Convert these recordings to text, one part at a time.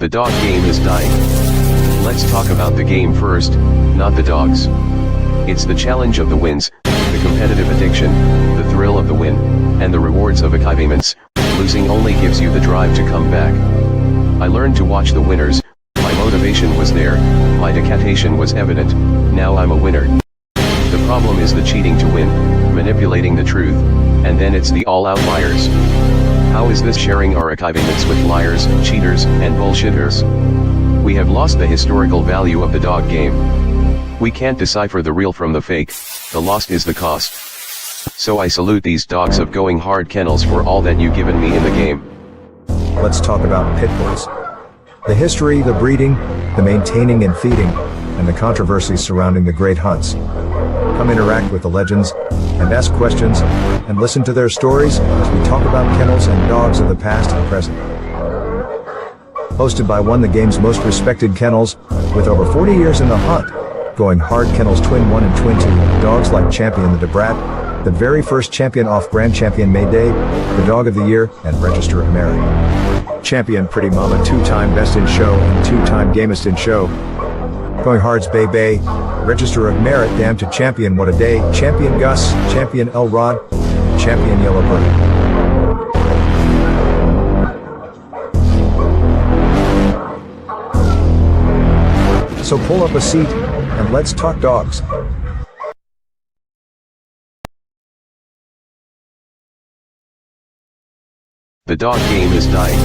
The dog game is dying. Let's talk about the game first, not the dogs. It's the challenge of the wins, the competitive addiction, the thrill of the win, and the rewards of achievements. Losing only gives you the drive to come back. I learned to watch the winners, my motivation was there, my dedication was evident, now I'm a winner. The problem is the cheating to win, manipulating the truth, and then it's the all-out liars. How is this sharing our achievements with liars, cheaters, and bullshitters? We have lost the historical value of the dog game. We can't decipher the real from the fake, the lost is the cost. So I salute these dogs of going hard kennels for all that you've given me in the game. Let's talk about pit bulls. The history, the breeding, the maintaining and feeding, and the controversies surrounding the great hunts. Come interact with the legends, and ask questions, and listen to their stories as we talk about kennels and dogs of the past and present. Hosted by one of the game's most respected kennels, with over 40 years in the hunt, going hard kennels Twin 1 and Twin 2, dogs like Champion the Apbt, the very first champion off Grand Champion May Day, the Dog of the Year, and Register of Merit. Champion Pretty Mama, two-time Best in Show and two-time Gamest in Show. Going Hard's Bay Bay, Register of Merit, Damn to Champion What a Day, Champion Gus, Champion Elrod, Champion Yellowbird. So pull up a seat, and let's talk dogs. The dog game is dying.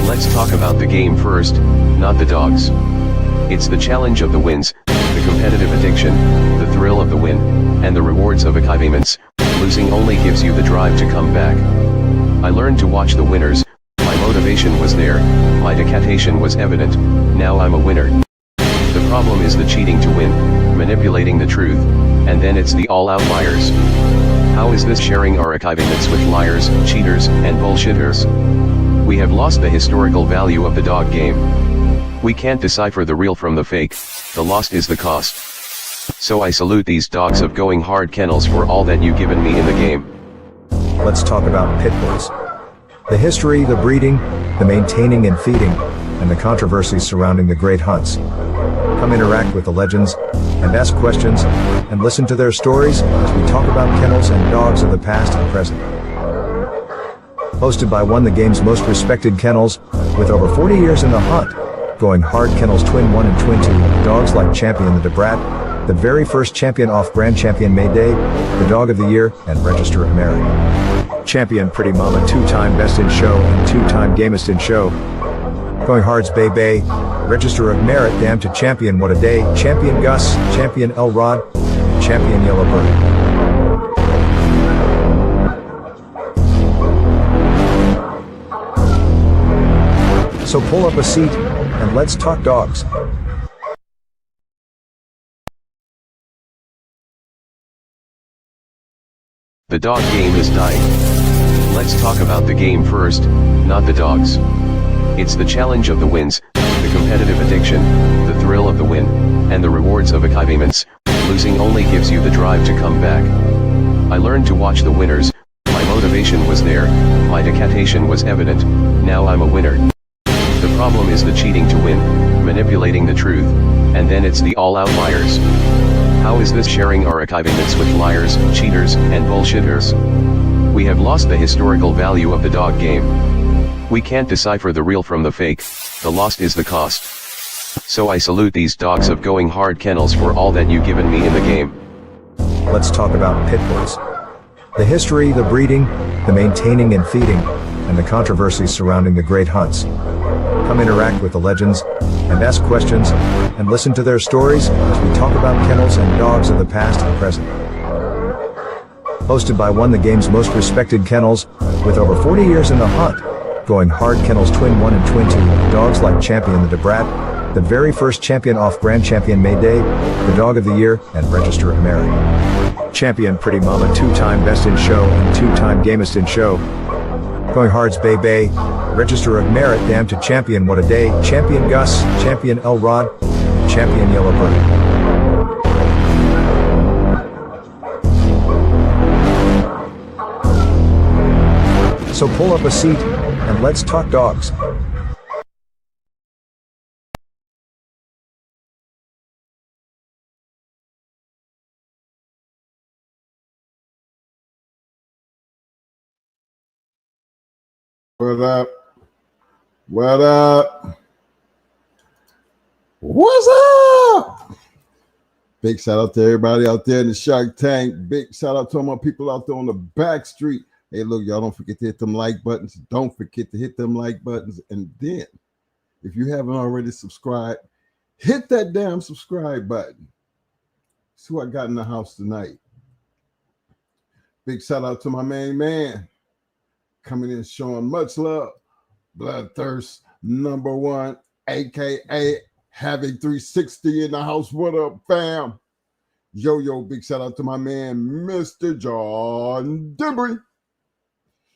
Let's talk about the game first, not the dogs. It's the challenge of the wins, the competitive addiction, the thrill of the win, and the rewards of achievements. Losing only gives you the drive to come back. I learned to watch the winners, my motivation was there, my dedication was evident, now I'm a winner. The problem is the cheating to win, manipulating the truth, and then it's the all-out liars. How is this sharing our achievements with liars, cheaters, and bullshitters? We have lost the historical value of the dog game. We can't decipher the real from the fake, the lost is the cost. So I salute these dogs of going hard kennels for all that you've given me in the game. Let's talk about pit bulls. The history, the breeding, the maintaining and feeding, and the controversies surrounding the great hunts. Come interact with the legends, and ask questions, and listen to their stories as we talk about kennels and dogs of the past and present. Hosted by one of the game's most respected kennels, with over 40 years in the hunt, going hard kennels Twin 1 and Twin 2, dogs like Champion the Apbt, the very first champion off Grand Champion May Day, the Dog of the Year, and Register of Merit. Champion Pretty Mama, two-time Best in Show and two-time Gamest in Show. Going Hard's Bay Bay, Register of Merit, Damn to Champion What a Day, Champion Gus, Champion Elrod, Champion Yellowbird. So pull up a seat, and let's talk dogs. The dog game is dying. Let's talk about the game first, not the dogs. It's the challenge of the wins, the competitive addiction, the thrill of the win, and the rewards of achievements. Losing only gives you the drive to come back. I learned to watch the winners, my motivation was there, my dedication was evident, now I'm a winner. The problem is the cheating to win, manipulating the truth, and then it's the all-out liars. How is this sharing our achievements with liars, cheaters, and bullshitters? We have lost the historical value of the dog game. We can't decipher the real from the fake, the lost is the cost. So I salute these dogs of going hard kennels for all that you've given me in the game. Let's talk about pit bulls. The history, the breeding, the maintaining and feeding, and the controversies surrounding the great hunts. Come interact with the legends, and ask questions, and listen to their stories as we talk about kennels and dogs of the past and present. Hosted by one of the game's most respected kennels, with over 40 years in the hunt, going hard kennels Twin 1 and Twin 2, dogs like Champion the Apbt, the very first champion off Grand Champion May Day, the Dog of the Year, and Register of Merit. Champion Pretty Mama, two-time Best in Show and two-time Gamest in Show. Going Hard's Bay Bay, Register of Merit, Damn to Champion What a Day, Champion Gus, Champion Elrod, Champion Yellowbird. So pull up a seat, and let's talk dogs. What up? What up? What's up? Big shout out to everybody out there in the Shark Tank. Big shout out to all my people out there on the back street. Hey, look, y'all don't forget to hit them like buttons. Don't forget to hit them like buttons. And then, if you haven't already subscribed, hit that damn subscribe button. See who I got in the house tonight. Big shout out to my main man. Coming in showing much love. Bloodthirst #1, aka Having 360 in the house. What up, fam? Yo, big shout out to my man, Mr. John Dembry.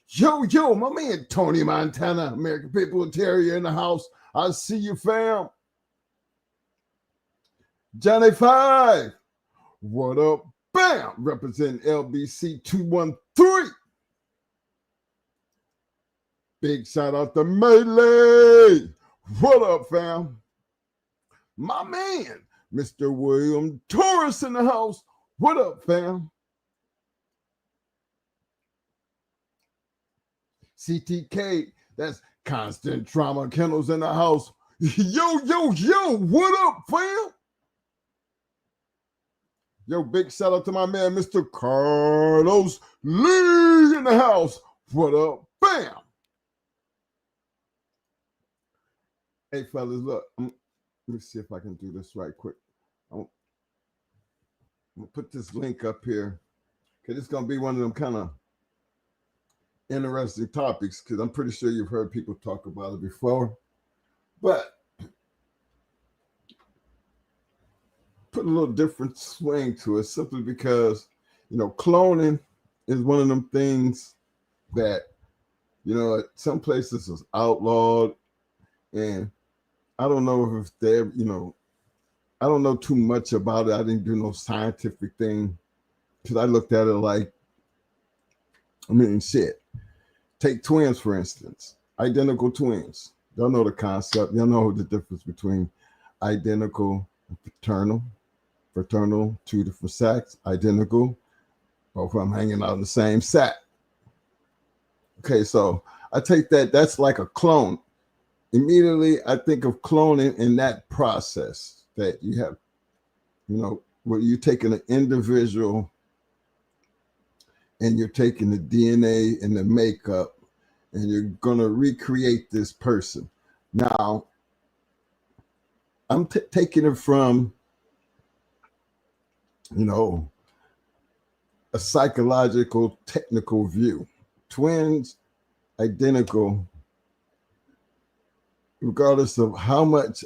Yo, my man, Tony Montana, American Pit Bull Terrier in the house. I see you, fam. Johnny 5. What up, bam? Representing LBC 213. Big shout out to Melee. What up, fam? My man, Mr. William Torres in the house. What up, fam? CTK, that's Constant Trauma Kennels in the house. Yo, what up, fam? Yo, big shout out to my man, Mr. Carlos Lee in the house. What up, bam? Hey, fellas, look, let me see if I can do this right quick. I'm going to put this link up here because it's going to be one of them kind of interesting topics because I'm pretty sure you've heard people talk about it before. But put a little different swing to it simply because, cloning is one of them things that, at some places is outlawed. And I don't know if they're, I don't know too much about it. I didn't do no scientific thing because I looked at it like, shit. Take twins, for instance, identical twins. Y'all know the concept. Y'all know the difference between identical and fraternal. Fraternal, two different sacks. Identical, both of them hanging out in the same sack. Okay, so I take that's like a clone. Immediately, I think of cloning in that process that you have, where you're taking an individual and you're taking the DNA and the makeup and you're going to recreate this person. Now, I'm taking it from, a psychological, technical view. Twins, identical, regardless of how much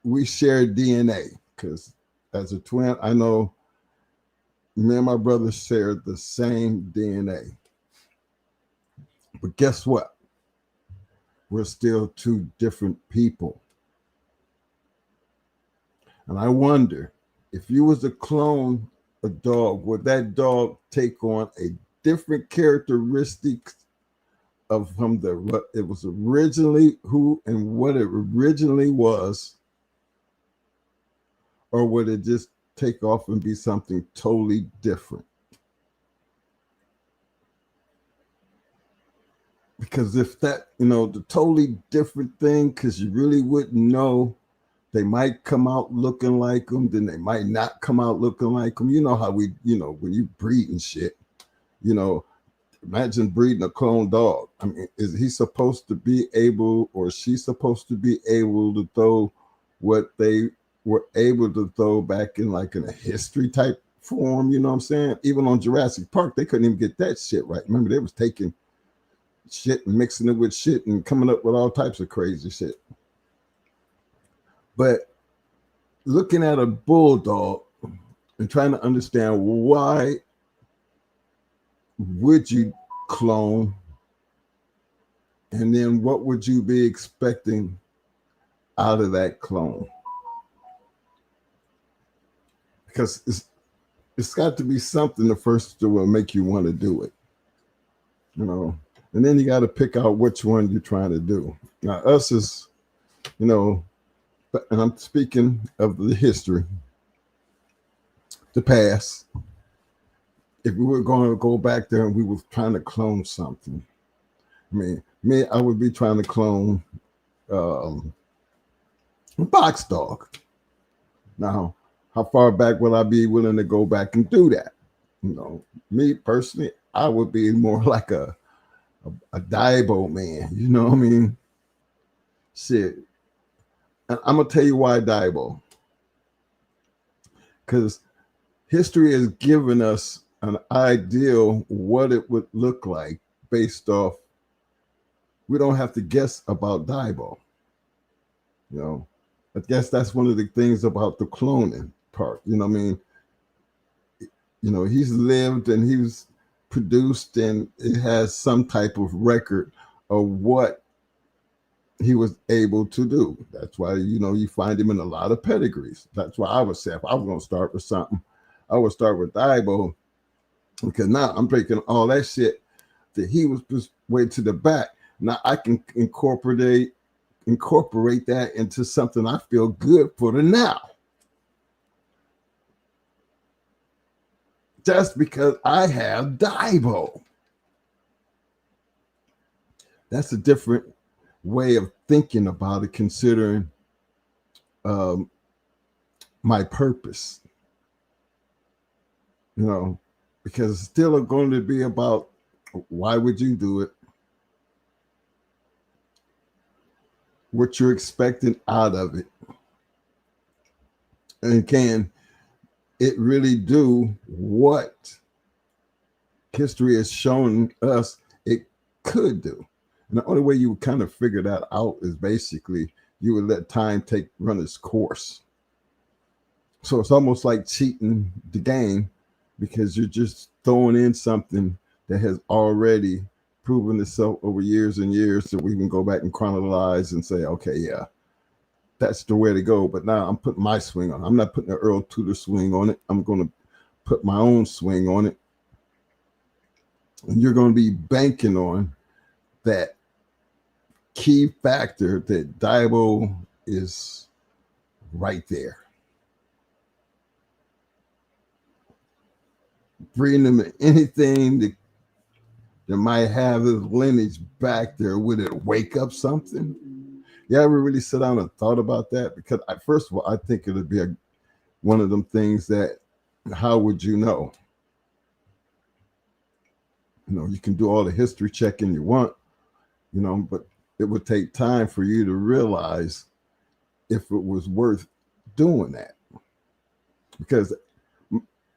we share DNA, because as a twin, I know me and my brother shared the same DNA. But guess what? We're still two different people. And I wonder, if you was to clone a dog, would that dog take on a different characteristics from what it was originally, who and what it originally was, or would it just take off and be something totally different? Because if that, the totally different thing, because you really wouldn't know, they might come out looking like them, then they might not come out looking like them. You know how we, when you breed and shit, imagine breeding a clone dog. I mean, is he supposed to be able, or she supposed to be able to throw what they were able to throw back in like in a history type form? You know what I'm saying? Even on Jurassic Park, they couldn't even get that shit right. Remember, they was taking shit and mixing it with shit and coming up with all types of crazy shit. But looking at a bulldog and trying to understand why would you clone, and then what would you be expecting out of that clone? Because it's got to be something the first that will make you want to do it, and then you got to pick out which one you're trying to do. Now, us is, and I'm speaking of the history, the past. If we were going to go back there and we were trying to clone something, Me, I would be trying to clone a box dog. Now, how far back will I be willing to go back and do that? Me personally, I would be more like a Daibo man. You know what I mean? Shit. And I'm gonna tell you why Daibo. Because history has given us an ideal what it would look like based off. We don't have to guess about Daibo. I guess that's one of the things about the cloning part. He's lived and he's produced, and it has some type of record of what he was able to do. That's why, you find him in a lot of pedigrees. That's why I would say if I was going to start with something, I would start with Daibo, because now I'm breaking all that shit that he was just way to the back. Now I can incorporate that into something I feel good for the now. Just because I have Daibo. That's a different way of thinking about it, considering my purpose. Because it's still going to be about why would you do it? What you're expecting out of it. And can it really do what history has shown us it could do? And the only way you would kind of figure that out is basically you would let time run its course. So it's almost like cheating the game, because you're just throwing in something that has already proven itself over years and years, so we can go back and chronologize and say, okay, yeah, that's the way to go. But now I'm putting my swing on it. I'm not putting the Earl Tudor swing on it. I'm going to put my own swing on it. And you're going to be banking on that key factor that Daibo is right there. Bring them anything that might have his lineage back there. Would it wake up something? You ever really sit down and thought about that? Because first of all, I think it would be one of them things that, how would you know? You can do all the history checking you want, but it would take time for you to realize if it was worth doing that. Because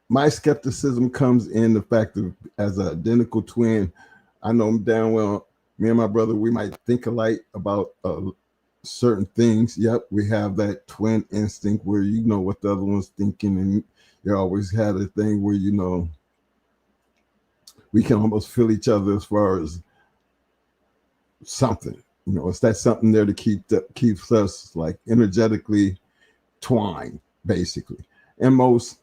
my skepticism comes in the fact of, as an identical twin, I know damn well me and my brother, we might think alike about certain things. Yep, we have that twin instinct where you know what the other one's thinking, and you always had a thing where we can almost feel each other as far as something. It's that something there to keeps us like energetically twined, basically. And most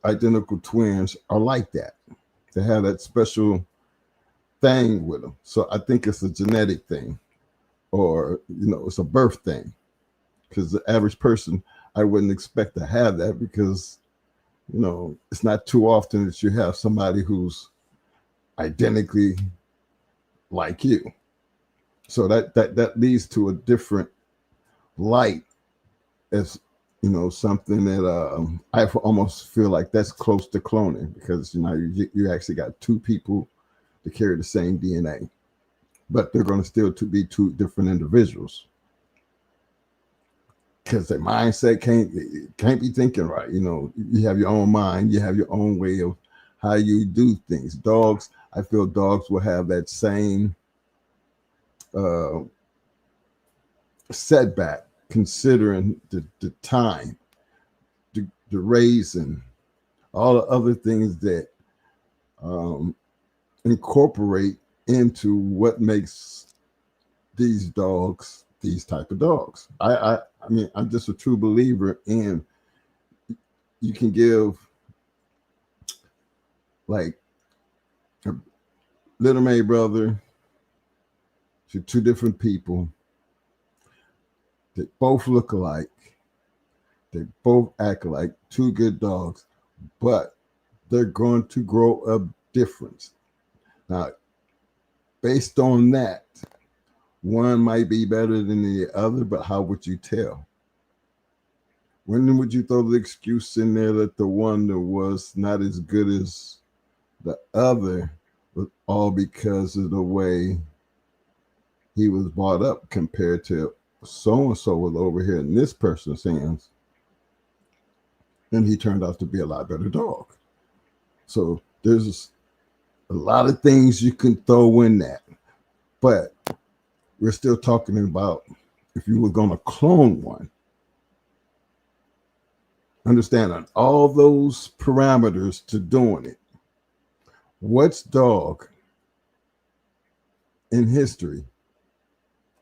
identical twins are like that. They have that special thing with them. So I think it's a genetic thing, or it's a birth thing. Because the average person, I wouldn't expect to have that, because it's not too often that you have somebody who's identically like you. So that leads to a different light as something that I almost feel like that's close to cloning, because you actually got two people that carry the same DNA, but they're going to still be two different individuals, because their mindset can't be thinking right. You have your own mind, you have your own way of how you do things. Dogs, I feel dogs will have that same setback, considering the time, the raising, all the other things that incorporate into what makes these dogs these type of dogs. I mean, I'm just a true believer in, you can give like a little May brother to two different people that both look alike, they both act like two good dogs, but they're going to grow up different. Now, based on that, one might be better than the other, but how would you tell? When would you throw the excuse in there that the one that was not as good as the other was all because of the way he was brought up compared to so-and-so was over here in this person's hands, and he turned out to be a lot better dog? So there's a lot of things you can throw in that, but we're still talking about if you were going to clone one, understanding all those parameters to doing it. What's dog in history?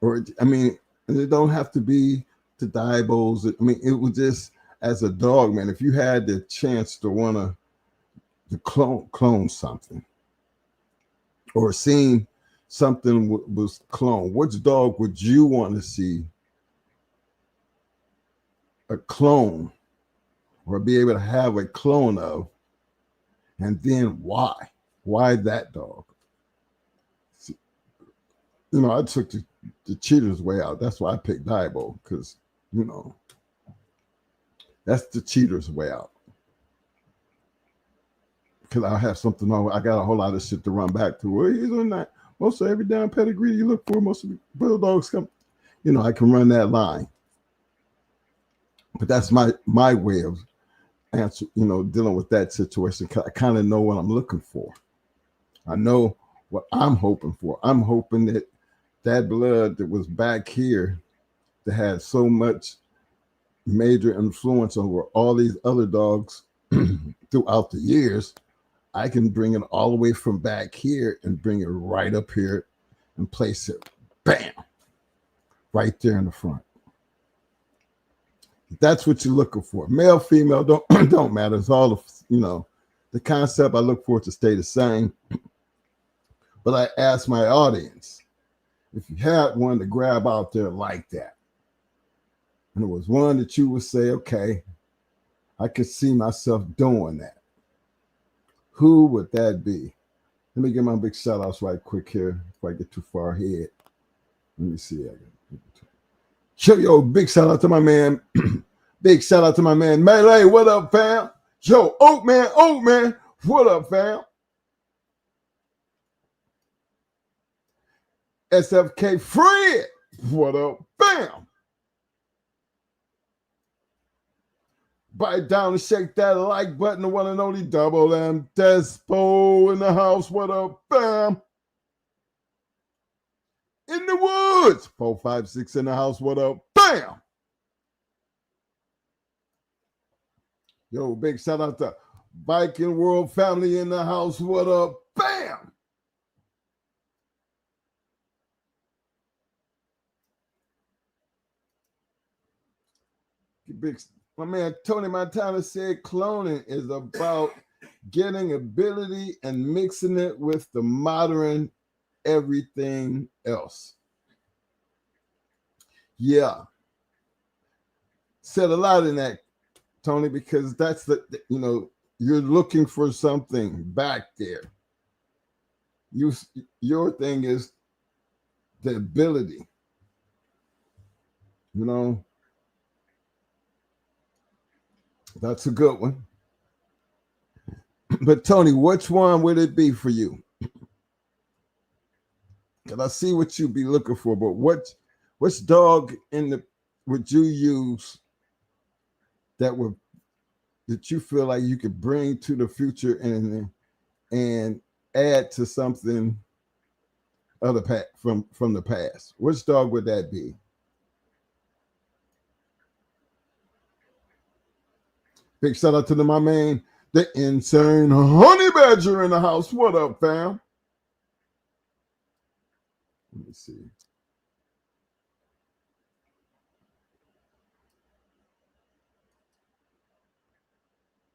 Or, I mean, it don't have to be the Dibos. I mean, it was just as a dog, man, if you had the chance to want to clone something or seeing something was cloned, which dog would you want to see a clone or be able to have a clone of? And then why? Why that dog? See, you know, I took the cheater's way out. That's why I picked Dibo, because, you know, that's the cheater's way out. Because I have something on, I got a whole lot of shit to run back to. Well, he's on that. Most of every damn pedigree you look for, most of the bulldogs come, you know, I can run that line. But that's my way of answer, you know, dealing with that situation. I kind of know what I'm looking for. I know what I'm hoping for. I'm hoping that that blood that was back here that had so much major influence over all these other dogs throughout the years, I can bring it all the way from back here and bring it right up here and place it, bam, right there in the front. That's what you're looking for. Male, female, don't matter. It's all the, you know, the concept. I look for it to stay the same. But I ask my audience, if you had one to grab out there like that, and it was one that you would say, okay, I could see myself doing that, who would that be? Let me give my big shout outs right quick here before I get too far ahead. Let me see. Yo, big shout out to my man. Big shout out to my man Melee. What up, fam? Yo, Oat Man, what up, fam? SFK Fred, what up, bam? Bite down and shake that like button, the one and only Double M Despo in the house, what up, bam? In the woods, 456 in the house, what up, bam? Yo, big shout out to Viking World family in the house, what up, bam? Big, my man Tony Montana said cloning is about getting ability and mixing it with the modern everything else. Yeah. Said a lot in that, Tony, because that's the, you know, you're looking for something back there. Your thing is the ability, you know. That's a good one. But Tony, which one would it be for you? Because I see what you'd be looking for, but which dog would you use that you feel like you could bring to the future and add to something other from the past? Which dog would that be? Big shout out to my man, the insane honey badger in the house. What up, fam? Let me see.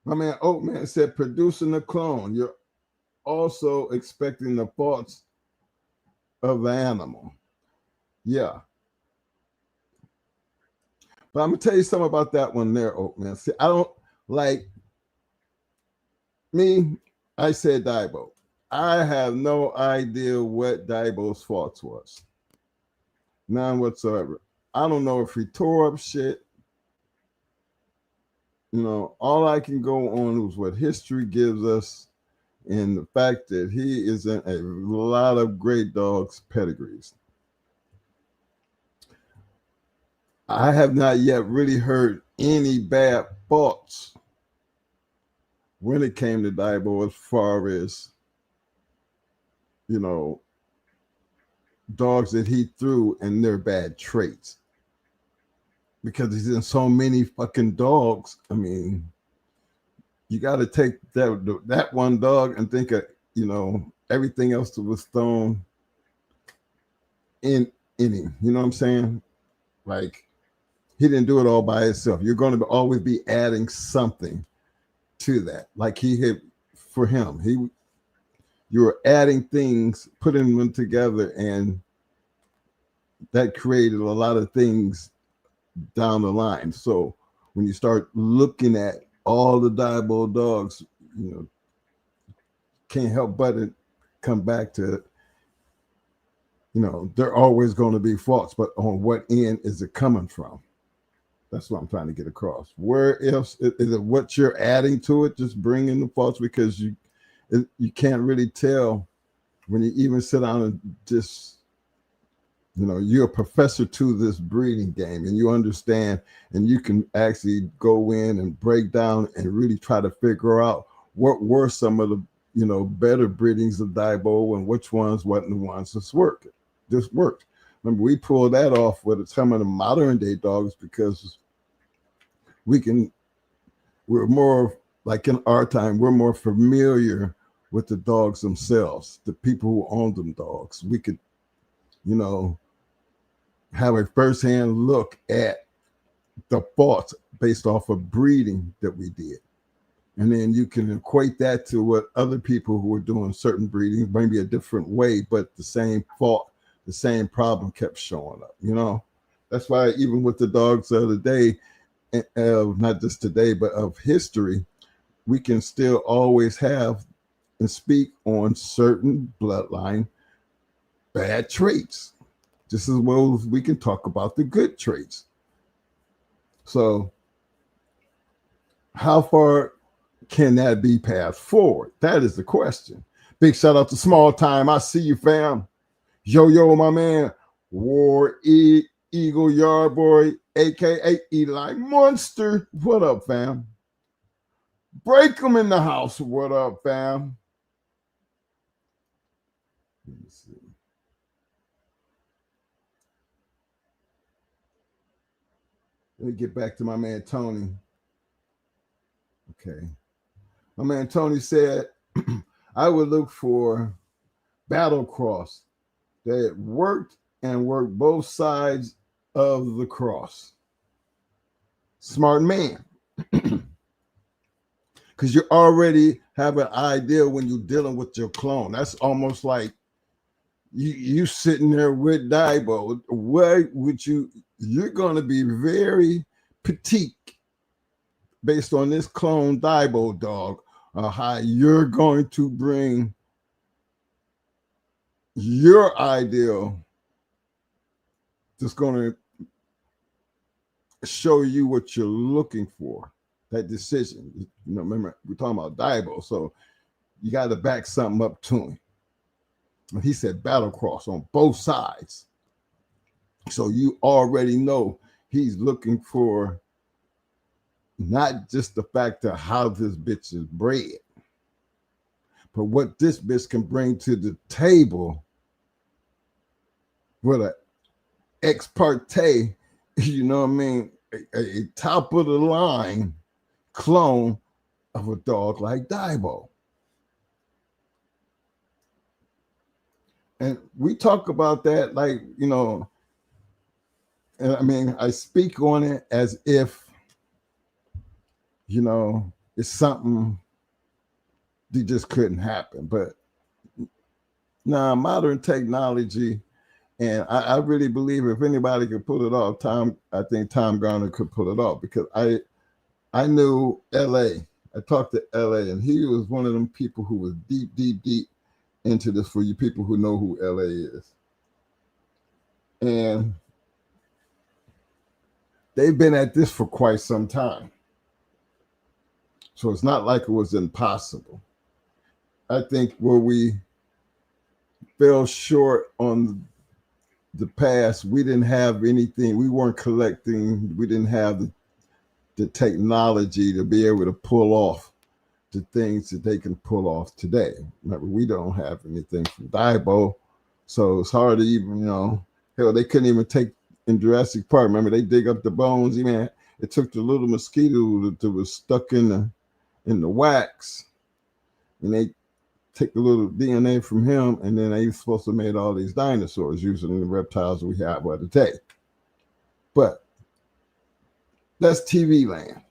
My man Oatman said, producing a clone, you're also expecting the thoughts of the animal. Yeah. But I'm going to tell you something about that one there, Oatman. See, I don't like me. I said Dibo. I have no idea what Daibo's faults was. None whatsoever. I don't know if he tore up shit. You know, all I can go on is what history gives us and the fact that he is in a lot of great dogs' pedigrees. I have not yet really heard any bad faults when it came to Daibo as far as, you know, dogs that he threw and their bad traits. Because he's in so many fucking dogs. I mean, you got to take that one dog and think of, you know, everything else that was thrown in him. You know what I'm saying? Like, he didn't do it all by himself. You're going to always be adding something to that. Like he had, for him, you were adding things, putting them together, and that created a lot of things down the line. So when you start looking at all the Daibo dogs, you know, can't help but come back to, you know, there are always going to be faults, but on what end is it coming from? That's what I'm trying to get across. Where else is it? What you're adding to it, just bringing the faults, because you can't really tell when you even sit down and just, you know, you're a professor to this breeding game and you understand, and you can actually go in and break down and really try to figure out what were some of the, you know, better breedings of Daibo and which ones wasn't the ones that worked. This worked. Remember, we pulled that off with some of the modern day dogs because we're more, like in our time, we're more familiar with the dogs themselves, the people who own them dogs. We could, you know, have a firsthand look at the faults based off of breeding that we did. And then you can equate that to what other people who were doing certain breeding, maybe a different way, but the same fault, the same problem kept showing up, you know? That's why even with the dogs of the day, not just today, but of history, we can still always have and speak on certain bloodline bad traits, just as well as we can talk about the good traits. So how far can that be passed forward? That is the question. Big shout out to Small Time. I see you, fam. Yo, my man. War Eagle Yard Boy, aka Eli Monster. What up, fam? Break them in the house. What up, fam? Let me see. Let me get back to my man Tony. Okay. My man Tony said, I would look for battle cross that worked both sides of the cross. Smart man. Because you already have an idea when you're dealing with your clone. That's almost like you sitting there with Daibo. What would you're going to be very petite based on this clone Daibo dog, how you're going to bring your ideal that's going to show you what you're looking for, that decision. You know, remember, we're talking about Daibo, so you got to back something up to him. And he said battle cross on both sides. So you already know he's looking for not just the fact of how this bitch is bred, but what this bitch can bring to the table with an ex parte, you know what I mean, a top of the line clone of a dog like Daibo. And we talk about that like, you know, I mean, I speak on it as if, you know, it's something that just couldn't happen. But now modern technology, and I really believe if anybody could pull it off, I think Tom Garner could pull it off, because I knew LA. I talked to LA, and he was one of them people who was deep into this for you people who know who LA is. And they've been at this for quite some time. So it's not like it was impossible. I think where we fell short on the past, we didn't have anything. We weren't collecting. We didn't have the technology to be able to pull off the things that they can pull off today. Remember, we don't have anything from Dibo, so it's hard to even, hell, they couldn't even take in Jurassic Park. Remember, they dig up the bones. Even it took the little mosquito that was stuck in the wax, and they take the little DNA from him, and then they supposed to have made all these dinosaurs using the reptiles we have today. But that's TV land.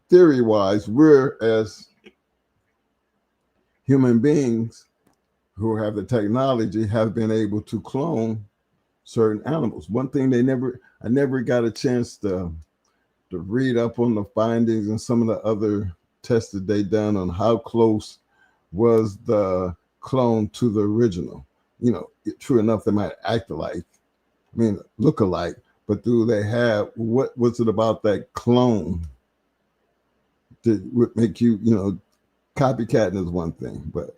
Theory-wise, we're as human beings who have the technology have been able to clone certain animals. One thing I never got a chance to read up on the findings and some of the other tests that they done on how close was the clone to the original. True enough, they might act alike, look alike, but do they have, what was it about that clone that would make you, copycatting is one thing, but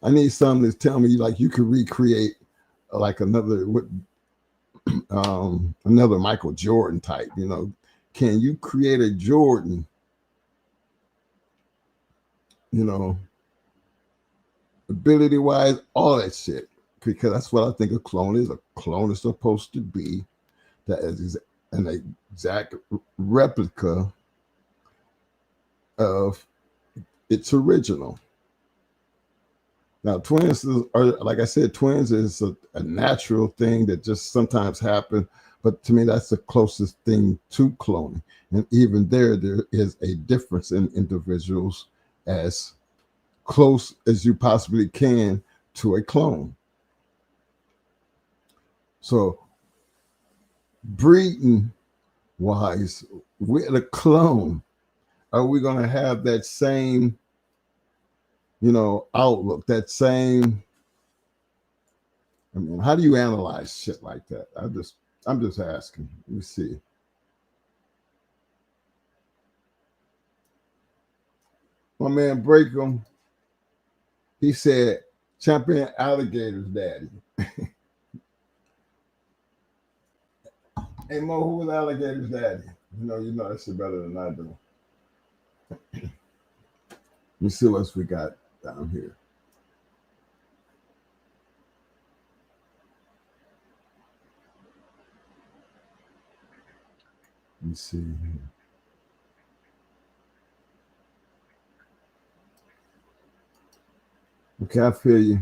I need something to tell me like you could recreate like another Michael Jordan type, Can you create a Jordan, ability-wise, all that shit? Because that's what I think a clone is. A clone is supposed to be that is an exact replica of its original. Now, twins are, like I said, twins is a natural thing that just sometimes happen. But to me, that's the closest thing to cloning. And even there is a difference in individuals as close as you possibly can to a clone. So breeding wise, with a clone, are we going to have that same, outlook, that same, how do you analyze shit like that? I'm just asking. Let me see. My man Breakum, he said, champion alligator's daddy. Hey Mo, who was alligator's daddy? You know that shit better than I do. Let me see what else we got down here. Let me see. Okay, I feel you.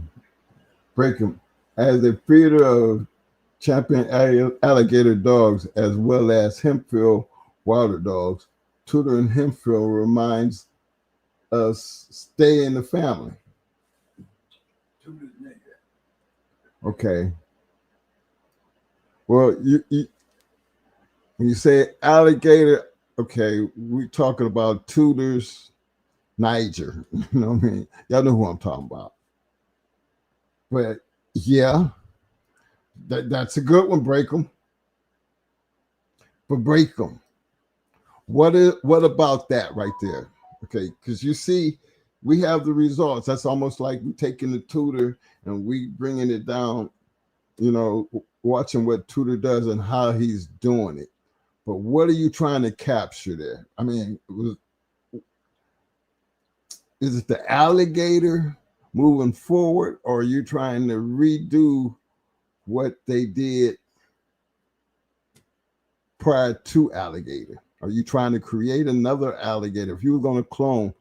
Breakum, as a breeder of champion alligator dogs as well as Hempfield water dogs, tutoring Hempfield reminds us stay in the family. Okay. Well, when you say alligator, okay, we're talking about tutors, Niger. You know what I mean? Y'all know who I'm talking about. But yeah, that's a good one, Breakum. But Breakum, what about that right there? Okay, because you see, we have the results. That's almost like we taking the tutor and we bringing it down, watching what tutor does and how he's doing it. But what are you trying to capture there? Is it the alligator moving forward, or are you trying to redo what they did prior to alligator? Are you trying to create another alligator? If you were going to clone,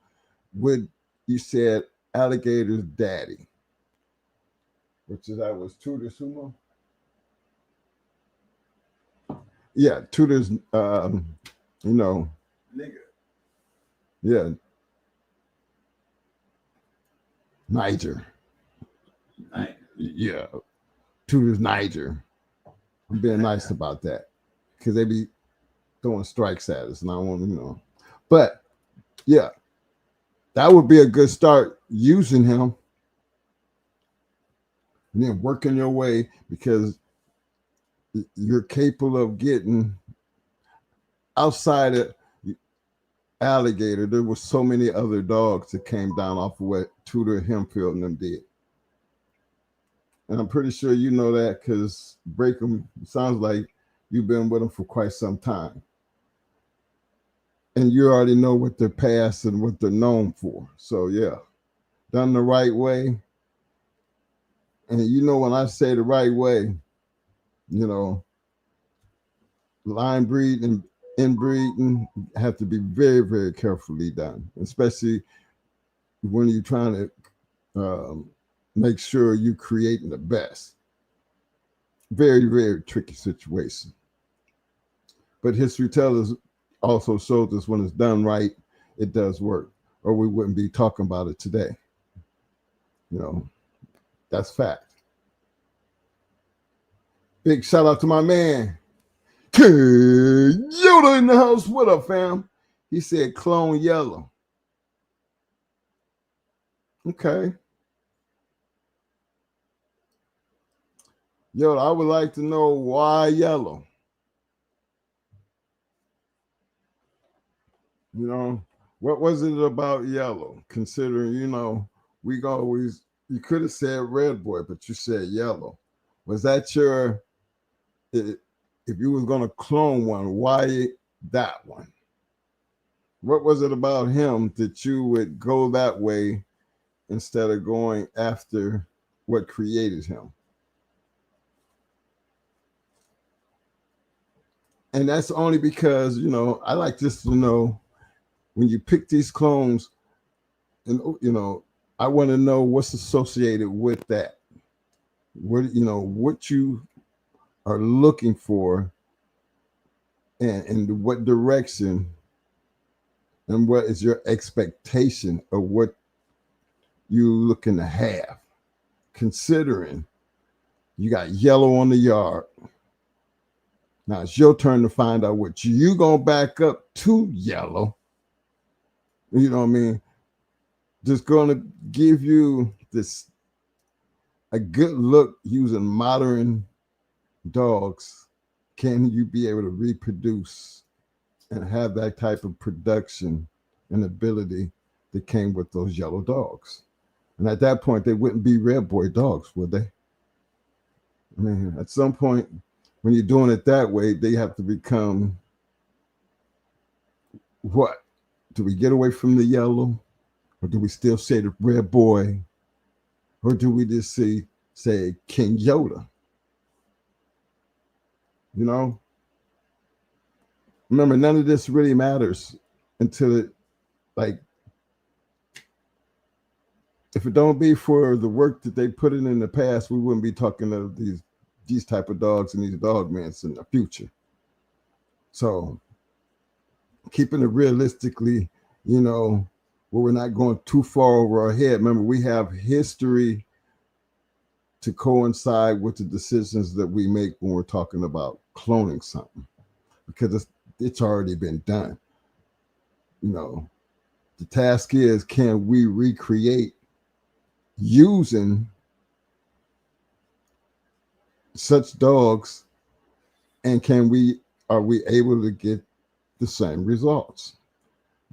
you said alligator's daddy, that was Tudor Sumo? Yeah, Tudor's, nigga. Yeah. Niger. Yeah. Tudor's Niger. I'm being nice about that because they be throwing strikes at us and I want to know. But yeah, that would be a good start using him. And then working your way, because you're capable of getting outside of alligator. There were so many other dogs that came down off of what Tudor Hempfield and them did. And I'm pretty sure you know that, because Breakham sounds like you've been with them for quite some time. And you already know what their past and what they're known for. So yeah, done the right way. And you know, when I say the right way, you know, line breeding and inbreeding have to be very, very carefully done, especially when you're trying to make sure you're creating the best. Very, very tricky situation. But history tells us, also shows us when it's done right, it does work, or we wouldn't be talking about it today. You know, that's fact. Big shout out to my man, Yoda in the house. What up, fam? He said clone yellow. Okay. Yoda, I would like to know why yellow. You know, what was it about yellow? Considering, you know, we always, you could have said red boy, but you said yellow. Was that your, if you was going to clone one, why that one? What was it about him that you would go that way instead of going after what created him? And that's only because, you know, I like just to know, when you pick these clones, and you know, I want to know what's associated with that. What, you know, what you are looking for, and what direction, and what is your expectation of what you're looking to have, considering you got yellow on the yard. Now it's your turn to find out what you gonna back up to yellow. You know what I mean? Just going to give you this, a good look using modern dogs. Can you be able to reproduce and have that type of production and ability that came with those yellow dogs? And at that point, they wouldn't be red boy dogs, would they? I mean, at some point, when you're doing it that way, they have to become what? Do we get away from the yellow, or do we still say the red boy, or do we just say King Yoda? You know, remember, none of this really matters until it, like, if it don't be for the work that they put in the past, we wouldn't be talking of these type of dogs and these dog mans in the future. So keeping it realistically, you know, where we're not going too far over our head. Remember, we have history to coincide with the decisions that we make when we're talking about cloning something, because it's already been done. You know, the task is, can we recreate using such dogs, and are we able to get the same results?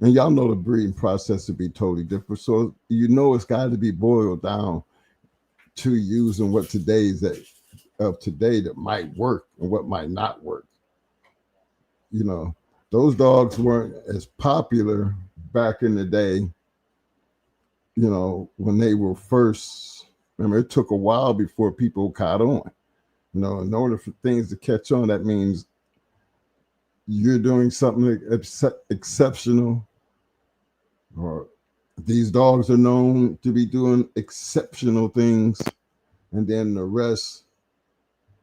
And y'all know the breeding process would be totally different. So you know it's got to be boiled down to using what today that might work and what might not work. You know, those dogs weren't as popular back in the day, you know, when they were first. Remember, it took a while before people caught on. You know, in order for things to catch on, that means you're doing something exceptional, or these dogs are known to be doing exceptional things, and then the rest,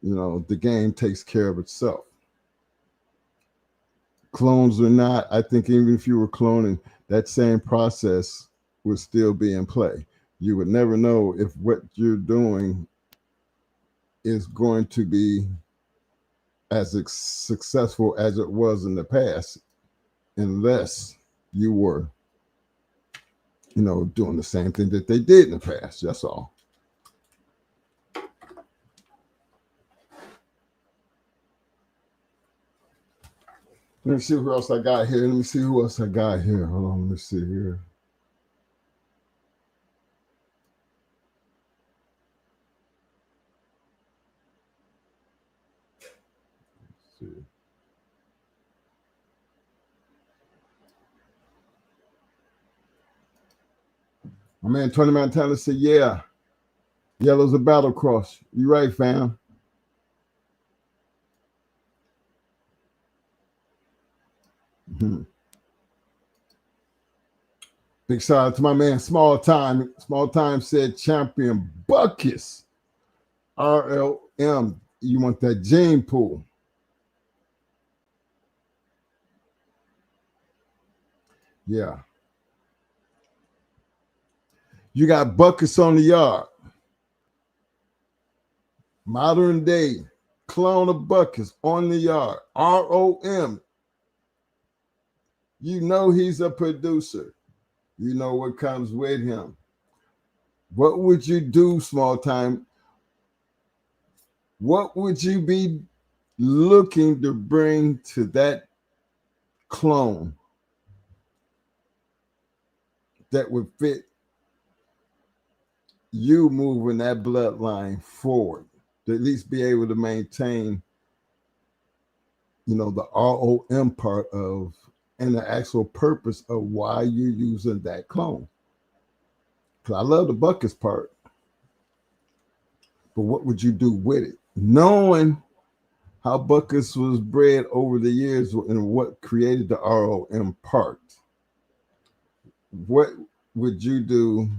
you know, the game takes care of itself. Clones or not, I think even if you were cloning, that same process would still be in play. You would never know if what you're doing is going to be as successful as it was in the past, unless you were doing the same thing that they did in the past. That's all. Let me see who else I got here. Hold on, let me see here. Let's see. My man Tony Montana said, yeah, yellow's a battle cross. You right, fam. Big shout out to my man Small Time. Small Time said champion Buckus. RLM. You want that gene pool. Yeah. You got Buckus on the yard. Modern day clone of Buckus on the yard. ROM. You know he's a producer. You know what comes with him. What would you do, Small Time? What would you be looking to bring to that clone that would fit you moving that bloodline forward to at least be able to maintain, the ROM part of and the actual purpose of why you're using that clone? Because I love the Buckus part, but what would you do with it? Knowing how Buckus was bred over the years and what created the ROM part, what would you do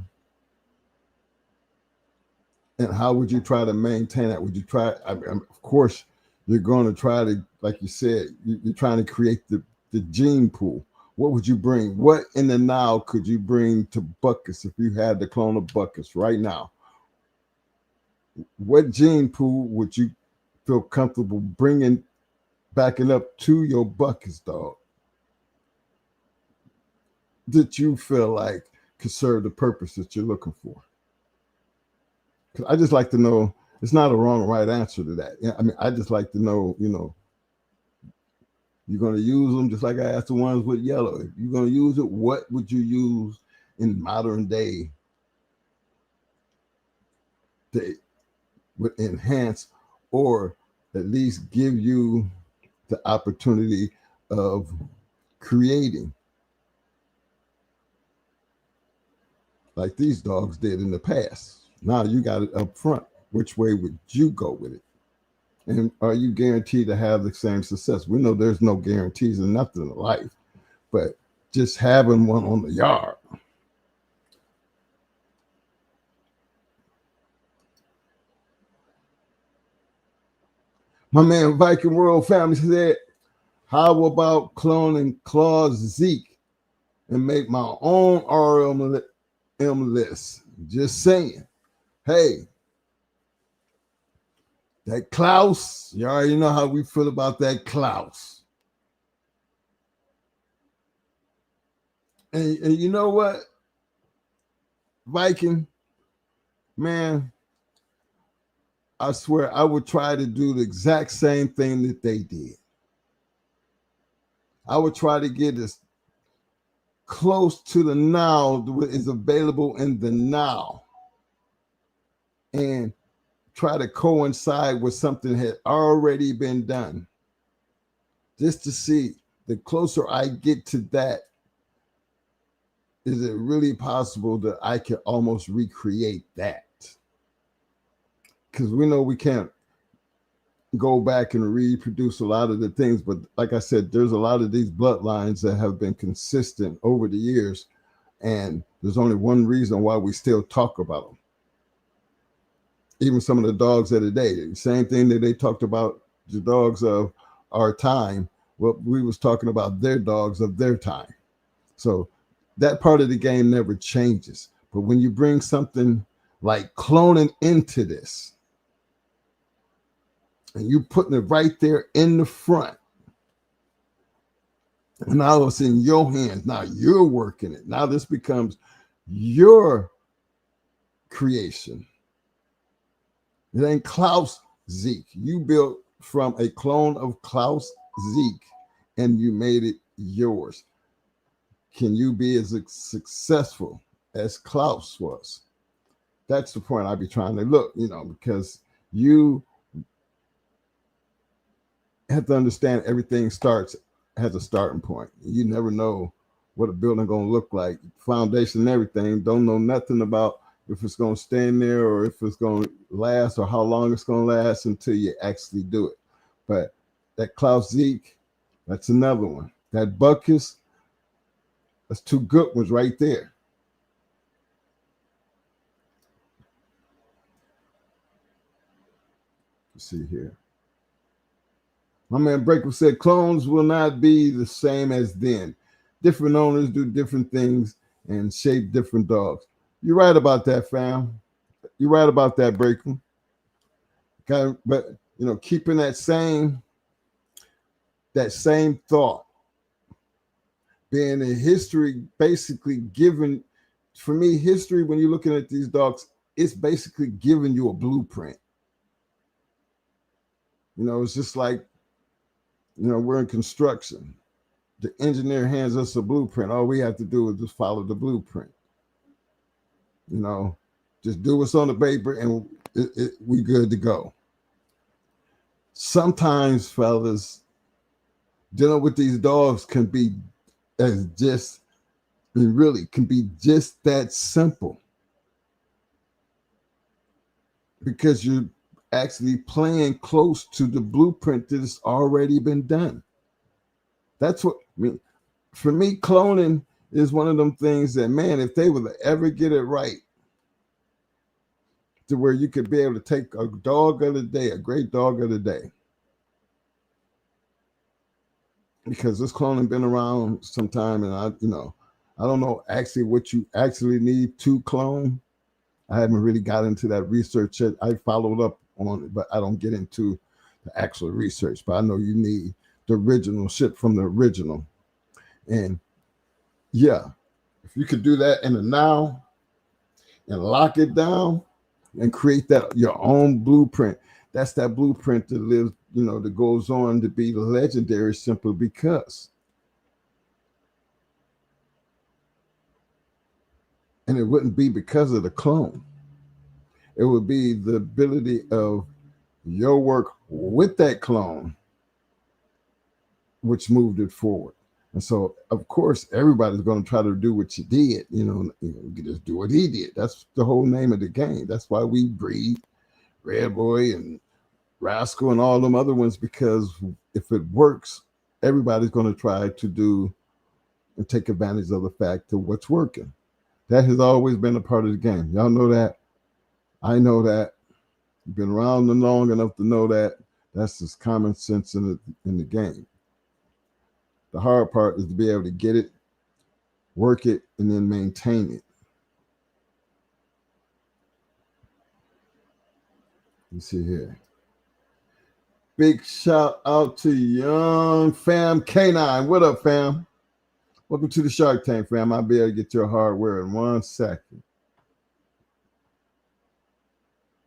and how would you try to maintain that? Would you try, of course, you're going to try to, like you said, you're trying to create the gene pool. What would you bring? What in the now could you bring to Buckus if you had the clone of Buckus right now? What gene pool would you feel comfortable backing up to your Buckus dog that you feel like could serve the purpose that you're looking for? Because I just like to know, it's not a wrong or right answer to that. I just like to know, you're going to use them just like I asked the ones with yellow. If you're going to use it, what would you use in modern day that would enhance or at least give you the opportunity of creating like these dogs did in the past? Now you got it up front. Which way would you go with it? And are you guaranteed to have the same success? We know there's no guarantees in nothing in life, but just having one on the yard. My man Viking World Family said, how about cloning Claus Zeke and make my own RM list? Just saying. Hey, that Klaus, you already know how we feel about that Klaus. And you know what, Viking, man, I swear I would try to do the exact same thing that they did. I would try to get as close to the now that is available in the now and try to coincide with something that had already been done, just to see the closer I get to that, is it really possible that I can almost recreate that? Because we know we can't go back and reproduce a lot of the things, but like I said, there's a lot of these bloodlines that have been consistent over the years, and there's only one reason why we still talk about them. Even some of the dogs of the day, the same thing that they talked about the dogs of our time, what we was talking about their dogs of their time. So that part of the game never changes. But when you bring something like cloning into this, and you putting it right there in the front, and now it's in your hands. Now you're working it. Now this becomes your creation. It ain't Klaus Zeke. You built from a clone of Klaus Zeke and you made it yours. Can you be as successful as Klaus was? That's the point I'd be trying to look, because you have to understand everything has a starting point. You never know what a building going to look like, foundation and everything. Don't know nothing about if it's going to stand there or if it's going to last or how long it's going to last until you actually do it. But that Klaus Zeke, that's another one. That Buckus, that's two good ones right there. Let's see here. My man Breaker said clones will not be the same as then. Different owners do different things and shape different dogs. You're right about that, fam. You're right about that, Breaker. But keeping that same thought, being a history basically given, for me, history, when you're looking at these dogs, it's basically giving you a blueprint. It's just like, we're in construction. The engineer hands us a blueprint. All we have to do is just follow the blueprint. Just do what's on the paper and we good to go. Sometimes, fellas, dealing with these dogs can be can be just that simple. Because you're actually playing close to the blueprint that has already been done. That's what for me, cloning is one of them things that, man, if they would ever get it right to where you could be able to take a dog of the day, a great dog of the day, because this cloning been around some time, and I don't know actually what you actually need to clone. I haven't really got into that research yet. I followed up on it, but I don't get into the actual research. But I know you need the original shit from the original. And yeah, if you could do that in the now and lock it down and create that your own blueprint, that's that blueprint that lives, that goes on to be legendary simply because. And it wouldn't be because of the clone. It would be the ability of your work with that clone, which moved it forward. And so, of course, everybody's going to try to do what you did. You just do what he did. That's the whole name of the game. That's why we breed Red Boy and Rascal and all them other ones, because if it works, everybody's going to try to do and take advantage of the fact of what's working. That has always been a part of the game. Y'all know that. I know that. You've been around long enough to know that. That's just common sense in the game. The hard part is to be able to get it, work it, and then maintain it. You see here. Big shout out to Young Fam K9. What up, fam? Welcome to the Shark Tank, fam. I'll be able to get your hardware in 1 second.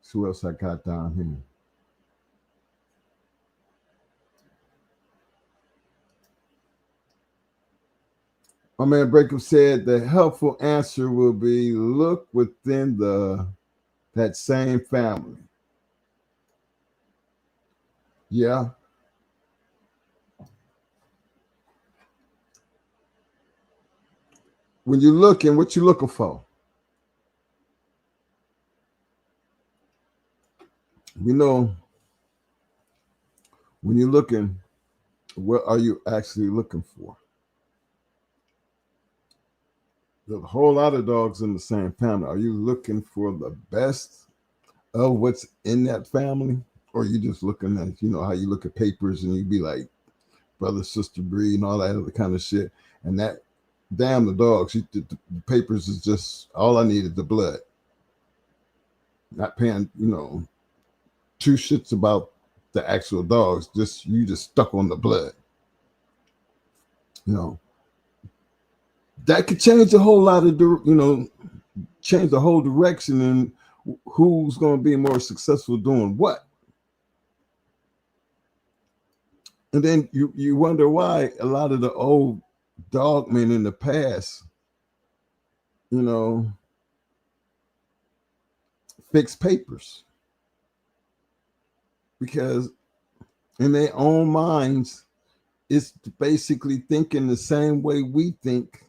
See what else I got down here. My man Breakup said the helpful answer will be look within that same family. Yeah. When you're looking, what you looking for? We know when you're looking, what are you actually looking for? There's a whole lot of dogs in the same family. Are you looking for the best of what's in that family? Or are you just looking at, how you look at papers and you be like, brother, sister breed and all that other kind of shit. And that, damn the dogs, the papers is just, all I need is the blood. Not paying, two shits about the actual dogs. You just stuck on the blood. that could change a whole lot of, change the whole direction and who's going to be more successful doing what. And then you wonder why a lot of the old dogmen in the past, fixed papers, because in their own minds, it's basically thinking the same way we think.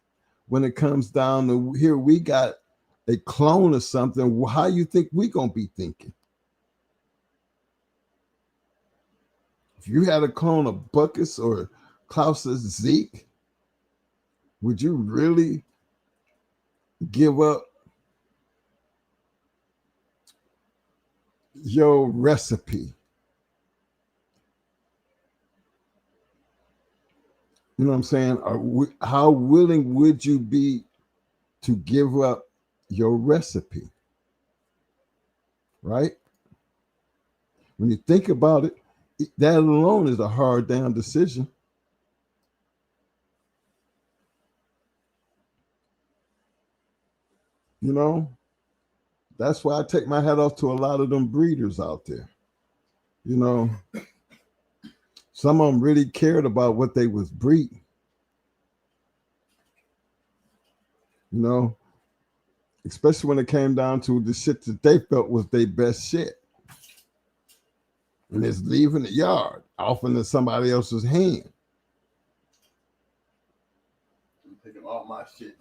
When it comes down to here, we got a clone of something. How you think we gonna be thinking? If you had a clone of Buckus or Klaus's Zeke, would you really give up your recipe? You know what I'm saying? How willing would you be to give up your recipe? Right? When you think about it, that alone is a hard damn decision. That's why I take my hat off to a lot of them breeders out there. Some of them really cared about what they was breeding. Especially when it came down to the shit that they felt was their best shit. And it's leaving the yard, off into somebody else's hand. I'm taking all my shit.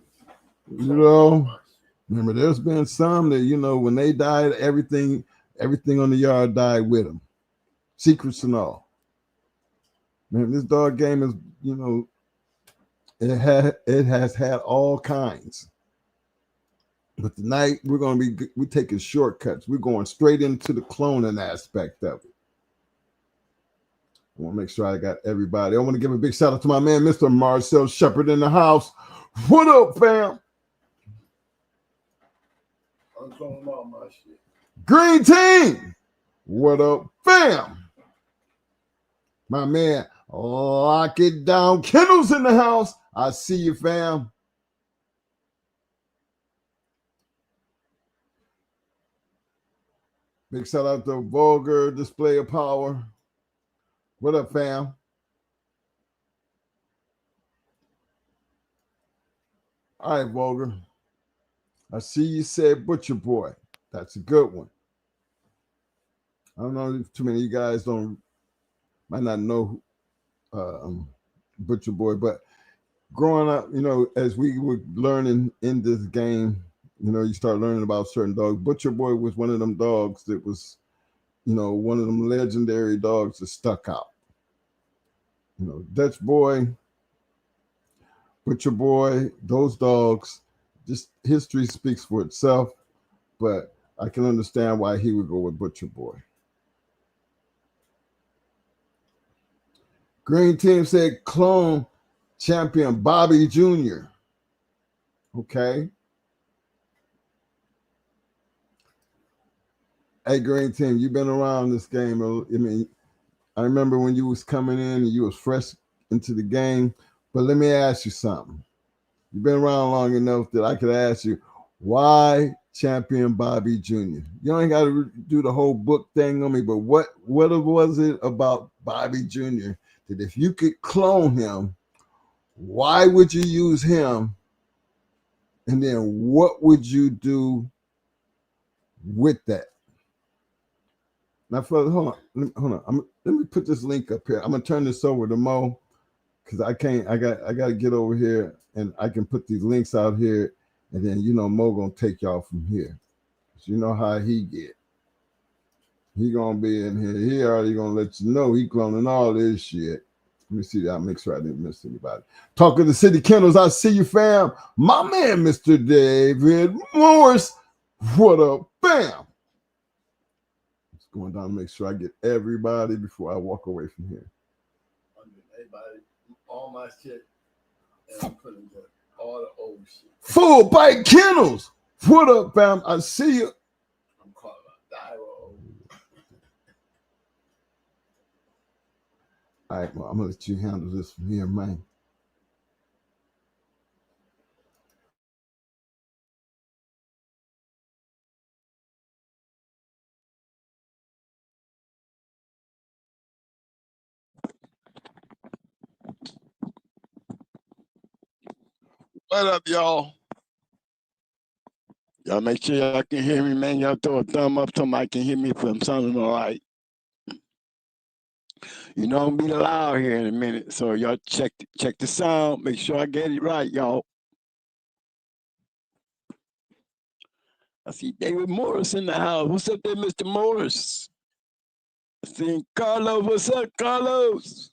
Remember, there's been some that, when they died, everything on the yard died with them. Secrets and all. Man, this dog game is, it has had all kinds. But tonight we're taking shortcuts. We're going straight into the cloning aspect of it. I want to make sure I got everybody. I want to give a big shout out to my man, Mr. Marcel Shepard in the house. What up, fam? I'm cloning all my shit. Green team. What up, fam? My man, lock it down. Kennels in the house. I see you, fam. Big shout out to Vulgar Display of Power. What up, fam? All right, Vulgar. I see you said Butcher Boy. That's a good one. I don't know if too many of you guys might not know Butcher Boy, but growing up, as we were learning in this game, you start learning about certain dogs. Butcher Boy was one of them dogs that was, one of them legendary dogs that stuck out. Dutch Boy, Butcher Boy, those dogs, just history speaks for itself, but I can understand why he would go with Butcher Boy. Green team said clone champion Bobby Jr. Okay. Hey, Green team, you've been around this game. I mean, I remember when you was coming in and you was fresh into the game, but let me ask you something. You've been around long enough that I could ask you, why champion Bobby Jr.? You ain't got to do the whole book thing on me, but what was it about Bobby Jr. that if you could clone him, why would you use him? And then what would you do with that? Now, hold on. Let me put this link up here. I'm gonna turn this over to Mo because I got to get over here and I can put these links out here, and then Mo gonna take y'all from here. So you know how he get. He gonna be in here. He already gonna let you know he cloning all this shit. Let me see that. I'll make sure I didn't miss anybody. Talking to City Kennels, I see you, fam. My man, Mr. David Morris. What up, fam? Just going down to make sure I get everybody before I walk away from here. Everybody, all my shit, and I'm putting all the old shit. Full bite Kennels. What up, fam? I see you. I'm calling out Dyro. All right, well, I'm gonna let you handle this from here, man. What up, y'all? Y'all make sure y'all can hear me, man. Y'all throw a thumb up so somebody can hear me if I'm sounding all right. You know I'm gonna be loud here in a minute, so y'all check the sound. Make sure I get it right, y'all. I see David Morris in the house. What's up there, Mr. Morris? I see Carlos. What's up, Carlos?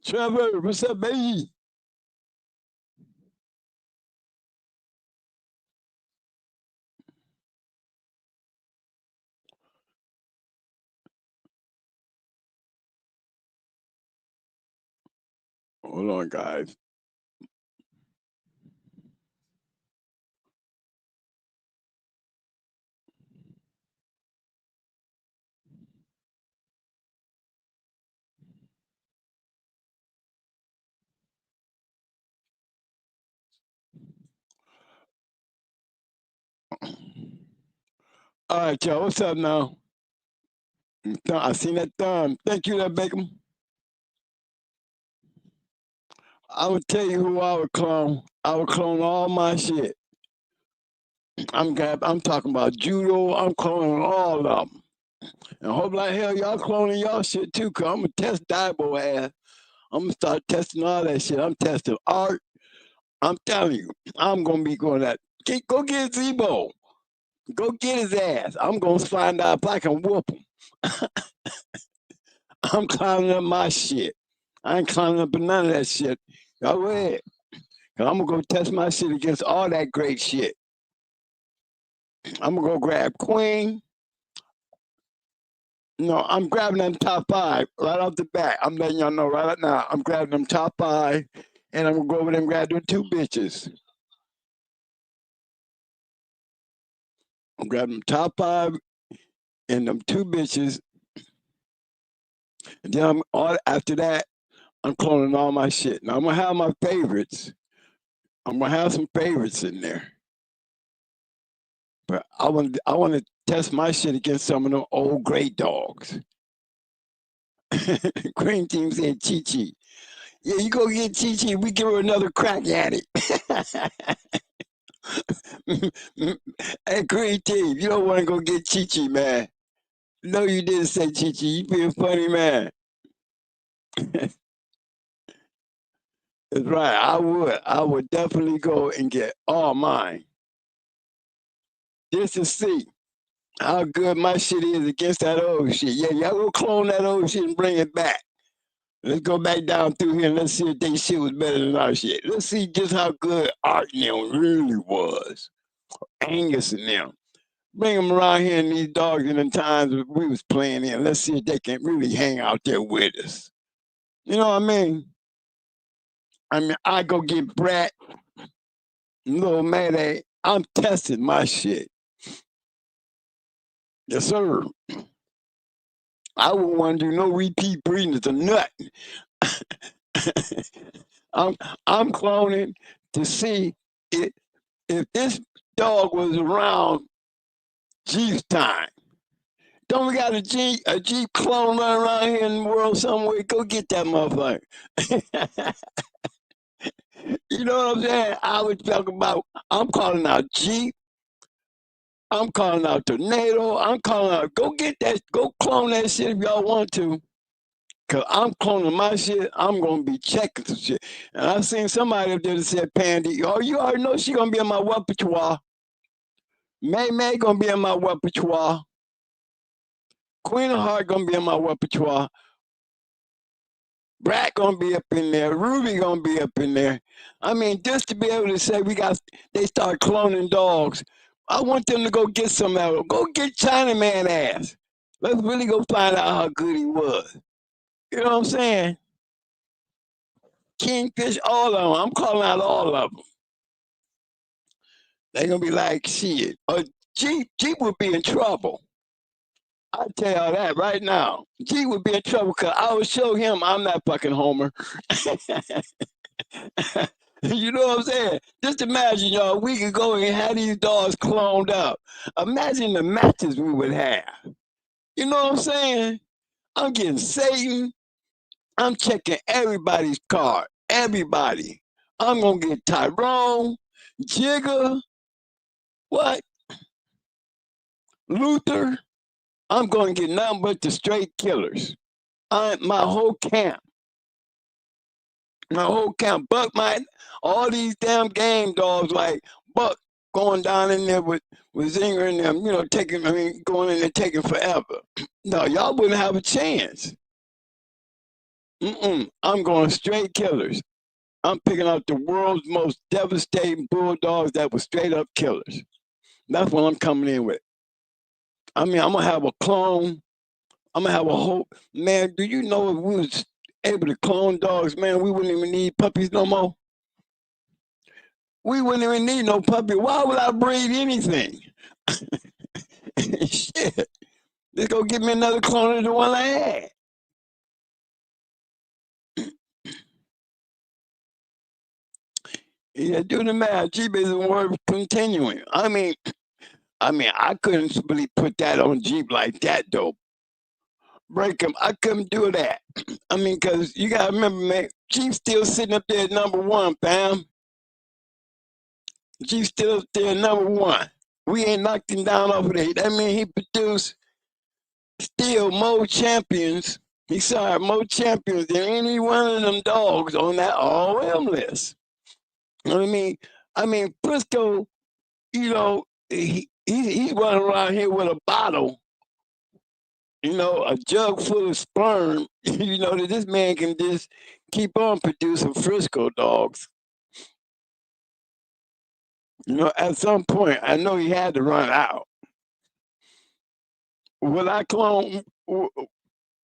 Trevor, what's up, baby? Hold on, guys. All right, y'all. What's up now? I seen that thumb. Thank you, that Bacon. I would tell you who I would clone. I would clone all my shit. I'm talking about judo. I'm cloning all of them. And hope like hell y'all cloning y'all shit too, cause I'm gonna test Dibo ass. I'm gonna start testing all that shit. I'm testing art. I'm telling you, I'm gonna be going at. Go get Zebo. Go get his ass. I'm gonna find out if I can whoop him. I'm climbing up my shit. I ain't climbing up none of that shit. Y'all go ahead. Cause I'm gonna go test my shit against all that great shit. I'm gonna go grab Queen. No, I'm grabbing them top 5 right off the bat. I'm letting y'all know right now. I'm grabbing them top 5, and I'm gonna go over there and grab them 2 bitches. I'm grabbing them top 5 and them 2 bitches, and then after that, I'm cloning all my shit. Now I'm gonna have my favorites. I'm gonna have some favorites in there, but I want to test my shit against some of them old great dogs. Green Team said Chi Chi. Yeah, you go get Chi Chi. We give her another crack at it. Hey, Green Team, you don't want to go get Chi Chi, man. No, you didn't say Chi Chi. You being funny, man. That's right. I would definitely go and get all mine. Just to see how good my shit is against that old shit. Yeah, y'all go clone that old shit and bring it back. Let's go back down through here and let's see if they shit was better than our shit. Let's see just how good Art and them really was. Angus and them. Bring them around here in these dogs in the times we was playing in. Let's see if they can really hang out there with us. You know what I mean? I go get Brat, little Mayday. I'm testing my shit. Yes, sir. I wouldn't want to do no repeat breeding. It's a nut. I'm cloning to see if this dog was around Jeep's time. Don't we got a Jeep clone running around here in the world somewhere? Go get that motherfucker. You know what I'm saying? I was talking about, I'm calling out Jeep. I'm calling out Tornado. I'm calling out, go get that, go clone that shit if y'all want to. Cause I'm cloning my shit. I'm gonna be checking some shit. And I seen somebody up there that said Pandy, oh, you already know she gonna be in my repertoire. May gonna be in my repertoire. Queen of Heart gonna be in my repertoire. Brat gonna be up in there. Ruby gonna be up in there. I mean, just to be able to say they start cloning dogs. I want them to go get some of it. Go get Chinaman ass. Let's really go find out how good he was. You know what I'm saying? Kingfish, all of them. I'm calling out all of them. They're gonna be like, shit. Jeep would be in trouble. I tell y'all that right now. Jeep would be in trouble because I would show him I'm not fucking Homer. You know what I'm saying? Just imagine, y'all, we could go and have these dogs cloned up. Imagine the matches we would have. You know what I'm saying? I'm getting Satan. I'm checking everybody's card. Everybody. I'm going to get Tyrone. Jigger, what? Luther, I'm going to get nothing but the straight killers. My whole camp, Buck, all these damn game dogs like Buck going down in there with Zinger and them, you know, going in there taking forever. No, y'all wouldn't have a chance. I'm going straight killers. I'm picking out the world's most devastating bulldogs that were straight up killers. That's what I'm coming in with. I mean, I'm going to have a clone. I'm going to have a whole, man, do you know if we was able to clone dogs, man, we wouldn't even need puppies no more. We wouldn't even need no puppy. Why would I breed anything? Shit. Just go get me another clone of the one I had. Yeah, do the math. Jeep isn't worth continuing. I mean, I couldn't really put that on Jeep like that, though. Break him. I couldn't do that. I mean, because you got to remember, man, Jeep's still sitting up there at #1, fam. Jeep's still up there at #1. We ain't knocked him down off of that. That means he produced still more champions. He saw more champions than any one of them dogs on that all-M list. You know what I mean, Frisco, you know, he's running around here with a bottle, you know, a jug full of sperm, you know, that this man can just keep on producing Frisco dogs. You know, at some point, I know he had to run out. Would I clone?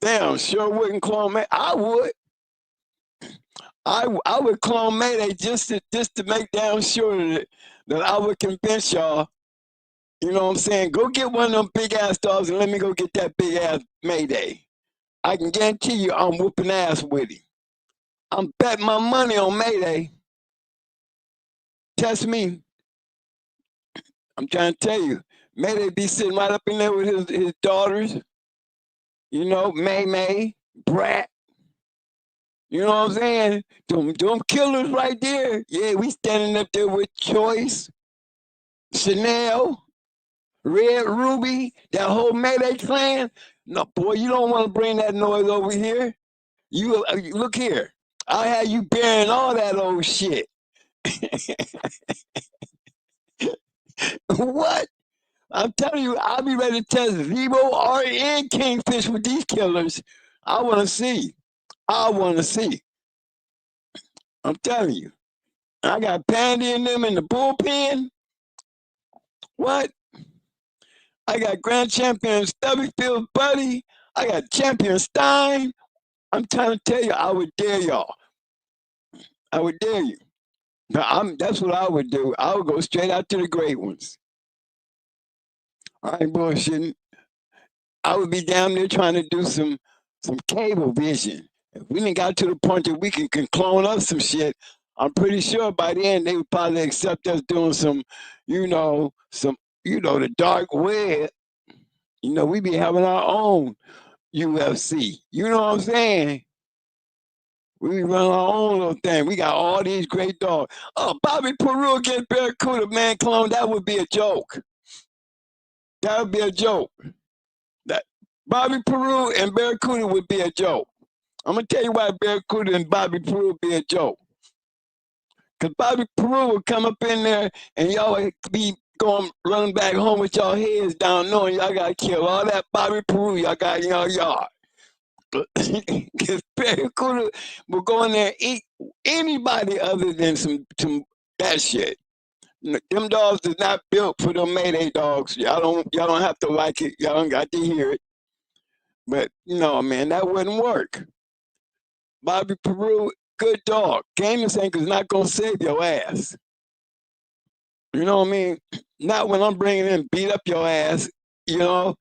Damn, sure wouldn't clone me. I would. I would clone Mayday just to make damn sure that I would convince y'all, you know what I'm saying, go get one of them big ass dogs and let me go get that big ass Mayday. I can guarantee you I'm whooping ass with him. I'm betting my money on Mayday. Test me. I'm trying to tell you, Mayday be sitting right up in there with his daughters, you know, May, Brat. You know what I'm saying? Them killers right there. Yeah, we standing up there with Choice, Chanel, Red Ruby, that whole Mayday clan. No, boy, you don't want to bring that noise over here. You look here. I'll have you burying all that old shit. What? I'm telling you, I'll be ready to test Zebo, Ari, and Kingfish with these killers. I want to see. I'm telling you. I got Pandy in them in the bullpen. What? I got Grand Champion Stubbyfield Buddy. I got Champion Stein. I'm trying to tell you, I would dare y'all. I would dare you. Now, that's what I would do. I would go straight out to the great ones. I ain't bullshitting. I would be down there trying to do some cable vision. If we didn't got to the point that we can clone up some shit, I'm pretty sure by the end they would probably accept us doing some, the dark web. You know, we be having our own UFC. You know what I'm saying? We run our own little thing. We got all these great dogs. Oh, Bobby Peru against Barracuda, man, clone, that would be a joke. That would be a joke. That Bobby Peru and Barracuda would be a joke. I'm going to tell you why Barracuda and Bobby Peru would be a joke. Because Bobby Peru would come up in there and y'all would be running back home with y'all heads down knowing y'all got to kill all that Bobby Peru y'all got in your yard. Because Barracuda will go in there and eat anybody other than some that shit. Them dogs is not built for them Mayday dogs. Y'all don't have to like it. Y'all don't got to hear it. But no, man, that wouldn't work. Bobby Peru, good dog. Gamers ain't not gonna save your ass. You know what I mean? Not when I'm bringing in beat up your ass. You know,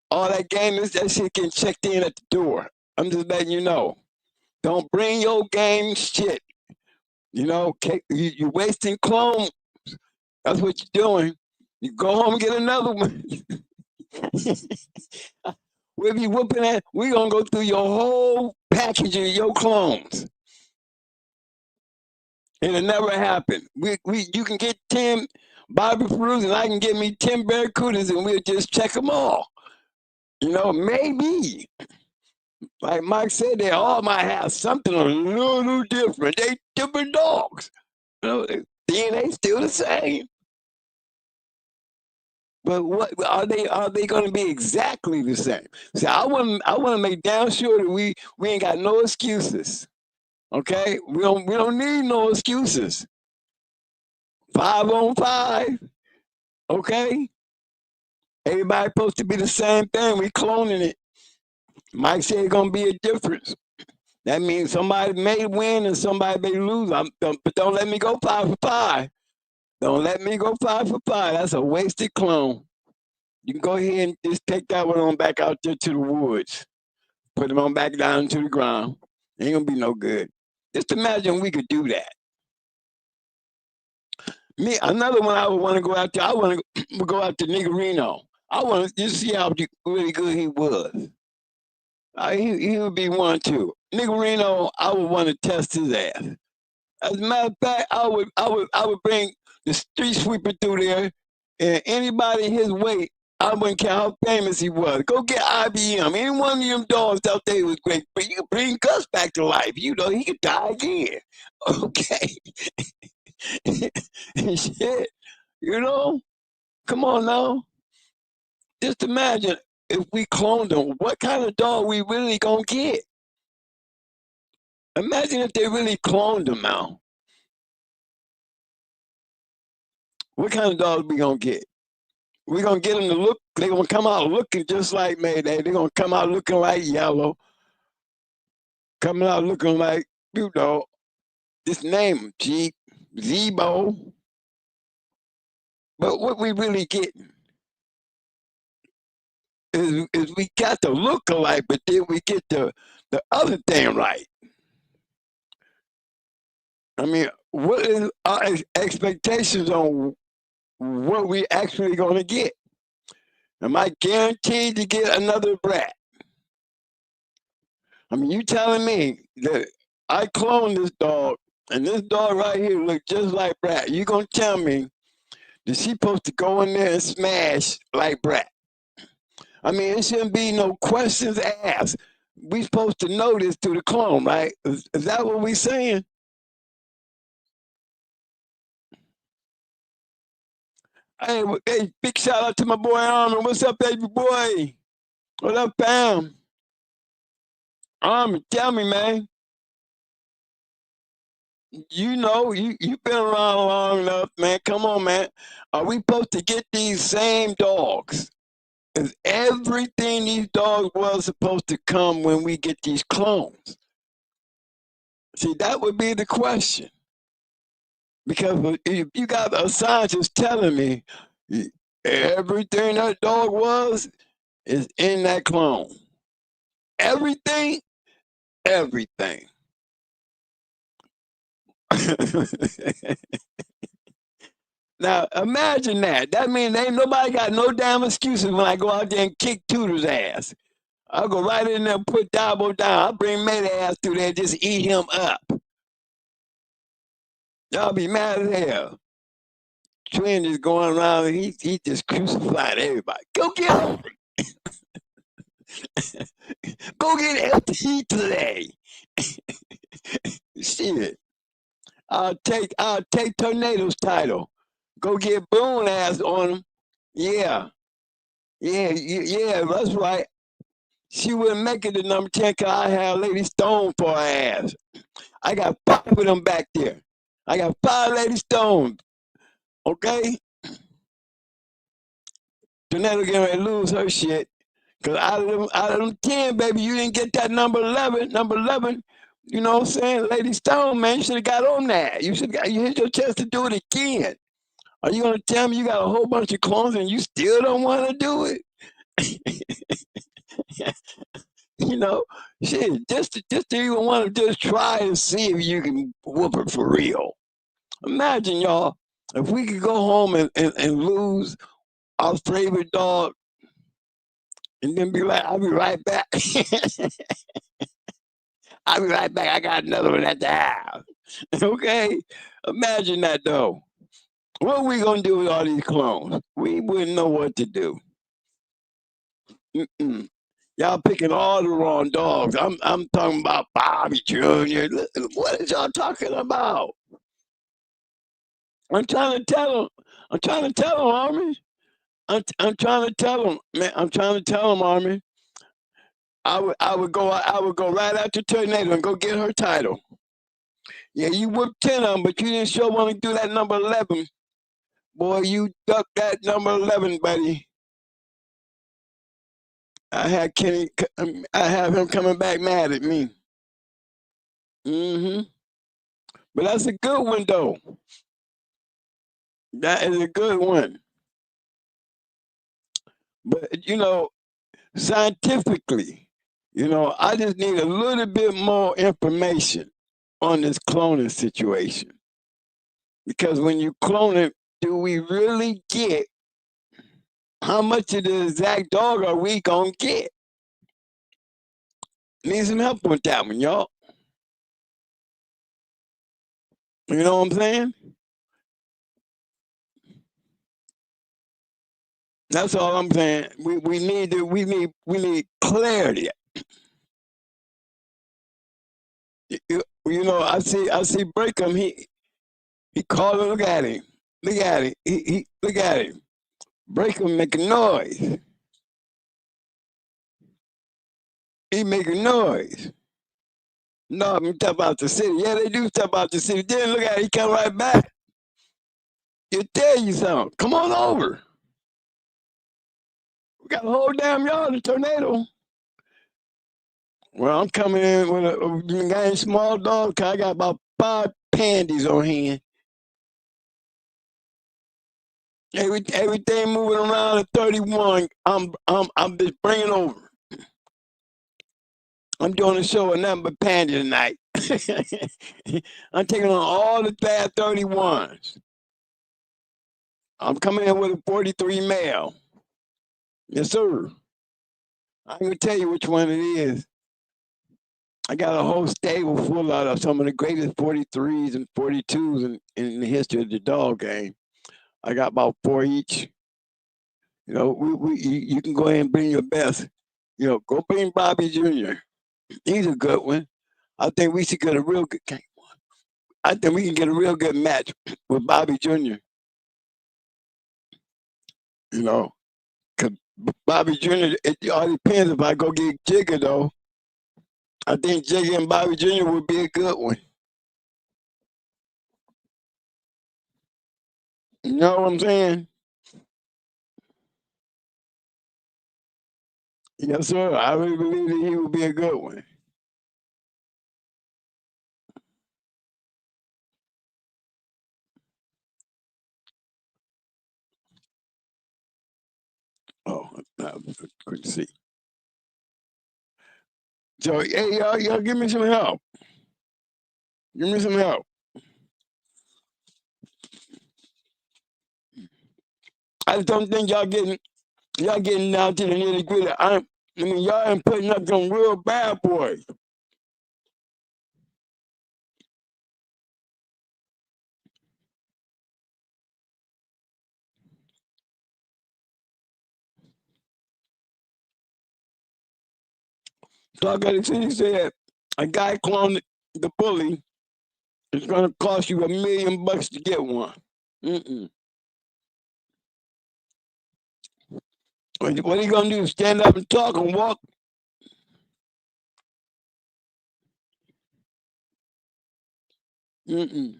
all that gamers, that shit getting checked in at the door. I'm just letting you know. Don't bring your game shit. You know, you're wasting clones. That's what you're doing. You go home and get another one. We'll be whooping at. We're gonna go through your whole package of your clones. It'll never happen. You can get 10 Bobby Perus and I can get me 10 Barracudas and we'll just check them all. You know, maybe. Like Mike said, they all might have something a little different. They different dogs. You know, DNA still the same. But what are they? Are they going to be exactly the same? See, I want to make damn sure that we ain't got no excuses. Okay, we don't need no excuses. 5 on 5. Okay, everybody supposed to be the same thing. We cloning it. Mike said it's gonna be a difference. That means somebody may win and somebody may lose. But don't let me go 5 for 5. Don't let me go 5 for 5. That's a wasted clone. You can go ahead and just take that one on back out there to the woods. Put them on back down to the ground. Ain't gonna be no good. Just imagine we could do that. Me, another one I would want to go out there. I want to go out to Niggerino. I want to just see how really good he was. He would be one too. Niggerino, I would want to test his ass. As a matter of fact, I would bring the street sweeper through there, and anybody his weight, I wouldn't care how famous he was. Go get IBM. Any one of them dogs out there was great, but you can bring Gus back to life. You know, he could die again. Okay. Shit. You know? Come on now. Just imagine if we cloned them, what kind of dog we really gonna get? Imagine if they really cloned them now. What kind of dogs we gonna get? We gonna get them to look, they gonna come out looking just like Mayday. They're gonna come out looking like Yellow. Coming out looking like, you know, just name them, Jeep, Zebo. But what we really getting is we got the look alike, but then we get the other thing right. I mean, what is our expectations on what we actually going to get? Am I guaranteed to get another brat? I mean, you telling me that I cloned this dog, and this dog right here look just like Brat. You gonna tell me that she supposed to go in there and smash like Brat? I mean, it shouldn't be no questions asked. We supposed to know this through the clone, right? Is that what we saying? Hey, big shout out to my boy Armin. What's up, baby boy? What up, fam? Armin, tell me, man. You know, you've been around long enough, man. Come on, man. Are we supposed to get these same dogs? Is everything these dogs was supposed to come when we get these clones? See, that would be the question. Because if you got a scientist telling me everything that dog was is in that clone. Everything, everything. Now imagine that. That means ain't nobody got no damn excuses when I go out there and kick Tudor's ass. I'll go right in there and put Dabo down. I'll bring Mayday ass through there and just eat him up. Y'all be mad as hell. Twin is going around and he just crucified everybody. Go get him. Go get LT today. Shit. I'll take Tornado's title. Go get Boone ass on him. Yeah, that's right. She wouldn't make it to number 10 because I have Lady Stone for her ass. I got 5 of them back there. I got 5 Lady Stones. Okay? Tornado getting ready to lose her shit. Because out of them 10, baby, you didn't get that number 11. Number 11, you know what I'm saying? Lady Stone, man, you should have got on that. You had your chance to do it again. Are you going to tell me you got a whole bunch of clones and you still don't want to do it? You know, shit, just to even want to just try and see if you can whoop it for real. Imagine, y'all, if we could go home and lose our favorite dog and then be like, I'll be right back. I'll be right back. I got another one at the house. Okay? Imagine that though. What are we gonna do with all these clones? We wouldn't know what to do. Mm-mm. Y'all picking all the wrong dogs. I'm talking about Bobby Jr. What is y'all talking about? I'm trying to tell him. I'm trying to tell him, Army. I'm trying to tell him, man. I'm trying to tell him, Army. I would go right after Tornado and go get her title. Yeah, you whipped 10 of them, but you didn't sure want to do that number 11. Boy, you ducked that number 11, buddy. I had Kenny. I have him coming back mad at me. Mm-hmm. But that's a good one, though. That is a good one. But you know, scientifically, you know, I just need a little bit more information on this cloning situation. Because when you clone it, do we really get how much of the exact dog are we gonna get? Need some help with that one, y'all. You know what I'm saying? That's all I'm saying. We need clarity. You know, I see Breakham. He calling. Look at him. Look at him. He look at him. Breakham making noise. He making noise. No, I'm talking about the city. Yeah, they do stuff about the city. Then look at it. He come right back. He'll tell you something. Come on over. We got a whole damn yard of tornado. Well, I'm coming in with a small dog. I got about 5 pandies on hand. Everything moving around at 31. I'm just bringing over. I'm doing a show with nothing but pandy tonight. I'm taking on all the bad 31s. I'm coming in with a 43 male. Yes, sir. I'm gonna tell you which one it is. I got a whole stable full of some of the greatest 43s and 42s in the history of the dog game. I got about 4 each. You know, you can go ahead and bring your best. You know, go bring Bobby Jr. He's a good one. I think we should get a real good game. I think we can get a real good match with Bobby Jr. You know, because Bobby Jr., it all depends if I go get Jigger, though. I think Jigger and Bobby Jr. would be a good one. You know what I'm saying? Yes, sir. I really believe that he would be a good one. Oh, couldn't see. So, hey, y'all give me some help. Give me some help. I just don't think y'all getting down to the nitty gritty. I mean, y'all ain't putting up some real bad boys. Talk at the city said a guy cloned the bully. It's gonna cost you $1 million to get one. Mm-mm. What are you gonna do? Stand up and talk and walk? Mm-mm.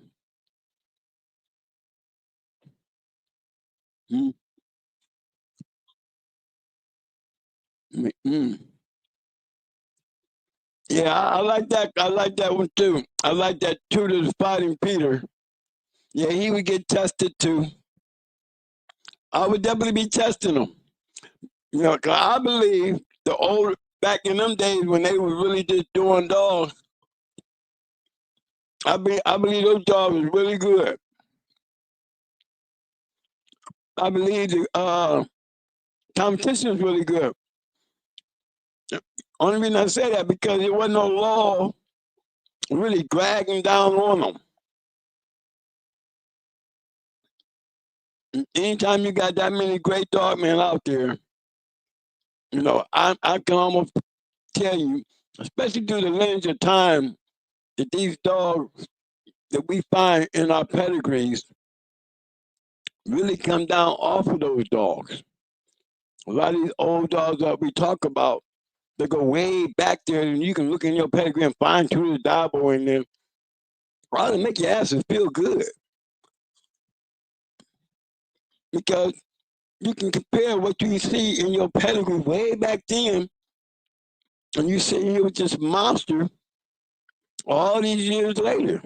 Mm-mm. Yeah, I like that. I like that one too. I like that Tudor's fighting Peter. Yeah, he would get tested too. I would definitely be testing him. You know, 'cause I believe the old back in them days when they were really just doing dogs. I believe those dogs was really good. I believe the competition was really good. Only reason I say that because there wasn't no law really dragging down on them. Anytime you got that many great dog men out there, I can almost tell you, especially due to the lineage of time, that these dogs that we find in our pedigrees really come down off of those dogs. A lot of these old dogs that we talk about, they go way back there, and you can look in your pedigree and find two of the Dabo in there. Rather make your asses feel good. Because you can compare what you see in your pedigree way back then, and you see here with this monster all these years later.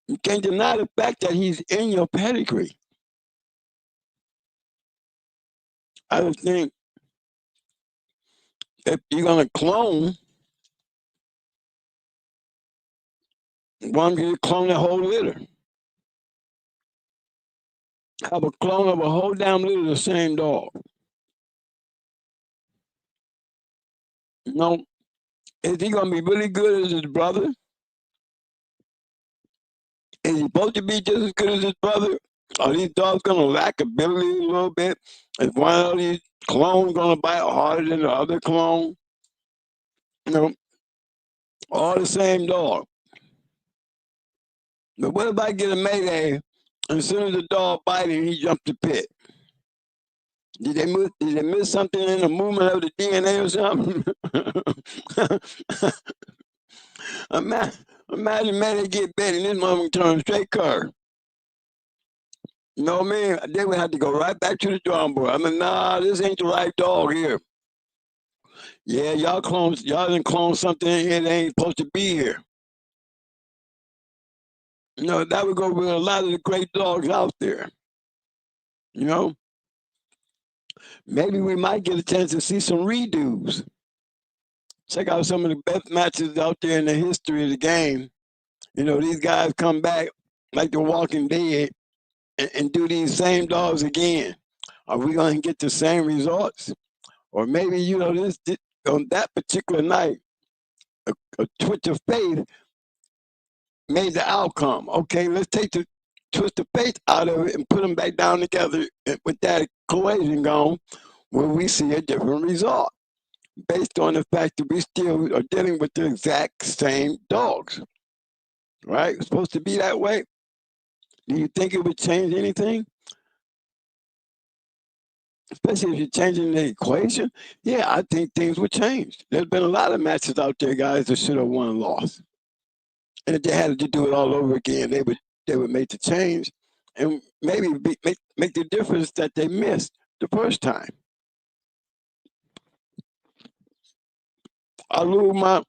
You can't deny the fact that he's in your pedigree. I just think if you're going to clone, why don't you clone the whole litter? Have a clone of a whole damn litter of the same dog. Is he going to be really good as his brother? Is he supposed to be just as good as his brother? Are these dogs going to lack ability a little bit? Is one of these clones going to bite harder than the other clone? All the same dog. But what if I get a mayday, and as soon as the dog bites him, he jumped the pit? Did they miss something in the movement of the DNA or something? Imagine mayday get bit and this mother turn straight curve. You know what I mean? They would have to go right back to the drawing board. Nah, this ain't the right dog here. Yeah, y'all didn't clone something in here that ain't supposed to be here. That would go with a lot of the great dogs out there. Maybe we might get a chance to see some redos. Check out some of the best matches out there in the history of the game. These guys come back like The Walking Dead and do these same dogs again. Are we going to get the same results? Or maybe, this on that particular night, a twitch of faith made the outcome. Okay, let's take the twist of faith out of it and put them back down together with that equation gone, where we see a different result based on the fact that we still are dealing with the exact same dogs. Right? It's supposed to be that way. Do you think it would change anything? Especially if you're changing the equation? Yeah, I think things would change. There's been a lot of matches out there, guys, that should have won and lost. And if they had to do it all over again, they would make the change and maybe make the difference that they missed the first time. I lose my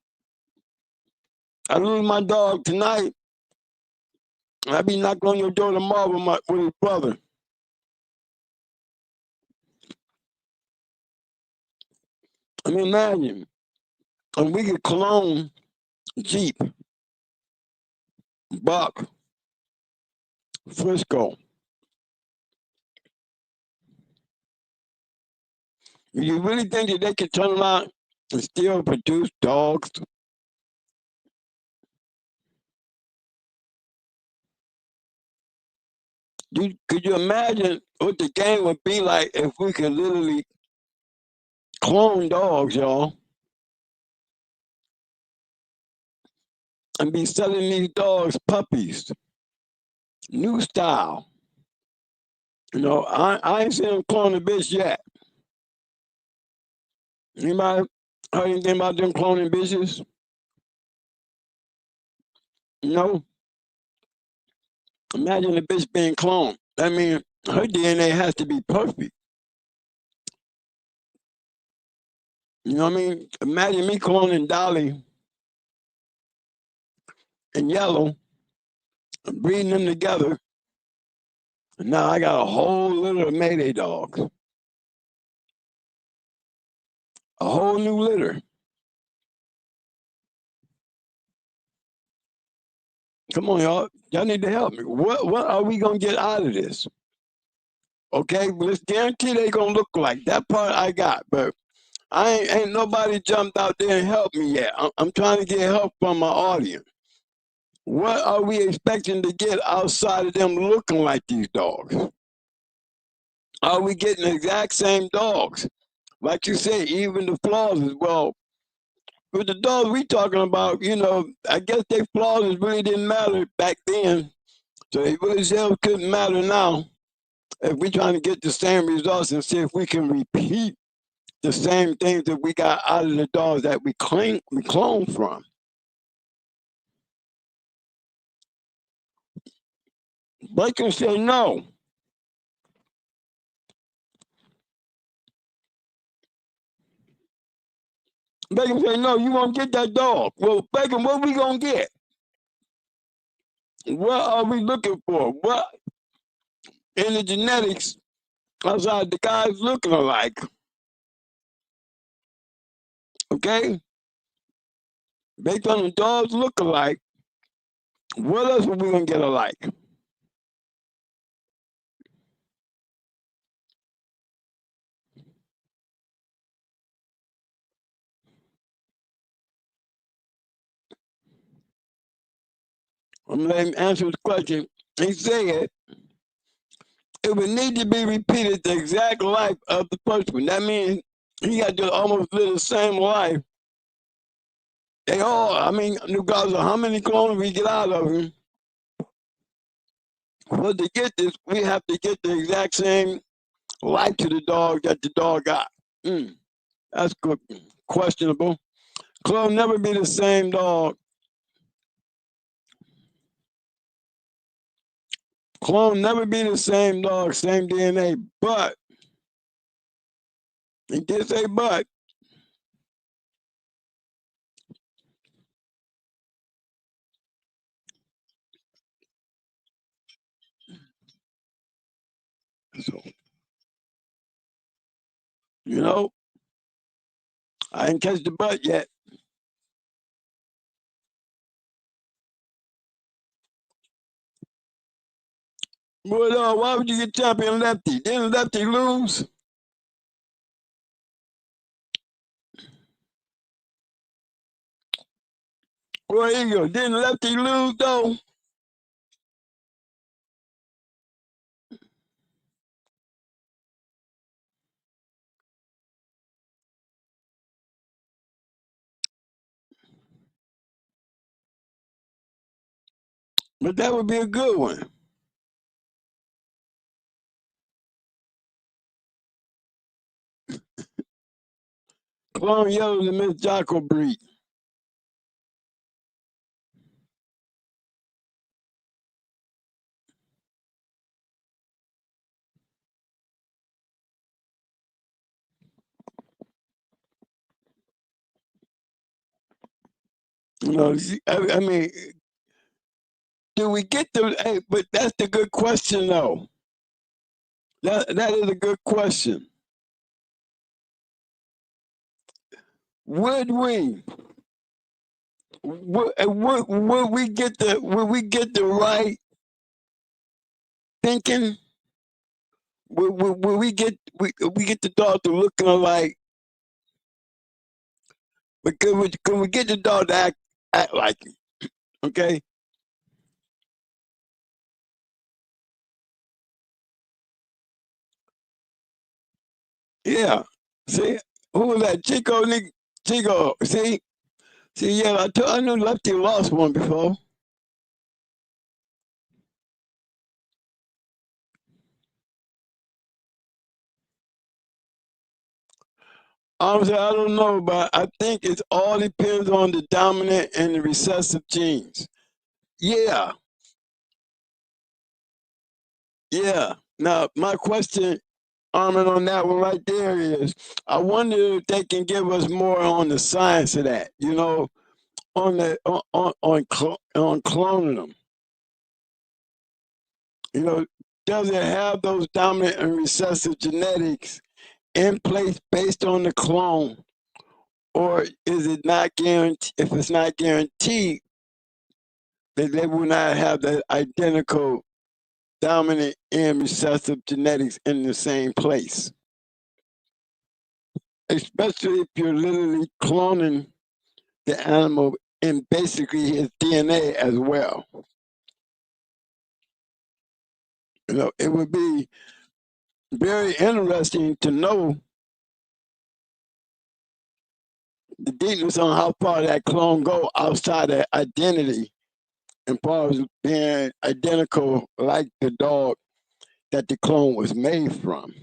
dog tonight. I'll be knocking on your door tomorrow with his brother. Imagine, and we could clone Jeep, Buck, Frisco. You really think that they could turn around and still produce dogs? Could you imagine what the game would be like if we could literally clone dogs, y'all, and be selling these dogs puppies, new style? I ain't seen them clone a bitch yet. Anybody heard anything about them cloning bitches? No. Imagine a bitch being cloned. That means her DNA has to be perfect. You know what I mean? Imagine me cloning Dolly and Yellow and breeding them together. And now I got a whole litter of Mayday dogs. A whole new litter. Come on, y'all. Y'all need to help me. What are we going to get out of this? Okay, well, let's guarantee they going to look like. That part I got, but ain't nobody jumped out there and helped me yet. I'm trying to get help from my audience. what are we expecting to get outside of them looking like these dogs? Are we getting the exact same dogs? Like you say, even the flaws as well. With the dogs we talking about, you know, I guess their flaws really didn't matter back then. So they really still couldn't matter now if we're trying to get the same results and see if we can repeat the same things that we got out of the dogs that we clone from. They can say no. They can say no, you won't get that dog. Well, Bacon, what we gonna get? What are we looking for? What in the genetics outside the guys looking alike? Okay? Based on the dogs look alike, what else are we gonna get alike? I'm gonna let him answer the question. He said it would need to be repeated the exact life of the first one. That means he got to almost live the same life. They all, I mean, regardless of how many clones we get out of him, but to get this, we have to get the exact same life to the dog that the dog got. That's good. Questionable. Clone never be the same dog. Clone never be the same dog, same DNA, but he did say but. So, you know, I didn't catch the but yet. But why would you get champion lefty? Didn't lefty lose? Well, here you go. Didn't lefty lose though? But that would be a good one. Clone Yellow to Miss Jocko breed. You know, I mean, do we get the? Hey, but that's the good question, though. That is a good question. Would we? Would we get the? Would we get the right thinking? Would we get? We get the dog to looking alike? But can we get the dog to act like him? Okay. Yeah. See, who was that? Chico, Chico. See, yeah. I knew Lefty lost one before. Honestly, I don't know, but I think it all depends on the dominant and the recessive genes. Yeah. Yeah. Now, my question, Armin, on that one right there is, I wonder if they can give us more on the science of that. You know, on cloning them. You know, does it have those dominant and recessive genetics in place based on the clone, or is it not guaranteed? If it's not guaranteed, that they will not have the identical dominant and recessive genetics in the same place. Especially if you're literally cloning the animal in basically his DNA as well. You know, it would be very interesting to know the deepness on how far that clone go outside of identity and far as being identical like the dog that the clone was made from.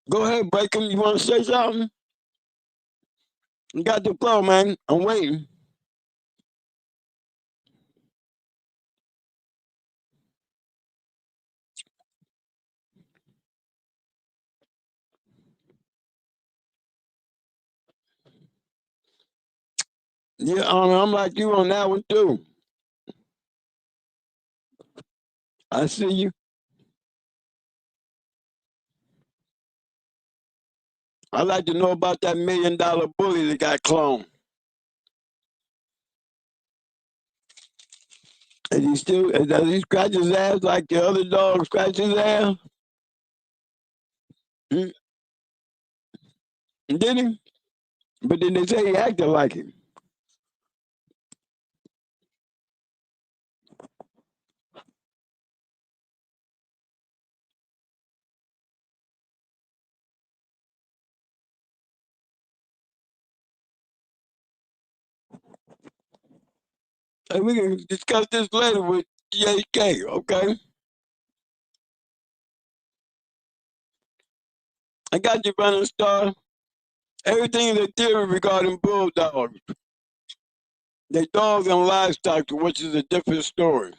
Go ahead, Breakum. You want to say something? You got the flow, man. I'm waiting. Yeah, I'm like you on that one too. I see you. I'd like to know about that $1 million bully that got cloned. Does he scratch his ass like the other dog scratch his ass? Mm. Did he? But then they say he acted like him. And we can discuss this later with GHK, okay? I got you, Running Star. Everything is a theory regarding bulldogs. They dogs and livestock, which is a different story.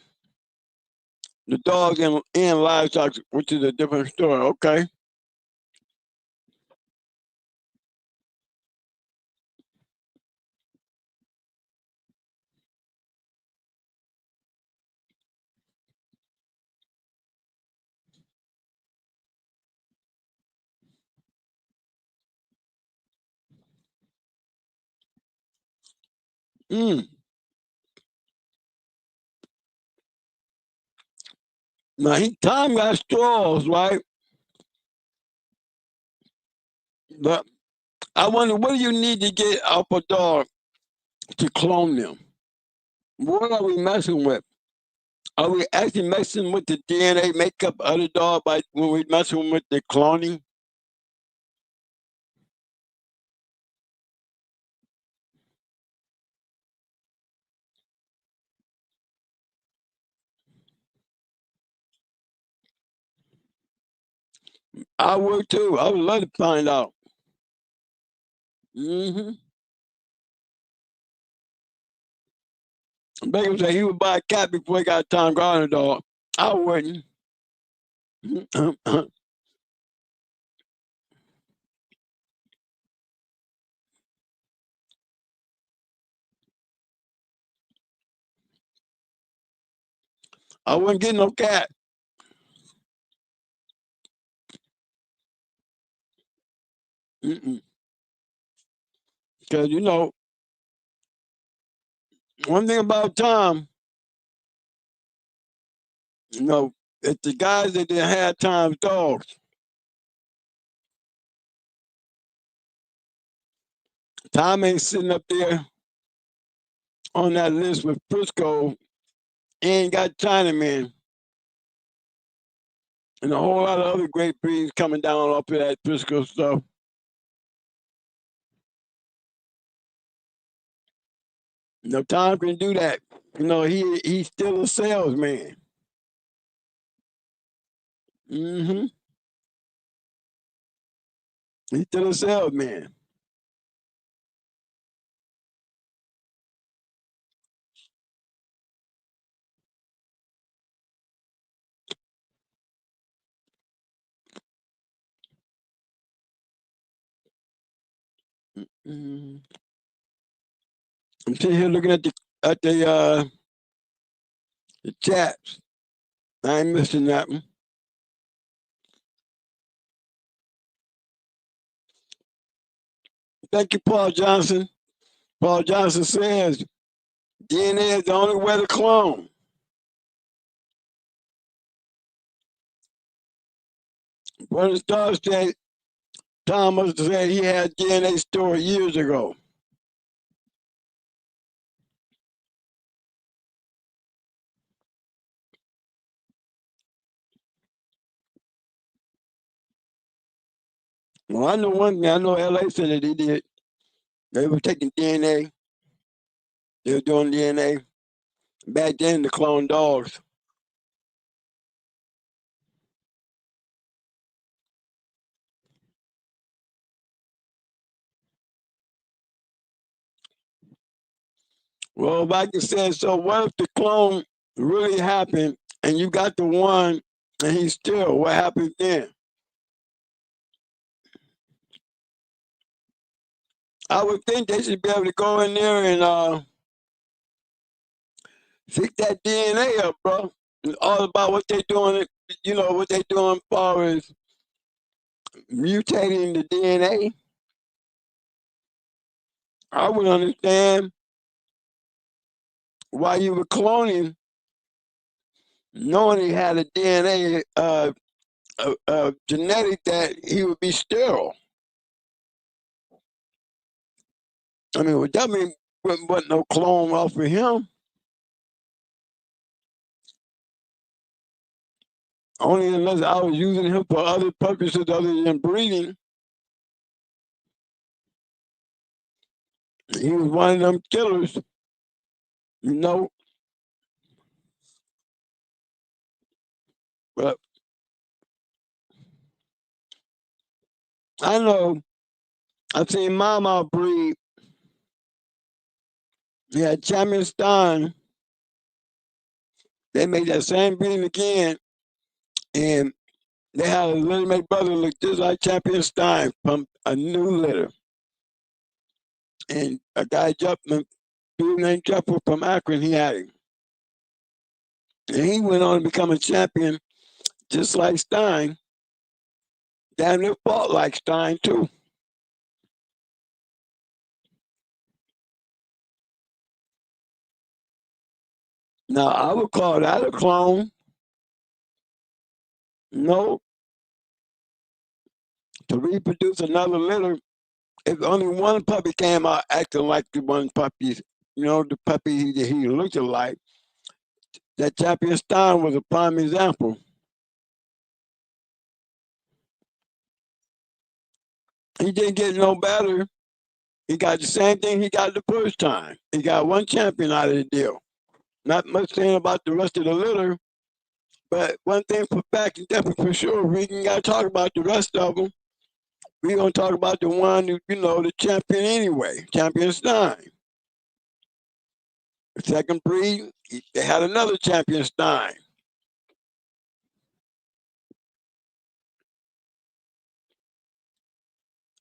The dogs and livestock, which is a different story, okay? Mm. Now, Tom got straws, right? But I wonder, what do you need to get up a dog to clone them? What are we messing with? Are we actually messing with the DNA makeup of the dog by when we messing with the cloning? I would too. I would love to find out. Mm-hmm. Baker said he would buy a cat before he got a Tom Garner dog. I wouldn't. I wouldn't get no cat. Because, you know, one thing about Tom, you know, it's the guys that didn't have Tom's dogs. Tom ain't sitting up there on that list with Frisco, ain't got Chinaman, and a whole lot of other great breeds coming down off of that Frisco stuff. You know, Tom can do that. You know, he's still a salesman. Mm-hmm. He's still a salesman. Mm-hmm. I'm sitting here looking at the chats. I ain't missing that one. Thank you, Paul Johnson. Paul Johnson says DNA is the only way to clone. Brother Star said Thomas said he had DNA stored years ago. Well, I know one thing. I know LA said that they did. They were taking DNA. They were doing DNA back then to clone dogs. Well, like I said, so what if the clone really happened and you got the one and he's still, what happens then? I would think they should be able to go in there and fix that DNA up, bro. It's all about what they're doing, you know, what they're doing as far as mutating the DNA. I would understand why you were cloning, knowing he had a DNA genetic that he would be sterile. I mean, would that mean wasn't no clone off of him? Only unless I was using him for other purposes other than breeding. He was one of them killers, you know. But I know I've seen Mama breed. He had Champion Stein. They made that same breeding again, and they had a little mate brother look just like Champion Stein from a new litter. And a guy jumped, a dude named Jeffrey from Akron, he had him. And he went on to become a champion just like Stein. Damn near fought like Stein too. Now I would call that a clone. No, to reproduce another litter, if only one puppy came out acting like the one puppy, you know, the puppy he looked alike, that Champion Stein was a prime example. He didn't get no better. He got the same thing he got the first time. He got one champion out of the deal. Not much saying about the rest of the litter, but one thing for fact and definitely for sure, we ain't got to talk about the rest of them. We're going to talk about the one who, you know, the champion anyway, Champion Stein. The second breed, they had another Champion Stein.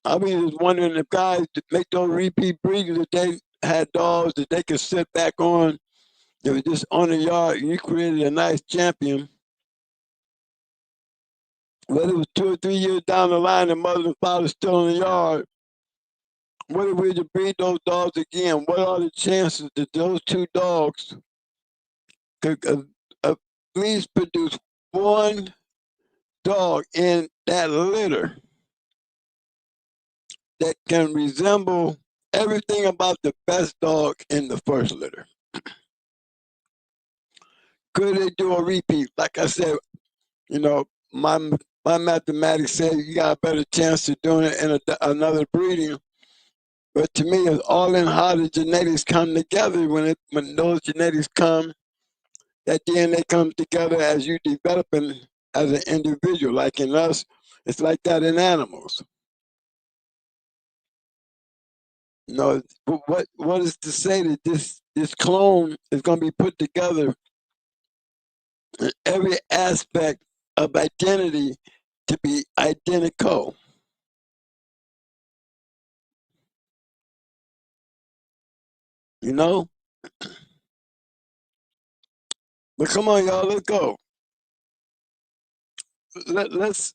I was just wondering if guys to make those repeat breeders, if they had dogs that they could sit back on, they were just on the yard and you created a nice champion. Whether it was 2 or 3 years down the line, the mother and father still in the yard. What if we to breed those dogs again? What are the chances that those two dogs could at least produce one dog in that litter that can resemble everything about the best dog in the first litter? Could they do a repeat? Like I said, you know, my mathematics said you got a better chance of doing it in another breeding. But to me, it's all in how the genetics come together. When those genetics come, that DNA comes together as you developing as an individual. Like in us, it's like that in animals. You know, what is to say that this clone is going to be put together in every aspect of identity to be identical? You know? But come on, y'all, let's go. Let's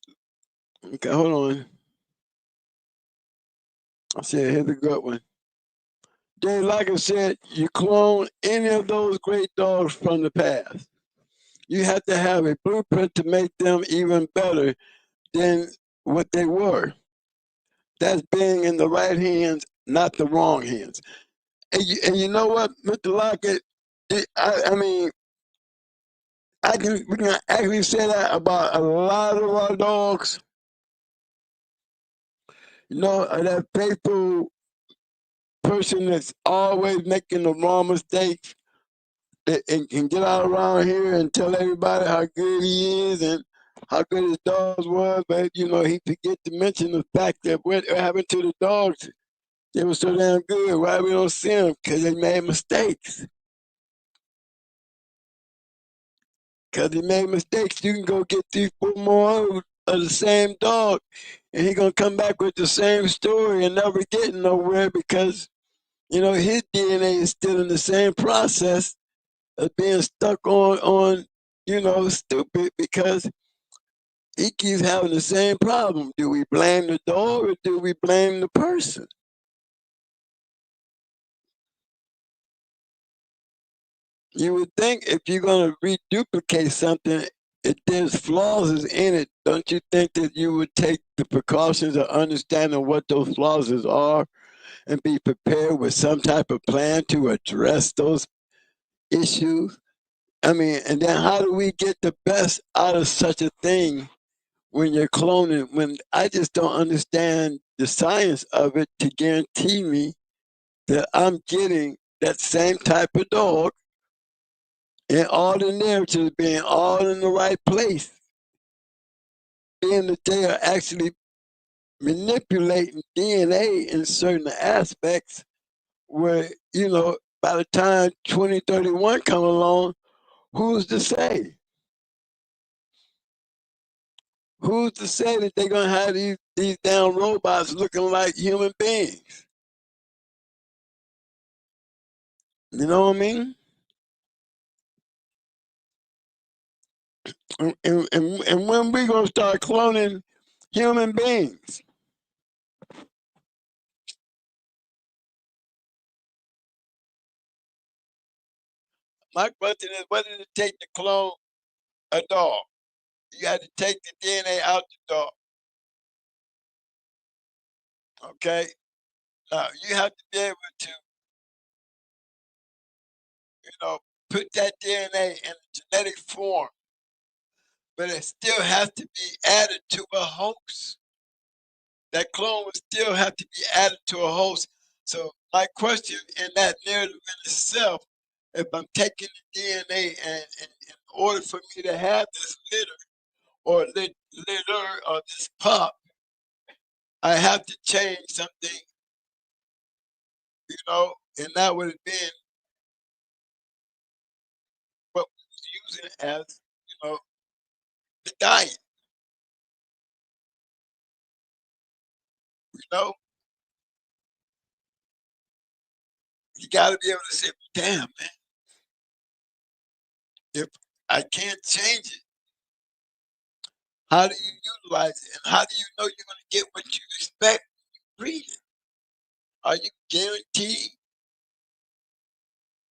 okay, hold on. I said, here's a good one. Jay, like I said, you clone any of those great dogs from the past. You have to have a blueprint to make them even better than what they were. that's being in the right hands, not the wrong hands. And you know what, Mr. Lockett? I mean, we can actually say that about a lot of our dogs. You know, that faithful person that's always making the wrong mistakes and can get out around here and tell everybody how good he is and how good his dogs was, but you know, he forget to mention the fact that what happened to the dogs, they were so damn good. Why we don't see them? Because they made mistakes. Because he made mistakes. You can go get 3, 4 more of the same dog, and he gonna come back with the same story and never getting nowhere because you know his DNA is still in the same process of being stuck on you know stupid because he keeps having the same problem. Do we blame the dog or do we blame the person? You would think if you're going to reduplicate something, if there's flaws in it, don't you think that you would take the precautions of understanding what those flaws are and be prepared with some type of plan to address those issues? I mean, and then how do we get the best out of such a thing when you're cloning? When I just don't understand the science of it to guarantee me that I'm getting that same type of dog and all the narratives being all in the right place, being that they are actually manipulating DNA in certain aspects where, you know, by the time 2031 come along, who's to say? Who's to say that they're going to have these damn robots looking like human beings? You know what I mean? And when we going to start cloning human beings? My question is, what did it take to clone a dog? You got to take the DNA out the dog. Okay? You have to be able to, you know, put that DNA in a genetic form, but it still has to be added to a host. That clone would still have to be added to a host. So my question in that narrative in itself, if I'm taking the DNA and in order for me to have this litter or litter or this pup, I have to change something, you know, and that would have been what we was using as, you know, the diet, you know. You got to be able to say, damn, man, if I can't change it, how do you utilize it? And how do you know you're going to get what you expect when you breed it? Are you guaranteed?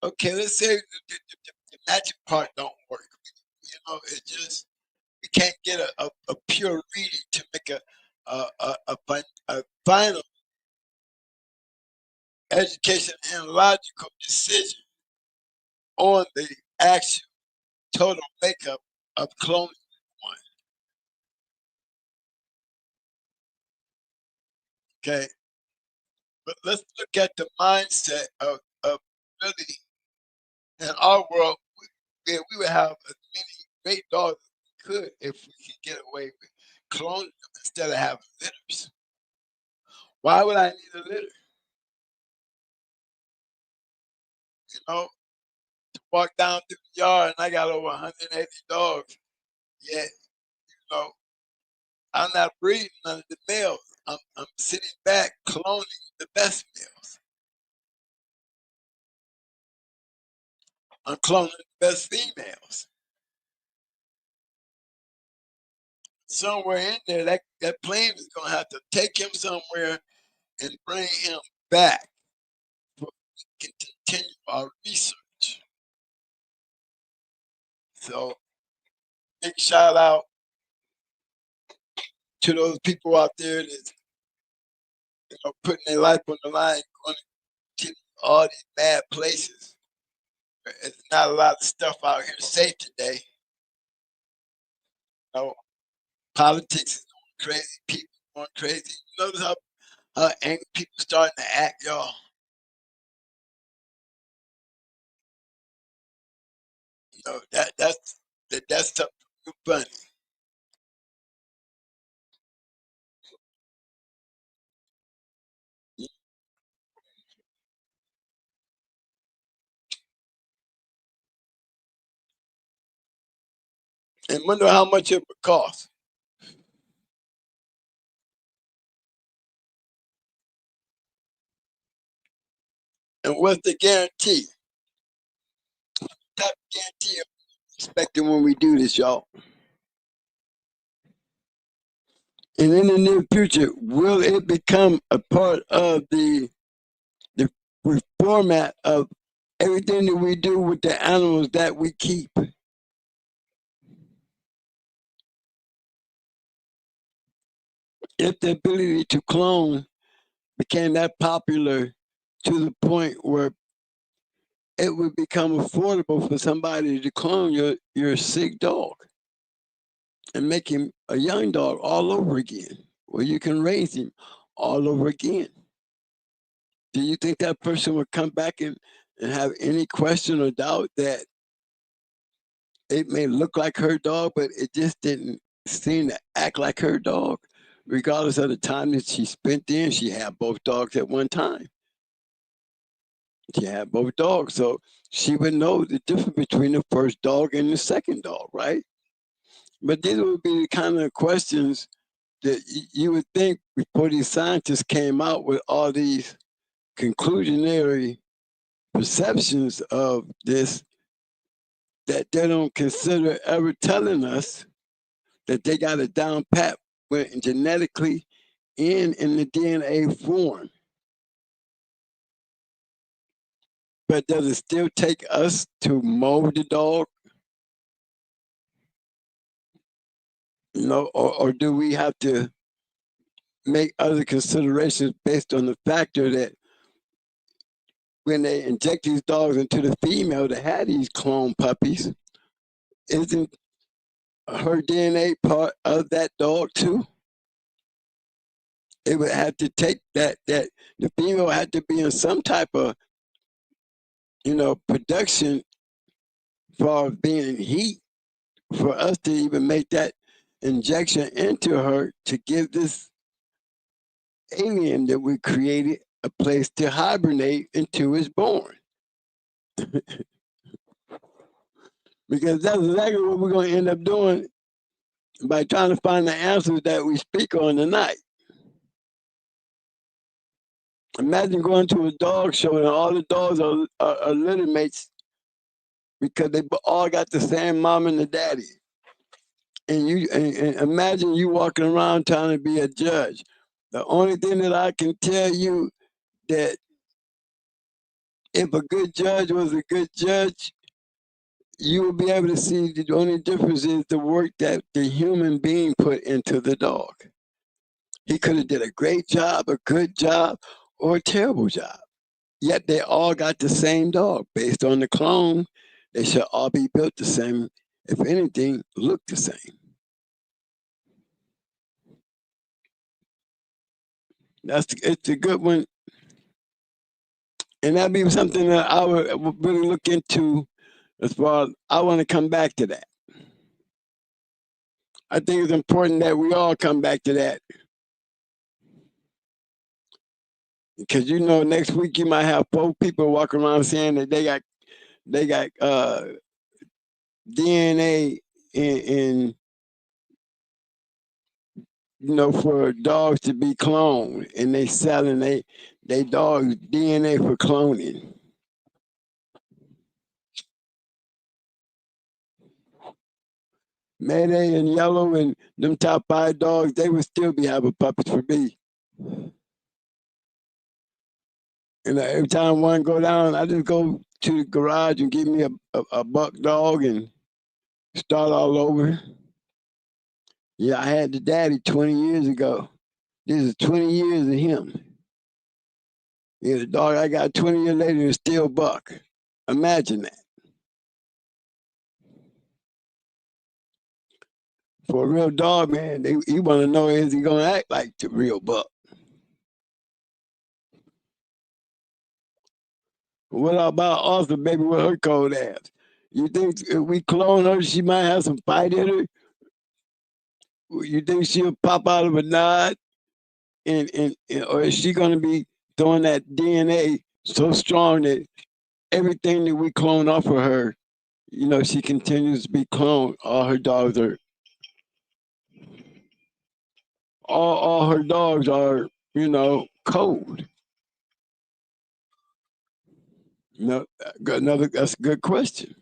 Okay, let's say the magic part don't work. You know, it just, we can't get a pure reading to make a final education and logical decision on the actual total makeup of cloning one. Okay, but let's look at the mindset of really in our world. We would have as many great dogs as we could if we could get away with cloning them instead of having litters. Why would I need a litter? You know, to walk down through the yard and I got over 180 dogs. Yet, you know, I'm not breeding none of the males. I'm sitting back cloning the best males. I'm cloning the best females. Somewhere in there, that plane is going to have to take him somewhere and bring him back so we can continue our research. So, big shout out to those people out there that putting their life on the line, going to all these bad places. There's not a lot of stuff out here safe today. Politics is going crazy. People going crazy. You notice how angry people starting to act, y'all. That's something funny. And wonder how much it would cost. And what's the guarantee? What type of guarantee are we expecting when we do this, y'all? And in the near future, will it become a part of the format of everything that we do with the animals that we keep? If the ability to clone became that popular to the point where it would become affordable for somebody to clone your sick dog and make him a young dog all over again, where you can raise him all over again. Do you think that person would come back and have any question or doubt that it may look like her dog, but it just didn't seem to act like her dog? Regardless of the time that she spent in, she had both dogs at one time. She had both dogs, so she would know the difference between the first dog and the second dog, right? But these would be the kind of questions that you would think before these scientists came out with all these conclusionary perceptions of this, that they don't consider ever telling us that they got it down pat when genetically in the DNA form. But does it still take us to mold the dog? Or do we have to make other considerations based on the factor that when they inject these dogs into the female that had these clone puppies, isn't her DNA part of that dog too? It would have to take that the female had to be in some type of production for being heat for us to even make that injection into her to give this alien that we created a place to hibernate until it's born. Because that's exactly what we're going to end up doing by trying to find the answers that we speak on tonight. Imagine going to a dog show and all the dogs are litter mates because they all got the same mom and the daddy. And imagine you walking around trying to be a judge. The only thing that I can tell you that if a good judge was a good judge, you will be able to see the only difference is the work that the human being put into the dog. He could have did a great job, a good job, or a terrible job. Yet they all got the same dog. Based on the clone, they should all be built the same. If anything, look the same. It's a good one. And that'd be something that I would really look into as far as I want to come back to that. I think it's important that we all come back to that. Because next week you might have 4 people walking around saying that they got DNA in for dogs to be cloned, and they selling they dogs DNA for cloning. Mayday and Yellow and them top 5 dogs, they would still be having puppies for me. And every time one go down, I just go to the garage and give me a buck dog and start all over. Yeah, I had the daddy 20 years ago. This is 20 years of him. Yeah, the dog I got 20 years later is still buck. Imagine that. For a real dog, man, you want to know, is he going to act like the real buck? What about Arthur, baby, with her cold ass? You think if we clone her, she might have some fight in her? You think she'll pop out of a nod? Or is she going to be throwing that DNA so strong that everything that we clone off of her, you know, she continues to be cloned. All her dogs are, all her dogs are, you know, cold. No, that's a good question.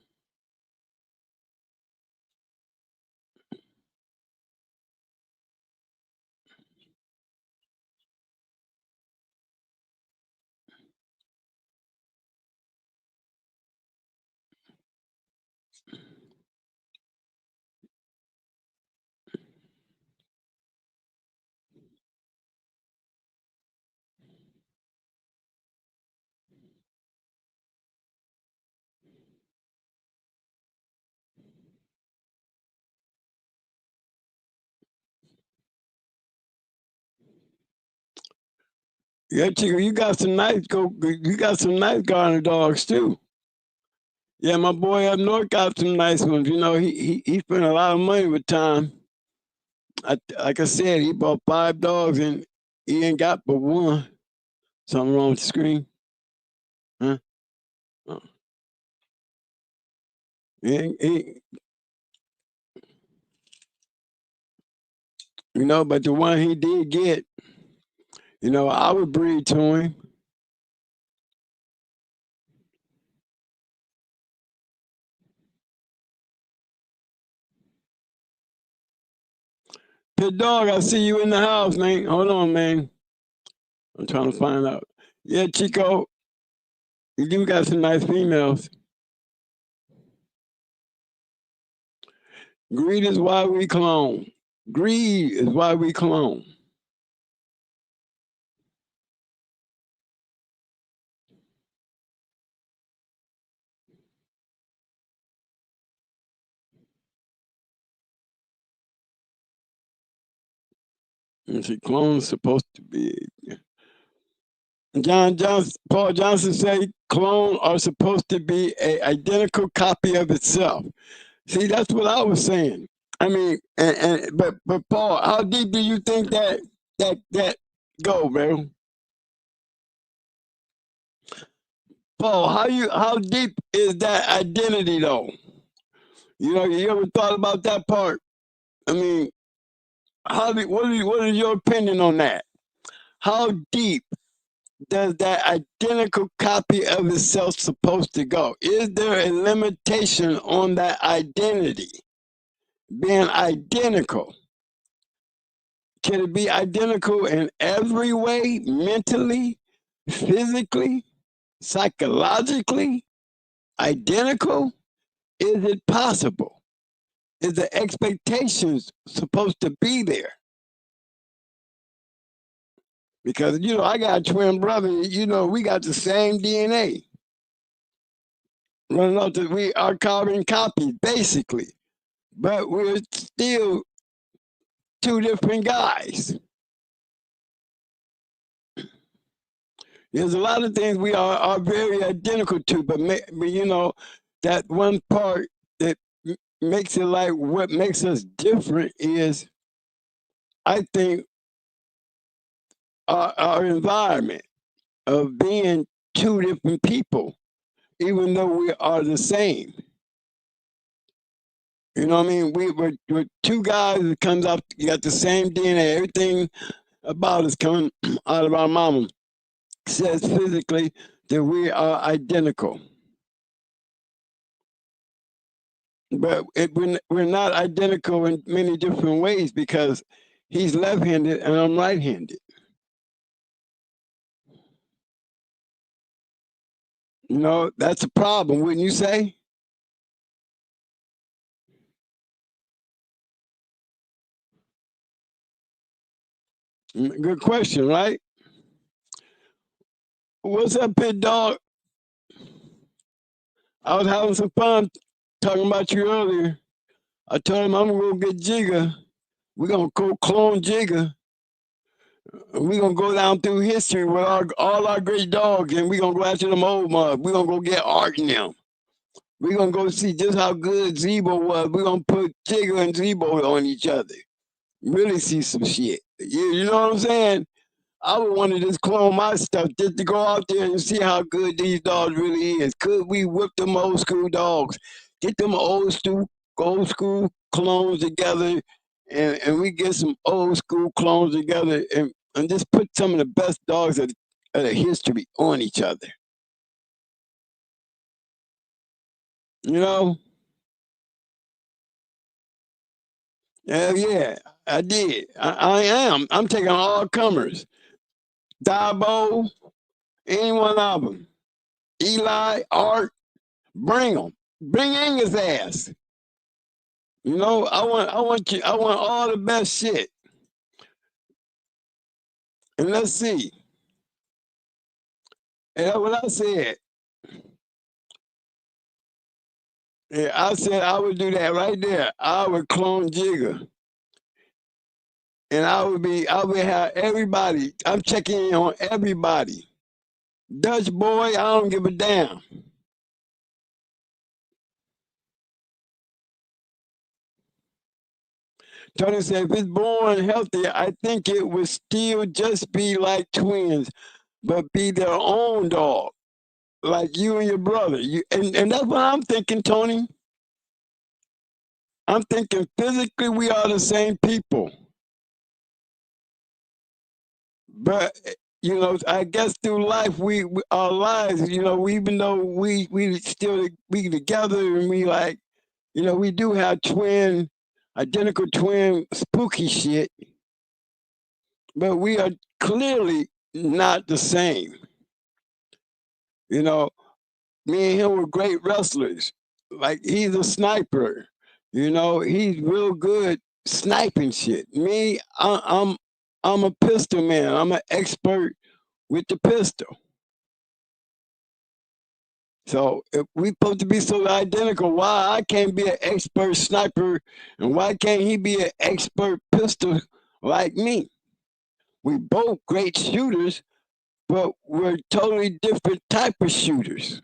Yeah, Chico, you got some nice garden dogs too. Yeah, my boy up north got some nice ones. You know, he spent a lot of money with time. Like I said, he bought 5 dogs and he ain't got but one. Something wrong with the screen? Huh? Oh. You know, but the one he did get, you know, I would breed to him. Pit dog, I see you in the house, man. Hold on, man. I'm trying to find out. Yeah, Chico, you do got some nice females. Greed is why we clone. Greed is why we clone. And see, clone's supposed to be. Paul Johnson say clone are supposed to be an identical copy of itself. See, that's what I was saying. I mean, but Paul, how deep do you think that go, man? Paul, how deep is that identity though? You know, you ever thought about that part? I mean, what is your opinion on that? How deep does that identical copy of itself supposed to go? Is there a limitation on that identity being identical? Can it be identical in every way, mentally, physically, psychologically? Identical? Is it possible? Is the expectations supposed to be there? Because, you know, I got a twin brother, you know, we got the same DNA. Running off that we are carbon copies, basically. But we're still 2 different guys. There's a lot of things we are very identical to, but you know, that one part that makes it like what makes us different is, I think, our environment of being 2 different people, even though we are the same. You know what I mean? We're 2 guys that comes out, you got the same DNA, everything about us coming out of our mama says physically that we are identical. But we're not identical in many different ways because he's left-handed and I'm right-handed. You know, that's a problem, wouldn't you say? Good question, right? What's up, pit dog? I was having some fun talking about you earlier. I told him I'm gonna go get Jigga. We're gonna go clone Jigga. We're gonna go down through history with all our great dogs, and we're gonna go after them old mugs. We're gonna go get Art in them. We're gonna go see just how good Zebo was. We're gonna put Jigga and Zebo on each other. Really see some shit. You know what I'm saying? I would want to just clone my stuff just to go out there and see how good these dogs really is. Could we whip them old school dogs? Get them old school clones together, and we get some old school clones together, and just put some of the best dogs of the history on each other. You know? Hell yeah, I did. I am. I'm taking all comers. Dabo, any one of them. Eli, Art, bring them. Bring Angus ass. You know, I want all the best shit. And let's see. And that's what I said. Yeah, I said I would do that right there. I would clone Jigga. And I would have everybody. I'm checking in on everybody. Dutch boy, I don't give a damn. Tony said, if it's born healthy, I think it would still just be like twins, but be their own dog, like you and your brother. And that's what I'm thinking, Tony. I'm thinking physically we are the same people. But you know, I guess through life, our lives, you know, even though we still be together and we like, you know, we do have identical twin spooky shit, but we are clearly not the same. You know, me and him were great wrestlers. Like he's a sniper. You know, he's real good sniping shit. Me, I'm a pistol man. I'm an expert with the pistol. So if we supposed to be so identical, why I can't be an expert sniper and why can't he be an expert pistol like me? We both great shooters, but we're totally different type of shooters.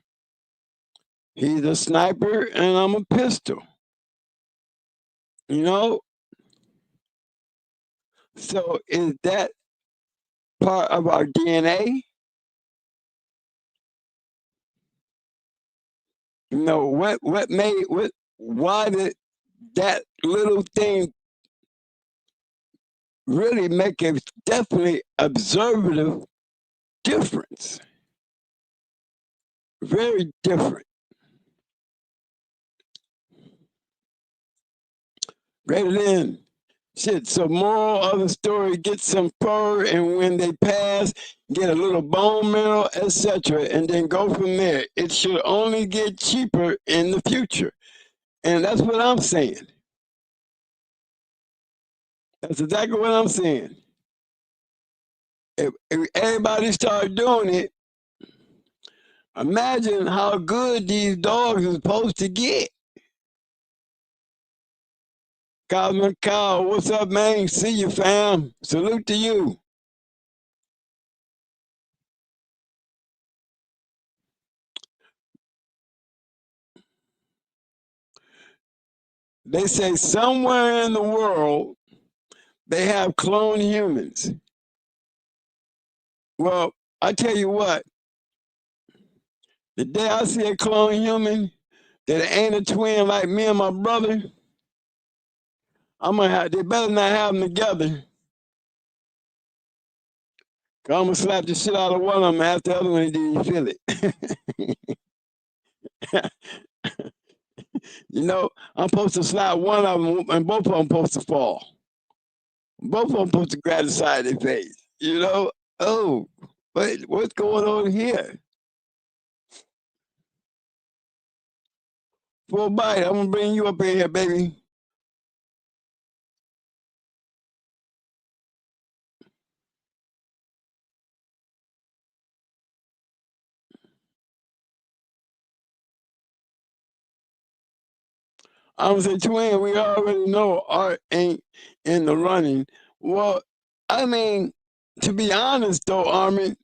He's a sniper and I'm a pistol. You know? So is that part of our DNA? You know, why did that little thing really make a definitely observative difference? Very different. Greater than shit. So moral of the story, get some fur, and when they pass, get a little bone marrow, etc., and then go from there. It should only get cheaper in the future. And that's what I'm saying. That's exactly what I'm saying. If everybody start doing it, imagine how good these dogs are supposed to get. Cosmic Cow, what's up, man? See you, fam. Salute to you. They say somewhere in the world they have cloned humans. Well, I tell you what, the day I see a clone human that ain't a twin like me and my brother, they better not have them together. Cause I'm gonna slap the shit out of one of them and ask the other one, do you feel it? You know, I'm supposed to slap one of them and both of them supposed to fall. Both of them supposed to grab the side of their face. You know, oh, what's going on here? Full bite, I'm gonna bring you up in here, baby. I would say, twin, we already know Art ain't in the running. Well, I mean, to be honest though, Armin,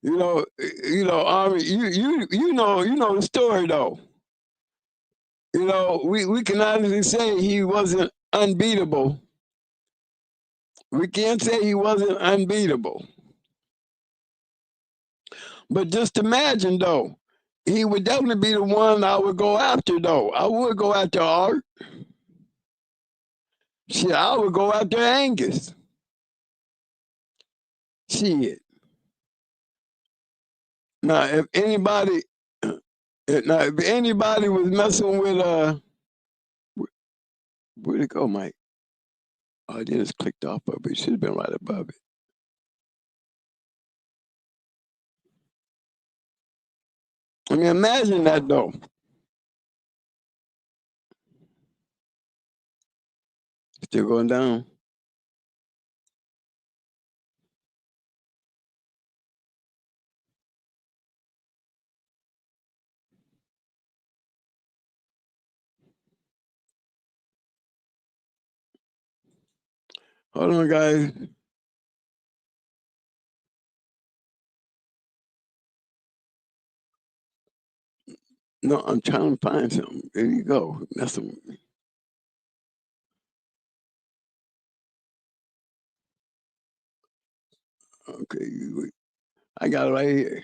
Armin, you know the story though. We can honestly say he wasn't unbeatable. We can't say he wasn't unbeatable. But just imagine though, he would definitely be the one I would go after though. I would go after Art. Shit, I would go after Angus. Shit. Now, if anybody was messing with where'd it go, Mike? Oh, I just clicked off of it. It should have been right above it. I mean, imagine that though. Still going down. Hold on, guys. No, I'm trying to find something. There you go. That's some. Okay, I got it right here.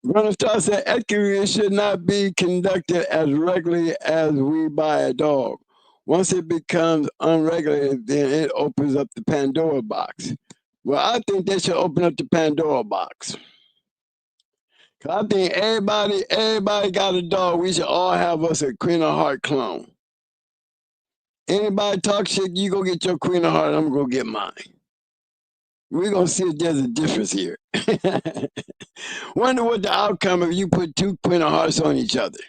Brother Star said equity should not be conducted as regularly as we buy a dog. Once it becomes unregulated, then it opens up the Pandora box. Well, I think they should open up the Pandora box. Cause I think everybody got a dog. We should all have us a Queen of Heart clone. Anybody talk shit, you go get your Queen of Heart, I'm gonna go get mine. We're gonna see if there's a difference here. Wonder what the outcome if you put two Queen of Hearts on each other.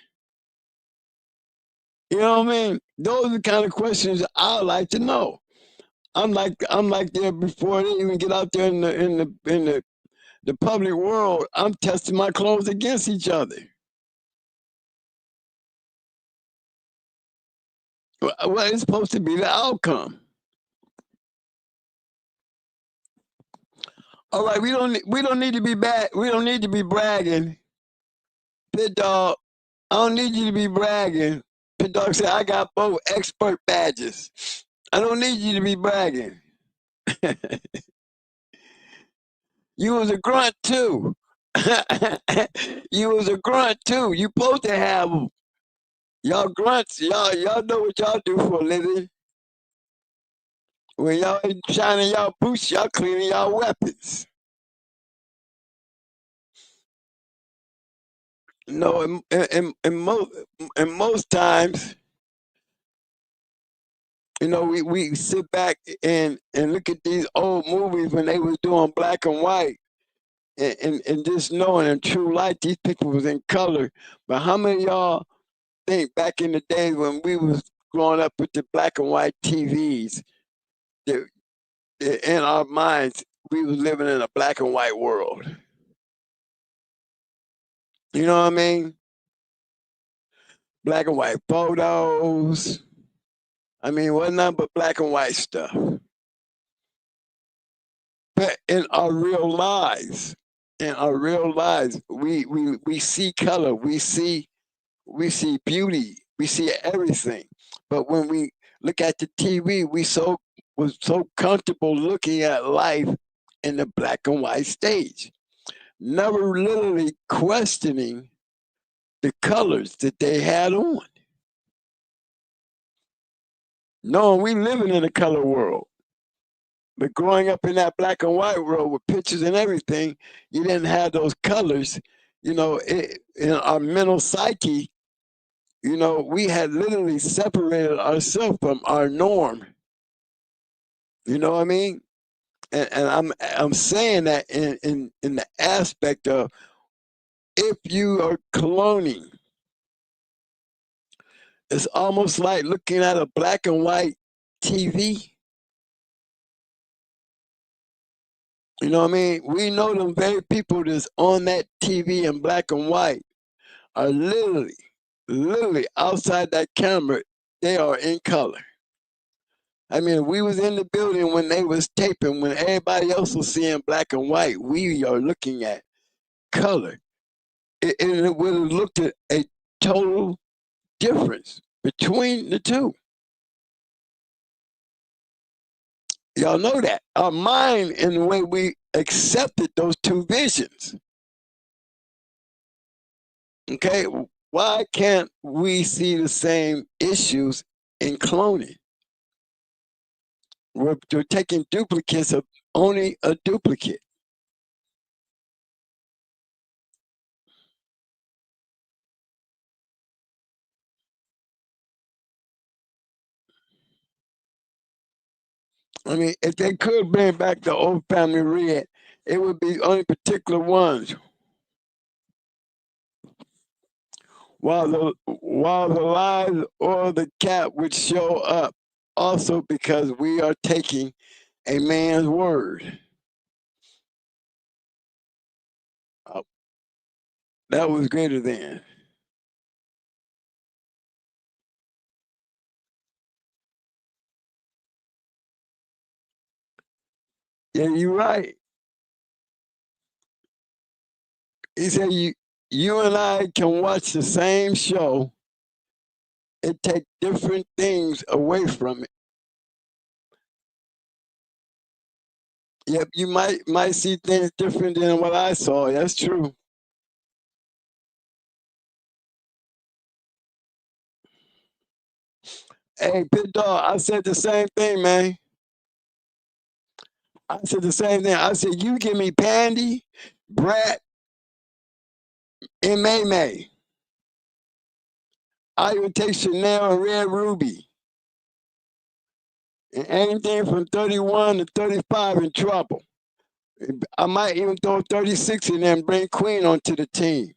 You know what I mean? Those are the kind of questions I like to know. I'm like there before they even get out there in the public world. I'm testing my clones against each other. What is supposed to be the outcome? All right, we don't need to be bad. We don't need to be bragging. Pit Dog, I don't need you to be bragging. Pit Dog said I got both expert badges. I don't need you to be bragging. You was a grunt too. You was a grunt too. You supposed to have them. Y'all grunts, y'all know what y'all do for a living. When y'all ain't shining y'all boots, y'all cleaning y'all weapons. No, and most times, we sit back and look at these old movies when they was doing black and white, and just knowing in true light these people was in color. But how many of y'all think back in the days when we was growing up with the black and white TVs, that in our minds we was living in a black and white world? You know what I mean? Black and white photos. I mean, wasn't nothing but black and white stuff. But in our real lives, we see color, we see beauty, we see everything. But when we look at the TV, was so comfortable looking at life in the black and white stage, never literally questioning the colors that they had on. Knowing we living in a color world. But growing up in that black and white world with pictures and everything, you didn't have those colors. In our mental psyche, we had literally separated ourselves from our norm. You know what I mean? And I'm saying that in the aspect of, if you are cloning, it's almost like looking at a black and white TV. You know what I mean? We know them very people that's on that TV in black and white are literally literally outside that camera, they are in color. I mean, we was in the building when they was taping, when everybody else was seeing black and white. We are looking at color. It would have looked at a total difference between the two. Y'all know that. Our mind and the way we accepted those two visions. Okay, why can't we see the same issues in cloning? We're taking duplicates of only a duplicate. I mean, if they could bring back the old family red, it would be only particular ones. While the lies or the cat would show up, also because we are taking a man's word. That was greater than. Yeah, you're right. He said you and I can watch the same show and take different things away from it. Yep, you might see things different than what I saw. That's true. Hey, Pit Dog, I said the same thing, man. I said the same thing. I said, you give me Pandy, Brat, and May May. I even take Chanel and Red Ruby. And anything from 31 to 35 in trouble. I might even throw 36 in there and bring Queen onto the team.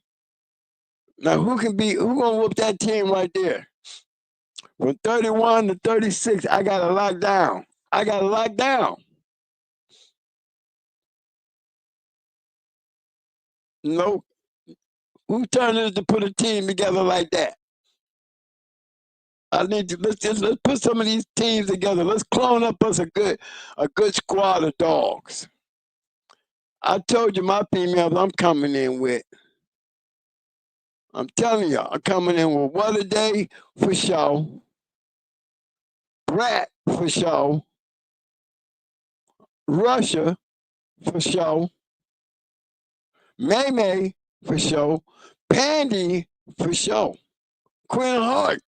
Now, who gonna whoop that team right there? From 31 to 36, I got to lock down. I got to lock down. No, who turned it to put a team together like that? I need to let's put some of these teams together. Let's clone up us a good squad of dogs. I told you my females I'm coming in with. I'm telling you, I'm coming in with What a Day for sure. Brat for sure. Russia for sure. May May for sure. Pandy for sure. Queen Heart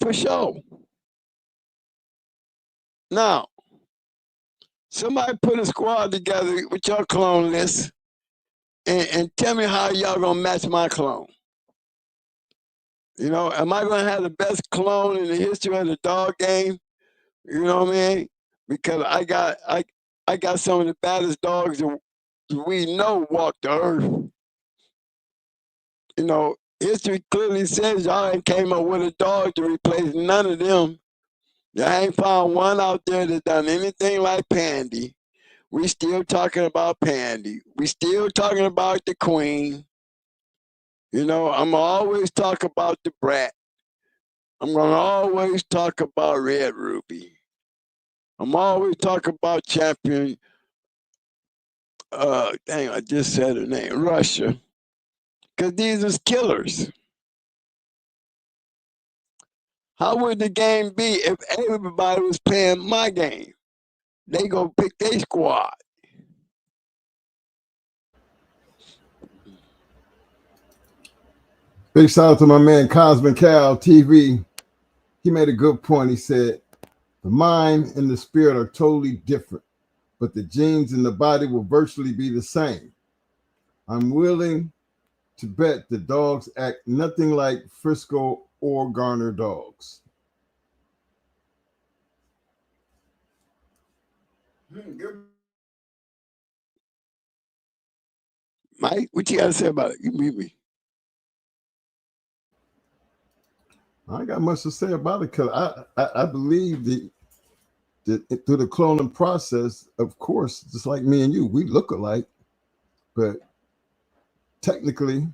for sure. Now, somebody put a squad together with your clone list and tell me how y'all gonna match my clone. You know, am I gonna have the best clone in the history of the dog game? You know what I mean? Because I got some of the baddest dogs that we know walk the earth. You know, history clearly says y'all ain't came up with a dog to replace none of them. Y'all ain't found one out there that done anything like Pandy. We still talking about Pandy. We still talking about the Queen. You know, I'm always talk about the Brat. I'm gonna always talk about Red Ruby. I'm always talk about Champion. Dang, I just said her name, Russia. Because these is killers. How would the game be if everybody was playing my game? They go pick their squad. Big shout out to my man Cosmic Cal TV. He made a good point. He said, the mind and the spirit are totally different, but the genes in the body will virtually be the same. I'm willing to bet the dogs act nothing like Frisco or Garner dogs. Mike, what you got to say about it? You meet me. I ain't got much to say about it because I believe that through the cloning process, of course, just like me and you, we look alike, but technically,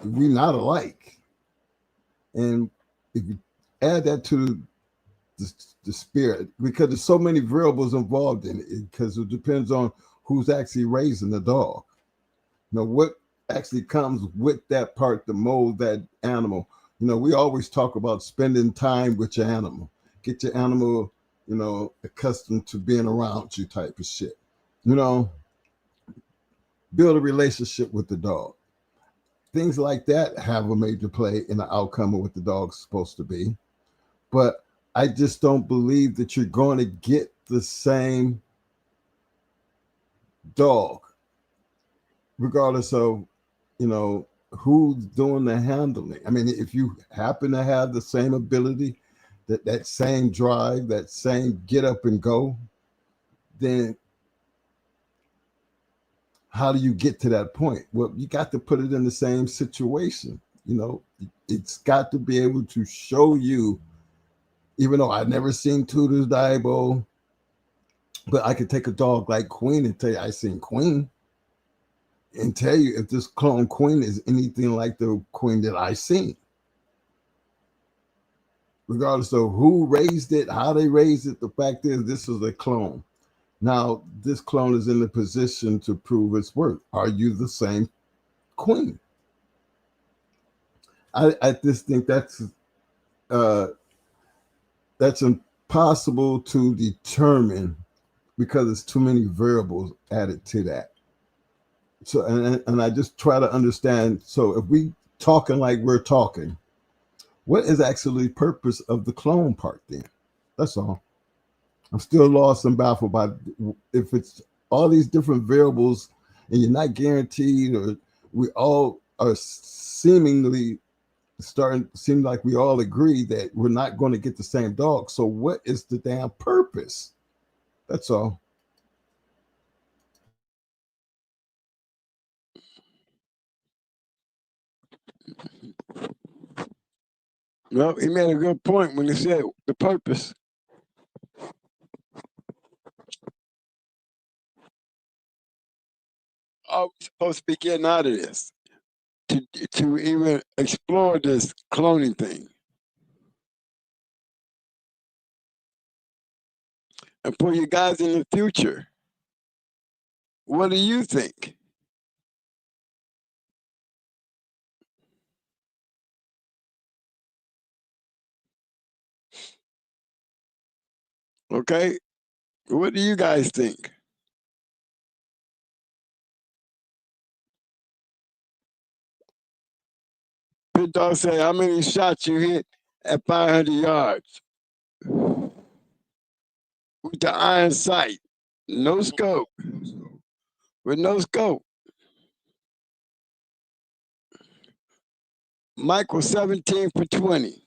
we not alike. And if you add that to the spirit, because there's so many variables involved in it, because it depends on who's actually raising the dog. You know, what actually comes with that part to mold that animal. You know, we always talk about spending time with your animal. Get your animal, you know, accustomed to being around you type of shit. You know, build a relationship with the dog. Things like that have a major play in the outcome of what the dog's supposed to be. But I just don't believe that you're going to get the same dog, regardless of, you know, who's doing the handling. I mean, if you happen to have the same ability, that same drive, that same get up and go, then how do you get to that point? Well, you got to put it in the same situation. You know, it's got to be able to show you, even though I've never seen Tudor's Diabo, but I could take a dog like Queen and tell you I seen Queen, and tell you if this clone Queen is anything like the Queen that I seen. Regardless of who raised it, how they raised it, the fact is this is a clone. Now, this clone is in the position to prove its worth. Are you the same Queen? I just think that's impossible to determine because there's too many variables added to that. So, and I just try to understand. So, if we talking like we're talking, what is actually the purpose of the clone part then? That's all. I'm still lost and baffled by if it's all these different variables and you're not guaranteed, or we all are seemingly seem like we all agree that we're not going to get the same dog. So what is the damn purpose? That's all. Well, he made a good point when he said the purpose. Are we supposed to be getting out of this to even explore this cloning thing? And for you guys in the future, what do you think? Okay, what do you guys think? Pit Dog said, how many shots you hit at 500 yards? With the iron sight, no scope. With no scope. Mike was 17 for 20.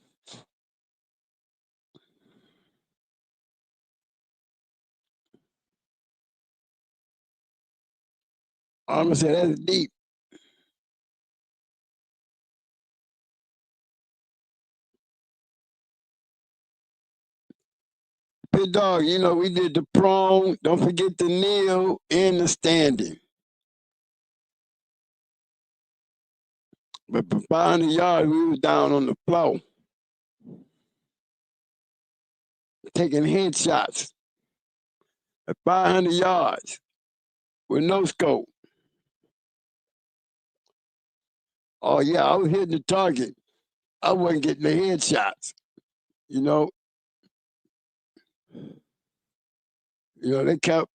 I'm gonna say that's deep. Pit Dog, you know, we did the prone, don't forget the kneel and the standing. But for 500 yards, we was down on the floor, taking headshots at 500 yards with no scope. Oh yeah, I was hitting the target. I wasn't getting the headshots. You know, they kept,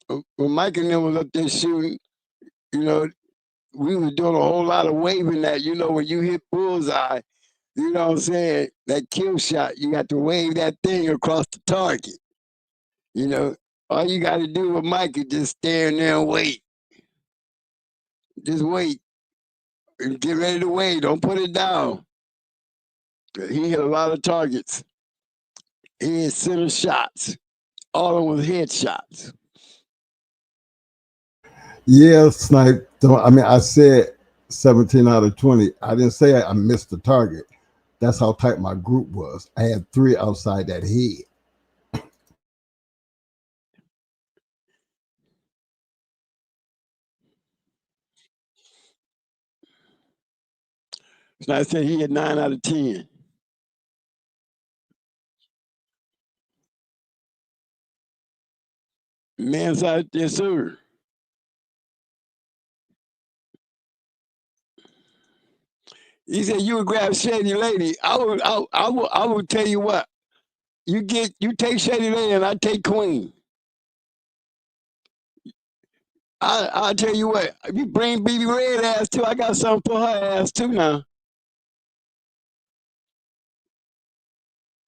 when Mike and them was up there shooting, you know, we was doing a whole lot of waving that, you know, when you hit bullseye, you know what I'm saying, that kill shot, you got to wave that thing across the target. You know, all you got to do with Mike is just stand there and wait. Just wait. And get ready to wait. Don't put it down. He hit a lot of targets. He hit center shots. All of them was headshots. Yeah, Snipe. I mean, I said 17 out of 20. I didn't say I missed the target. That's how tight my group was. I had 3 outside that head. So I said he had 9 out of 10. Man's out there, sir. He said you would grab Shady Lady. I would tell you what. You take Shady Lady and I take Queen. I'll tell you what. If you bring BB Red ass too, I got something for her ass too now.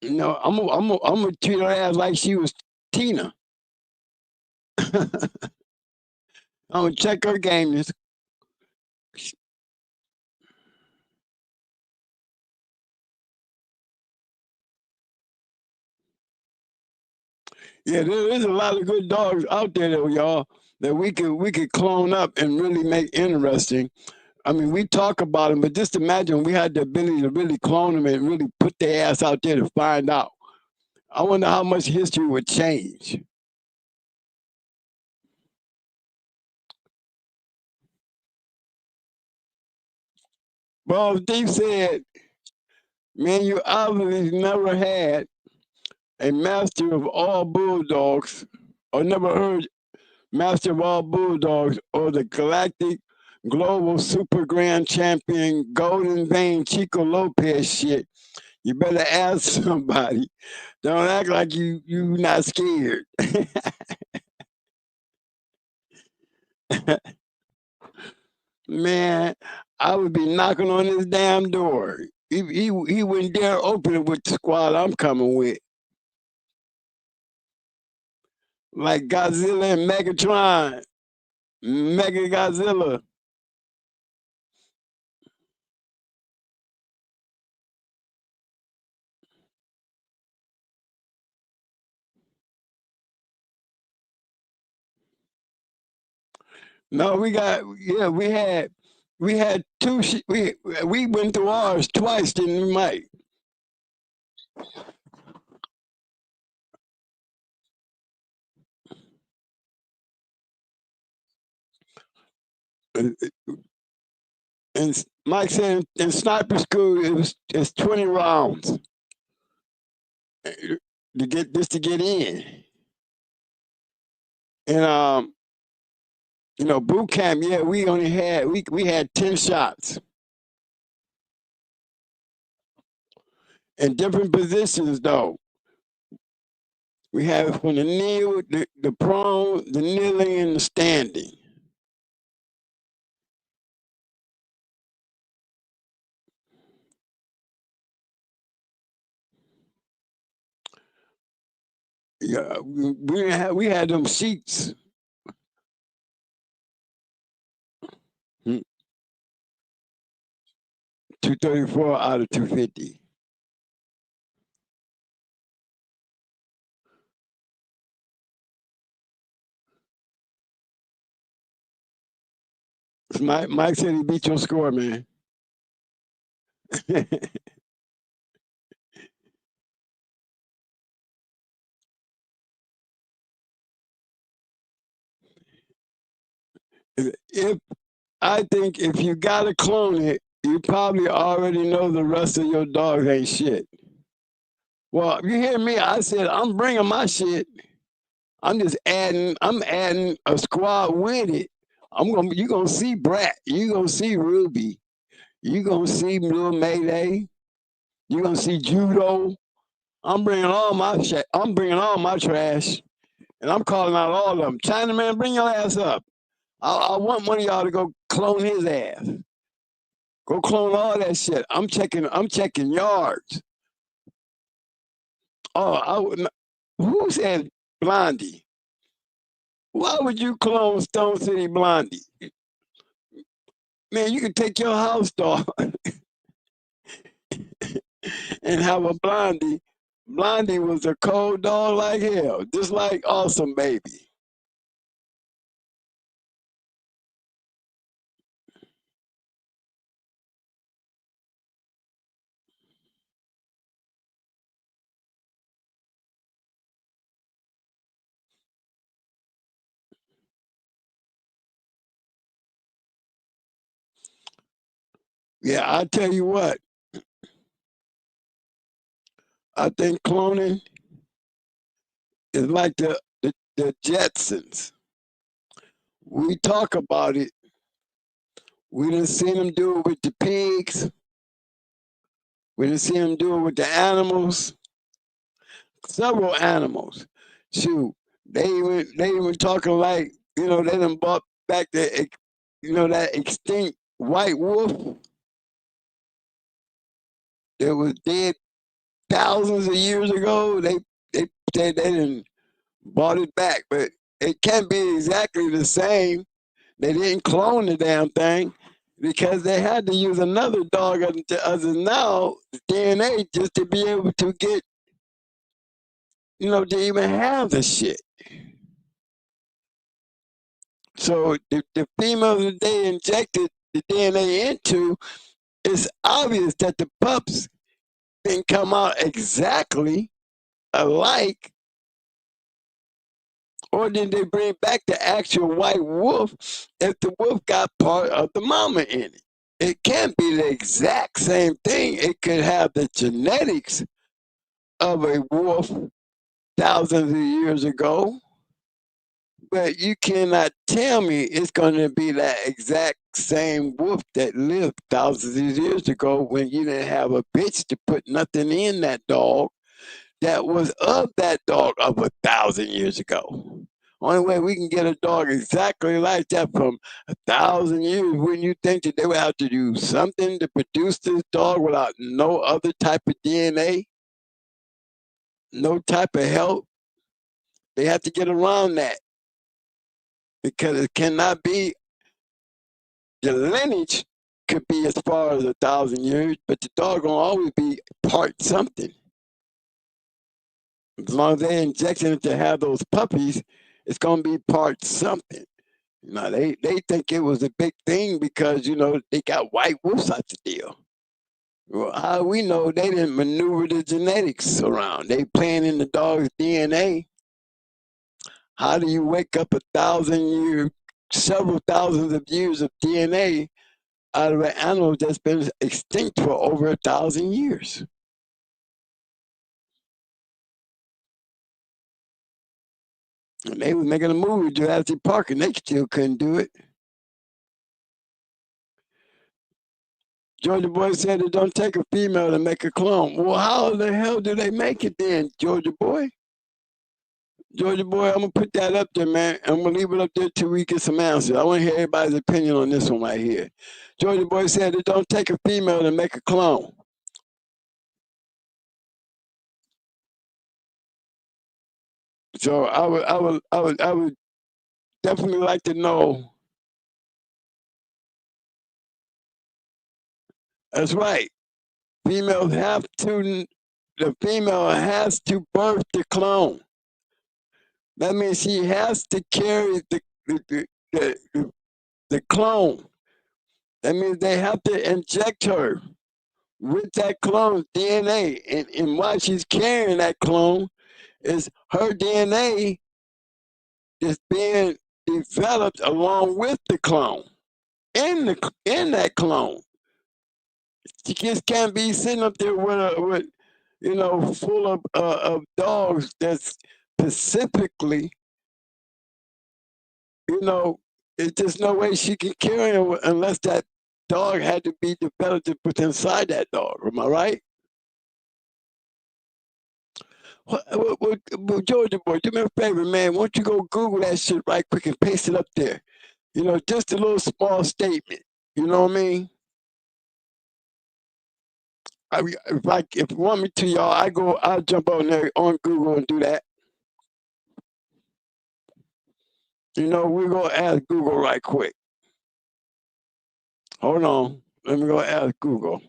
No, I'm gonna treat her ass like she was Tina. I'm gonna check her game. Yeah, there is a lot of good dogs out there, though, y'all, that we could clone up and really make interesting. I mean, we talk about them, but just imagine we had the ability to really clone them and really put their ass out there to find out. I wonder how much history would change. Well, Steve said, man, you obviously never had a master of all bulldogs, or never heard master of all bulldogs, or the galactic global super grand champion golden vein Chico Lopez shit. You better ask somebody. Don't act like you not scared. Man, I would be knocking on his damn door. He wouldn't dare open it with the squad I'm coming with. Like Godzilla and Megatron. Mega Godzilla. No, we had two. We went through ours twice, didn't we, Mike? And Mike said in sniper school it's 20 rounds to get in. And boot camp, yeah, we only had we had 10 shots in different positions though. We have from the kneel, the prone, the kneeling, and the standing. Yeah, we had them sheets. 234 out of 250. Mike said he beat your score, man. I think if you gotta clone it, you probably already know the rest of your dogs ain't shit. Well, you hear me? I said I'm bringing my shit. I'm just adding. I'm adding a squad with it. You gonna see Brat. You gonna see Ruby. You gonna see Little Mayday. You gonna see Judo. I'm bringing all my shit. I'm bringing all my trash, and I'm calling out all of them. Chinaman, bring your ass up. I want one of y'all to go clone his ass. Go clone all that shit. I'm checking yards. Oh, who said Blondie? Why would you clone Stone City Blondie? Man, you could take your house dog and have a Blondie. Blondie was a cold dog like hell, just like Awesome Baby. Yeah, I tell you what, I think cloning is like the Jetsons. We talk about it. We done seen them do it with the pigs. We done seen them do it with the animals. Several animals. Shoot, they even talking like, they done brought back the, that extinct white wolf that was dead thousands of years ago. They didn't brought it back, but it can't be exactly the same. They didn't clone the damn thing because they had to use another dog other than now, the DNA, just to be able to get, to even have the shit. So the females that they injected the DNA into, it's obvious that the pups didn't come out exactly alike. Or did they bring back the actual white wolf if the wolf got part of the mama in it? It can't be the exact same thing. It could have the genetics of a wolf thousands of years ago, but you cannot tell me it's going to be that exact same wolf that lived thousands of years ago when you didn't have a bitch to put nothing in that dog that was of that dog of 1,000 years ago. Only way we can get a dog exactly like that from 1,000 years, wouldn't you think that they would have to do something to produce this dog without no other type of DNA, no type of help? They have to get around that because it cannot be, the lineage could be as far as 1,000 years, but the dog gonna always be part something. As long as they're injecting it to have those puppies, it's gonna be part something. They think it was a big thing because, they got white wolves out the deal. Well, how we know they didn't maneuver the genetics around? They playing in the dog's DNA. How do you wake up 1,000 years, several thousands of years of DNA out of an animal that's been extinct for over 1,000 years? And they was making a movie, Jurassic Park, and they still couldn't do it. Georgia Boy said it don't take a female to make a clone. Well, how the hell do they make it then, Georgia Boy? Georgia Boy, I'm gonna put that up there, man. I'm gonna leave it up there till we get some answers. I want to hear everybody's opinion on this one right here. Georgia Boy said it don't take a female to make a clone. So I would definitely like to know. That's right. Females have to. The female has to birth the clone. That means she has to carry the clone. That means they have to inject her with that clone's DNA. And while she's carrying that clone, is her DNA is being developed along with the clone in that clone. She just can't be sitting up there with full of dogs that's specifically, there's just no way she can carry him unless that dog had to be developed within inside that dog. Am I right? Well, Georgia Boy, do me a favor, man. Why don't you go Google that shit right quick and paste it up there? Just a little small statement. You know what I mean? If you want me to, y'all, I'll jump on there on Google and do that. We're gonna ask Google right quick. Hold on. Let me go ask Google.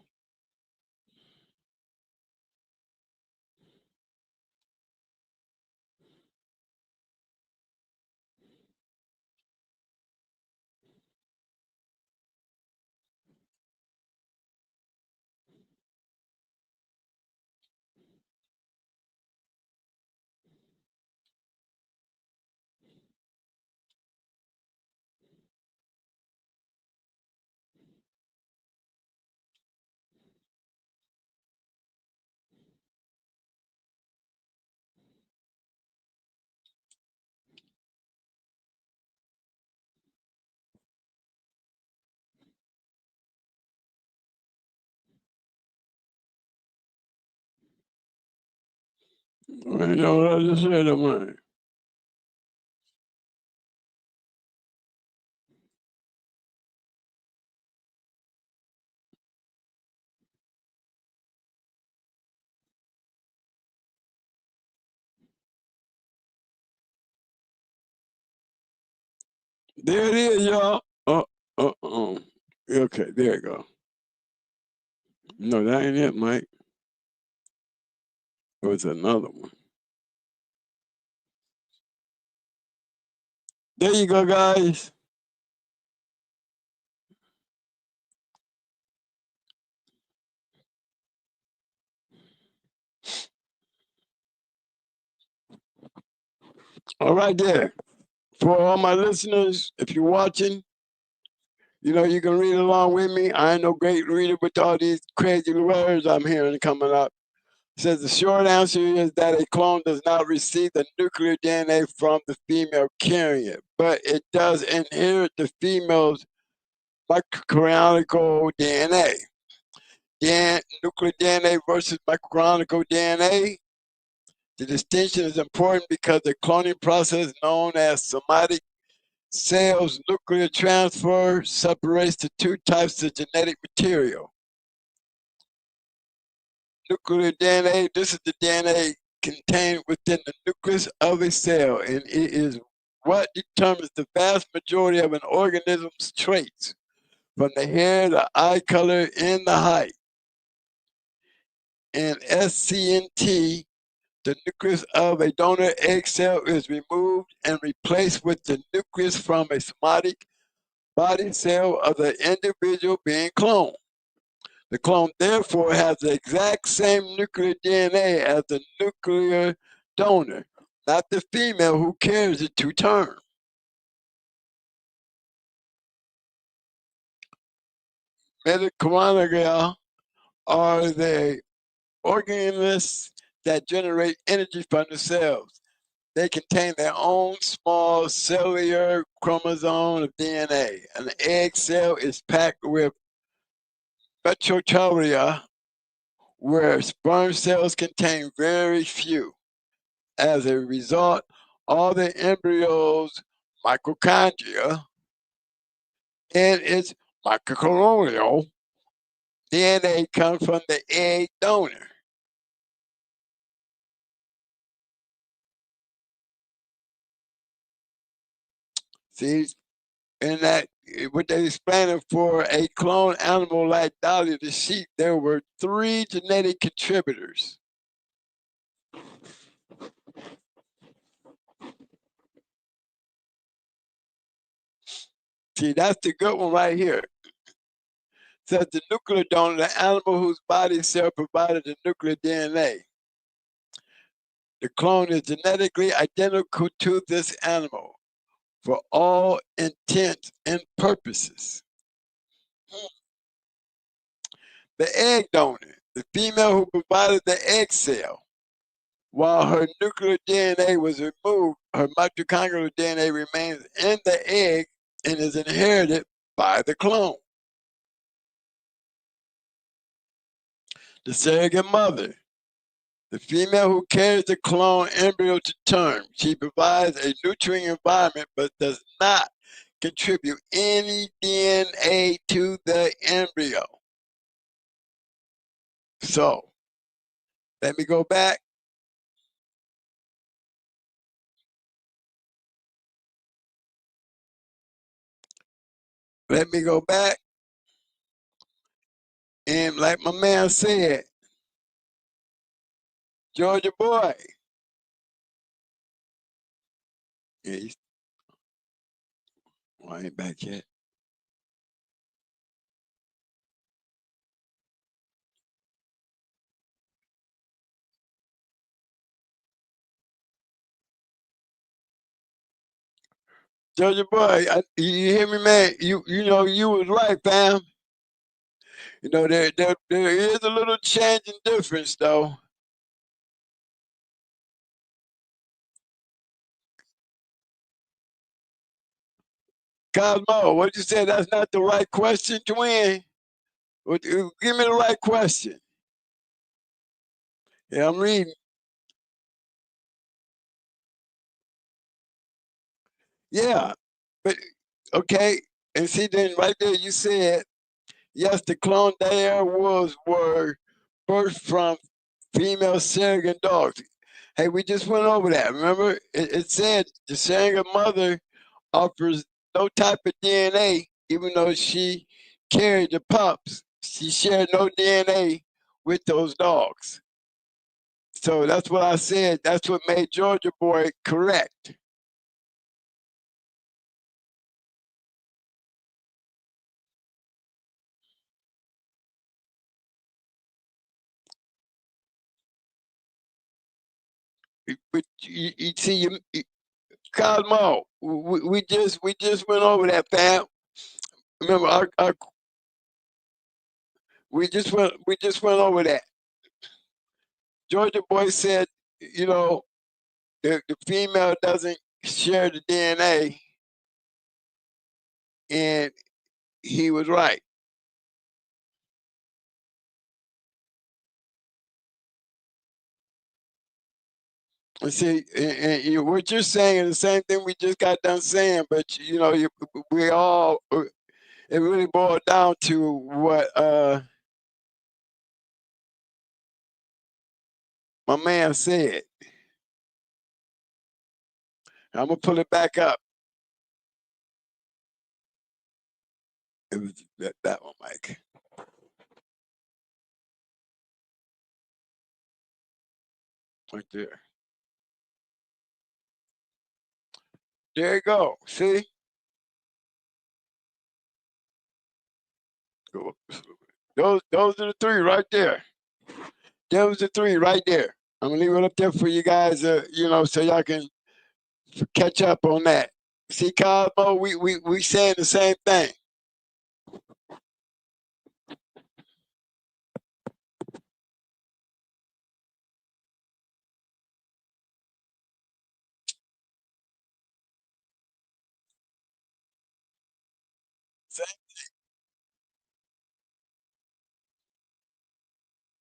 You know what I just said, man. There it is, y'all. Okay, there you go. No, that ain't it, Mike. It was another one. There you go, guys. All right there. For all my listeners, if you're watching, you know, you can read along with me. I ain't no great reader with all these crazy words I'm hearing coming up. It says the short answer is that a clone does not receive the nuclear DNA from the female carrying it, but it does inherit the female's mitochondrial DNA. Nuclear DNA versus mitochondrial DNA. The distinction is important because the cloning process known as somatic cells nuclear transfer separates the two types of genetic material. Nuclear DNA, this is the DNA contained within the nucleus of a cell, and it is what determines the vast majority of an organism's traits, from the hair, the eye color, and the height. In SCNT, the nucleus of a donor egg cell is removed and replaced with the nucleus from a somatic body cell of the individual being cloned. The clone therefore has the exact same nuclear DNA as the nuclear donor, not the female who carries it to term. Mitochondria are the organelles that generate energy from the cells. They contain their own small cellular chromosome of DNA. An egg cell is packed with mitochondria, where sperm cells contain very few. As a result, all the embryo's mitochondria and its mitochondrial DNA come from the egg donor. See, and that what they explained for a clone animal like Dolly the sheep, there were 3 genetic contributors. See, that's the good one right here. Says the nuclear donor, the animal whose body cell provided the nuclear DNA. The clone is genetically identical to this animal for all intents and purposes. The egg donor, the female who provided the egg cell. While her nuclear DNA was removed, her mitochondrial DNA remains in the egg and is inherited by the clone. The surrogate mother, the female who carries the clone embryo to term. She provides a nurturing environment but does not contribute any DNA to the embryo. So, let me go back. Let me go back. And like my man said, Georgia boy. Yeah, I ain't back yet. Georgia boy, you hear me, man? You know you was right, fam. You know there is a little change in difference though. Cosmo, what you say? That's not the right question, twin. Give me the right question. Yeah, I'm reading. Yeah, but okay. And see, then right there you said, yes, the clone there were birthed from female surrogate dogs. Hey, we just went over that. Remember, it said the surrogate mother offers no type of DNA, even though she carried the pups. She shared no DNA with those dogs. So that's what I said. That's what made Georgia Boy correct. But you see, Cosmo, we just went over that, fam. Remember, we just went over that. Georgia Boy said, you know, the female doesn't share the DNA, and he was right. And see, what you're saying is the same thing we just got done saying, but we all it really boiled down to what my man said. I'm gonna pull it back up. It was that one, Mike. Right there. There you go. See? Those are the three right there. Those are the three right there. I'm gonna leave it up there for you guys, so y'all can catch up on that. See, Cosmo, we saying the same thing. Same.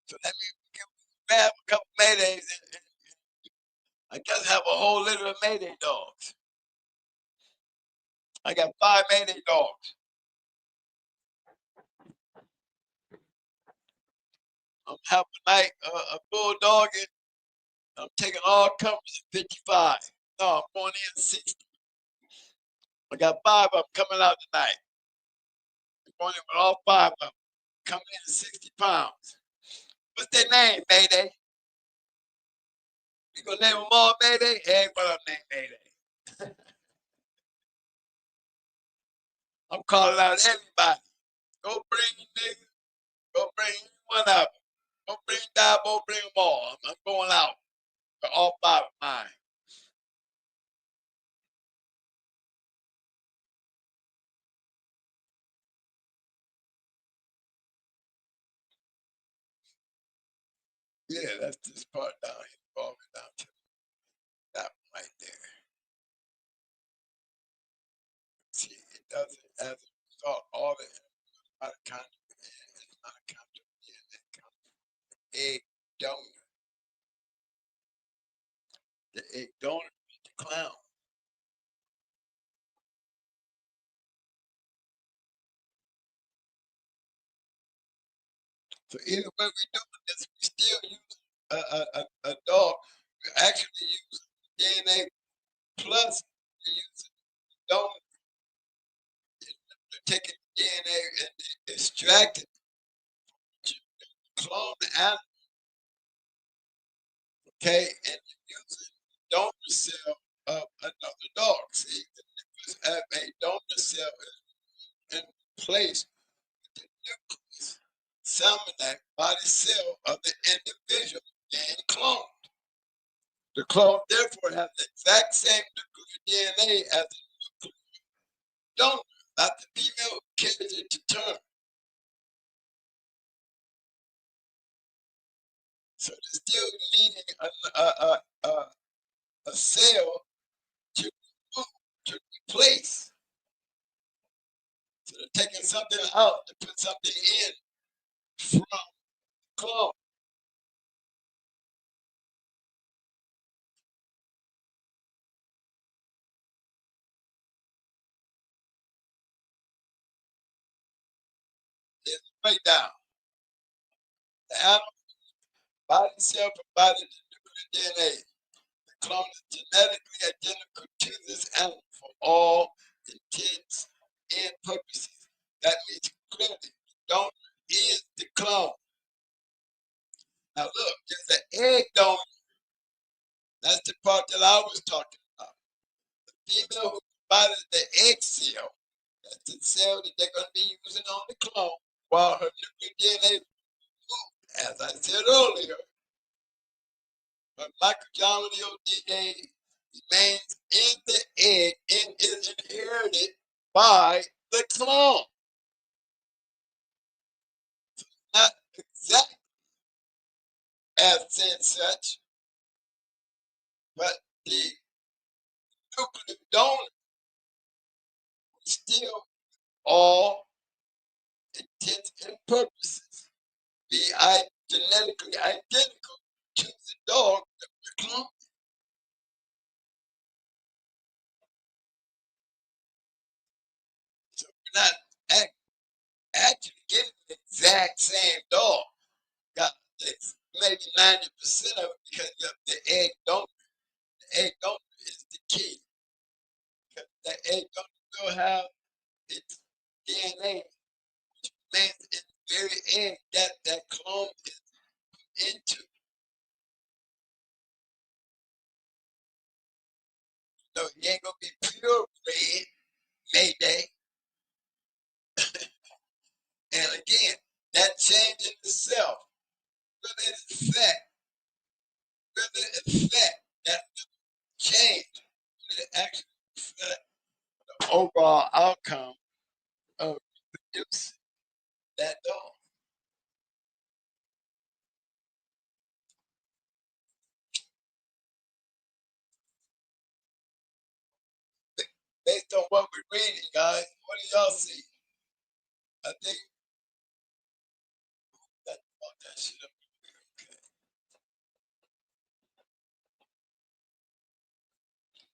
So let me grab a couple Maydays and I guess have a whole litter of Mayday dogs. I got 5 Mayday dogs. I'm having like a bulldog and I'm taking all comers at 55. No, I'm going in 60. I got 5 of them coming out tonight. I'm going in with all 5 of them coming in at 60 pounds. What's their name, Mayday? You gonna name them all Mayday? Hey, what up, name Mayday? I'm calling out everybody. Go bring niggas. Go bring one of them. Go bring Dabo, bring them all. I'm going out for all 5 of mine. Yeah, that's this part down here, all the way down to that one right there. See, it doesn't, as a result, all the mitochondria and mitochondria that comes from egg donor. The egg donor is the clown. So either way we do this, we still use a dog. We're actually using DNA plus we're using donor. We're taking DNA and extracting clone the animal, okay, and using donor cell of another dog. See, the nucleus of a donor cell is in place with the nucleus, salmonate body cell of the individual being cloned. The clone therefore has the exact same nuclear DNA as the nuclear donor, not the female who carries it to term. So they're still needing a cell to remove, to replace. So they're taking something out to put something in from clone. breakdown. The animal body cell provided the nuclear DNA. The clone is genetically identical to this animal for all intents and purposes. That means clearly the donor is the clone. Now look, there's an egg donor. That's the part that I was talking about. The female who provided the egg cell. That's the cell that they're going to be using on the clone while her nuclear DNA moves. As I said earlier, her microgeometry DNA remains in the egg and is inherited by the clone. Not exactly as said such, but the nuclear donor is still all intents and purposes be genetically identical to the dog that we're cloning. So we're not actually getting the exact same dog. Got maybe 90% of it because of the egg donor. The egg donor is the key. Because the egg donor will have its DNA, which remains in the very egg that clone is into. So he ain't gonna be purebred Mayday. And again, that change in the self, whether it's fat, that change, it actually affect the overall outcome of producing that dog. Based on what we're reading, guys, what do y'all see? I think that shit up. Okay.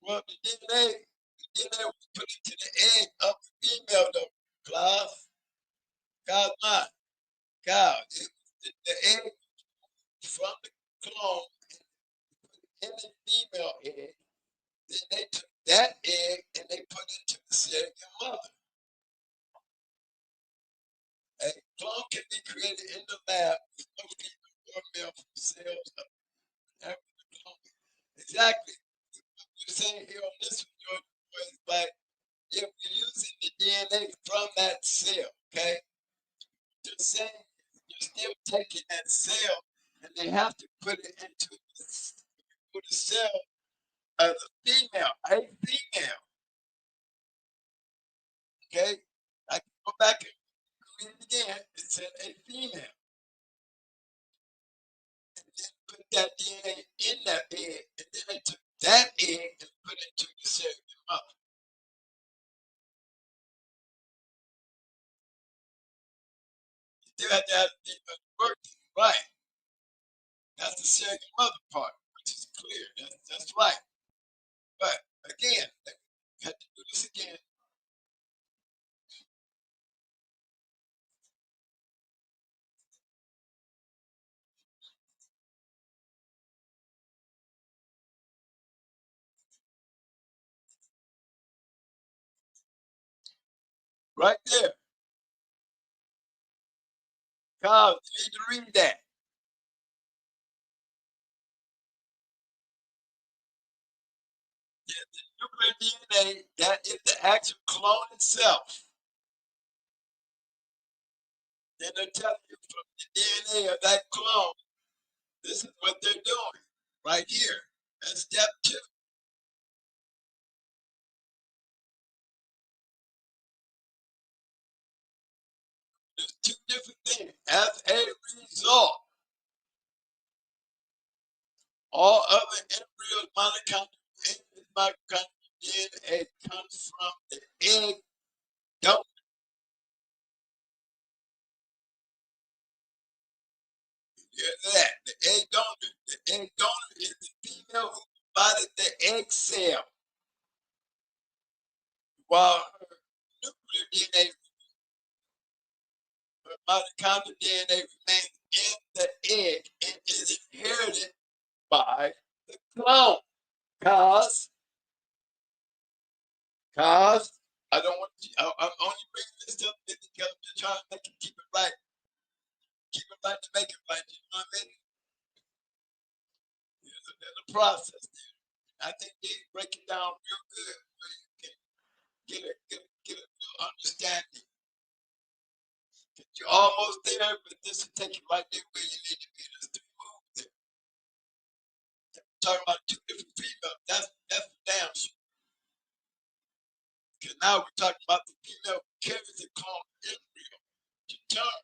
Well, the DNA was put into the egg of the female though. Cloud mine. Cow. The egg from the clone in the female egg. Then they took that egg and they put it into the surrogate mother. A clone can be created in the lab with no female or male from cells of African clone. Exactly. What you're saying here on this one, George, is like if you're using the DNA from that cell, okay? You're saying you're still taking that cell and they have to put it into the cell of a female, okay? I can go back and read it again. It said a female. And then put that DNA in that egg, and then they took that egg and put it into the surrogate mother. You still have to have the working, right? That's the surrogate mother part, which is clear. That's right. But again, we have to do this again. Right there. Kyle, you need to read that. The nuclear DNA, that is the actual clone itself. Then they're telling you from the DNA of that clone, this is what they're doing right here. That's step 2. There's 2 different things. As a result, all other embryos, mitochondria, and mitochondrial DNA comes from the egg donor. Hear that? The egg donor. The egg donor is the female who provided the egg cell, while her nuclear DNA, her mitochondrial DNA remains in the egg. It is inherited by the clone. Cause I don't want to, I'm only bringing this up because I'm just trying to make it keep it right. Keep it right to make it right. You know what I mean? There's a process there. I think they break it down real good where you can get a real understanding. You're almost there, but this will take you right there where you need to be. There's 3 moves there. Talking about 2 different females. That's for damn sure. Because now we're talking about the female who carries the clone embryo to term.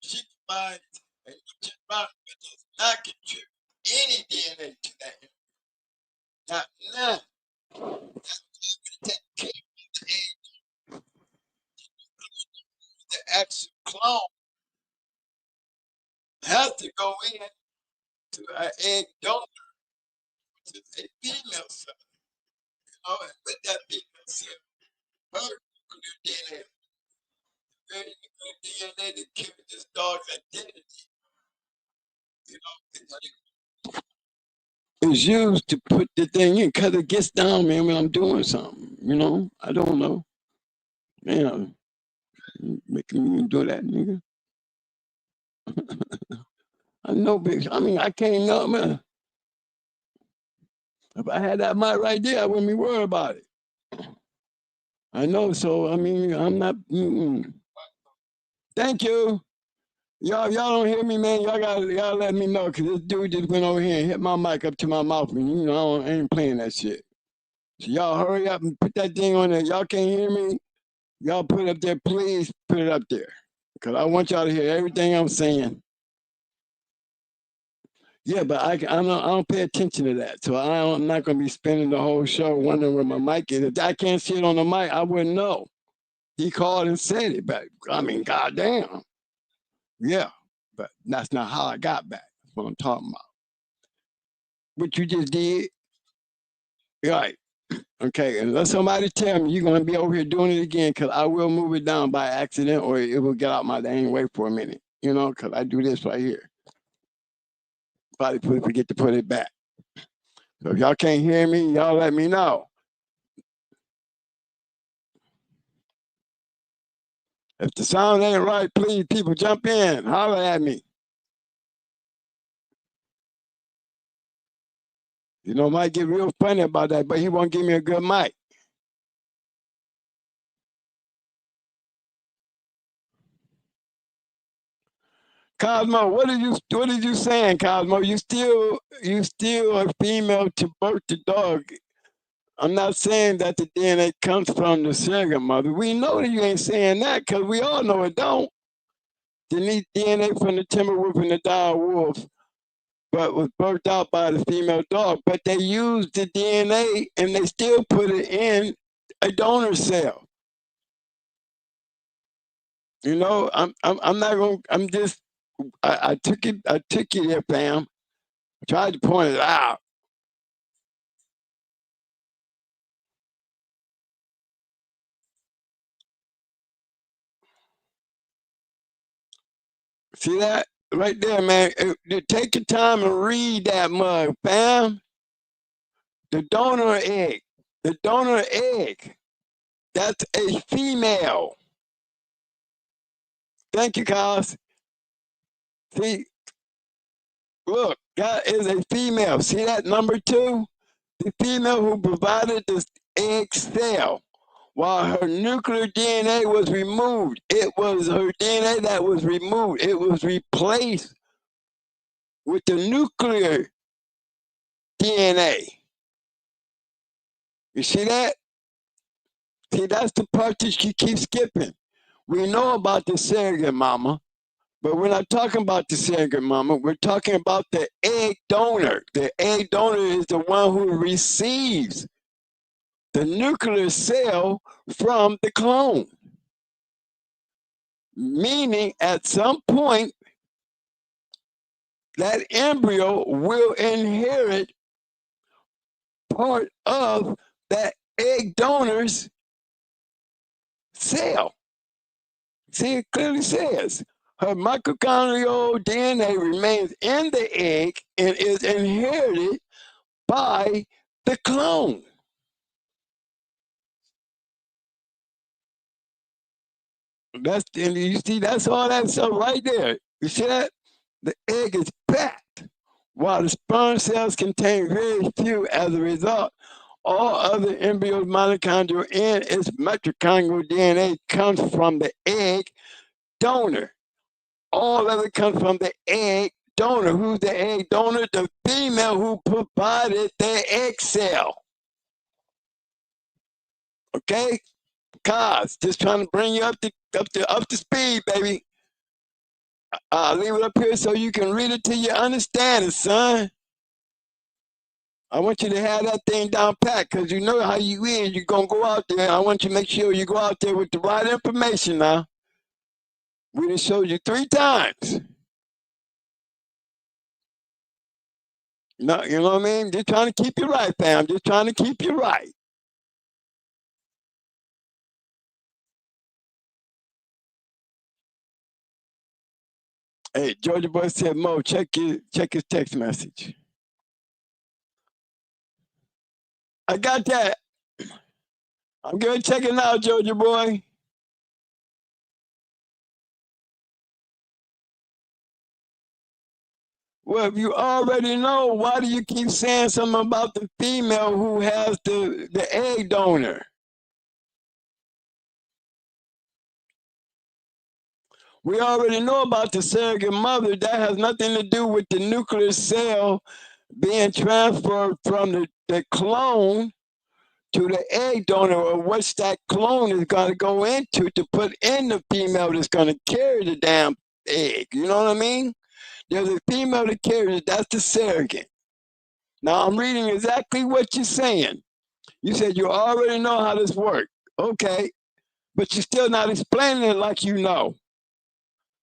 She provides a nutrient environment but does not contribute any DNA to that embryo. Not none. That's why we take care of the egg. The actual clone has to go in to an egg donor, which is a female cell. And with that female cell, her nuclear DNA, very nuclear DNA that carries this dog's identity, it's used to put the thing in because it gets down, man, when I'm doing something, I don't know. Man, making me do that, nigga. I know, bitch. I mean, I can't know, man. If I had that mic right there, I wouldn't be worried about it. I know, so, I mean, I'm not, Thank you. Y'all don't hear me, man. Y'all let me know, because this dude just went over here and hit my mic up to my mouth, and, I ain't playing that shit. So y'all hurry up and put that thing on there. Y'all can't hear me? Y'all put it up there, please put it up there, because I want y'all to hear everything I'm saying. Yeah, but I don't pay attention to that, so I'm not going to be spending the whole show wondering where my mic is. If I can't see it on the mic, I wouldn't know. He called and said it back. I mean, goddamn. Yeah, but that's not how I got back. That's what I'm talking about. What you just did, right? Okay, and let somebody tell me you're going to be over here doing it again, because I will move it down by accident, or it will get out my dang way for a minute, because I do this right here. Probably forget to put it back. So if y'all can't hear me, y'all let me know. If the sound ain't right, please, people, jump in. Holler at me. Might get real funny about that, but he won't give me a good mic. Cosmo, what are you saying, Cosmo? You still a female to birth the dog. I'm not saying that the DNA comes from the surrogate mother. We know that you ain't saying that, because we all know it don't. The DNA from the timber wolf and the dire wolf, but was birthed out by the female dog. But they used the DNA and they still put it in a donor cell. I'm not gonna. I'm just. I took it there, fam. I tried to point it out. See that right there, man? Take your time and read that mug, fam. The donor egg. The donor egg. That's a female. Thank you, Cos. See, look, that is a female. See that number 2? The female who provided the egg cell while her nuclear DNA was removed. It was her DNA that was removed. It was replaced with the nuclear DNA. You see that? See, that's the part that she keeps skipping. We know about the surrogate mama, but we're not talking about the surrogate mama. We're talking about the egg donor. The egg donor is the one who receives the nuclear cell from the clone. Meaning, at some point, that embryo will inherit part of that egg donor's cell. See, it clearly says her mitochondrial DNA remains in the egg and is inherited by the clone. And you see, that's all that stuff right there. You see that? The egg is packed, while the sperm cells contain very few. As a result, all other embryo's mitochondrial and its mitochondrial DNA comes from the egg donor. All of it comes from the egg donor. Who's the egg donor? The female who provided the egg cell. Okay? Cause just trying to bring you up to speed, baby. I'll leave it up here so you can read it till you understand it, son. I want you to have that thing down pat, because you know how you is. You're going to go out there. I want you to make sure you go out there with the right information now. We done showed you 3 times. No, you know what I mean? Just trying to keep you right, fam. Just trying to keep you right. Hey, Georgia Boy said, Mo, check his text message. I got that. I'm going to check it out, Georgia Boy. Well, if you already know, why do you keep saying something about the female who has the egg donor? We already know about the surrogate mother. That has nothing to do with the nuclear cell being transferred from the clone to the egg donor, or what that clone is going to go into to put in the female that's going to carry the damn egg. You know what I mean? There's a female that carries it. That's the surrogate. Now, I'm reading exactly what you're saying. You said you already know how this works. Okay. But you're still not explaining it like you know.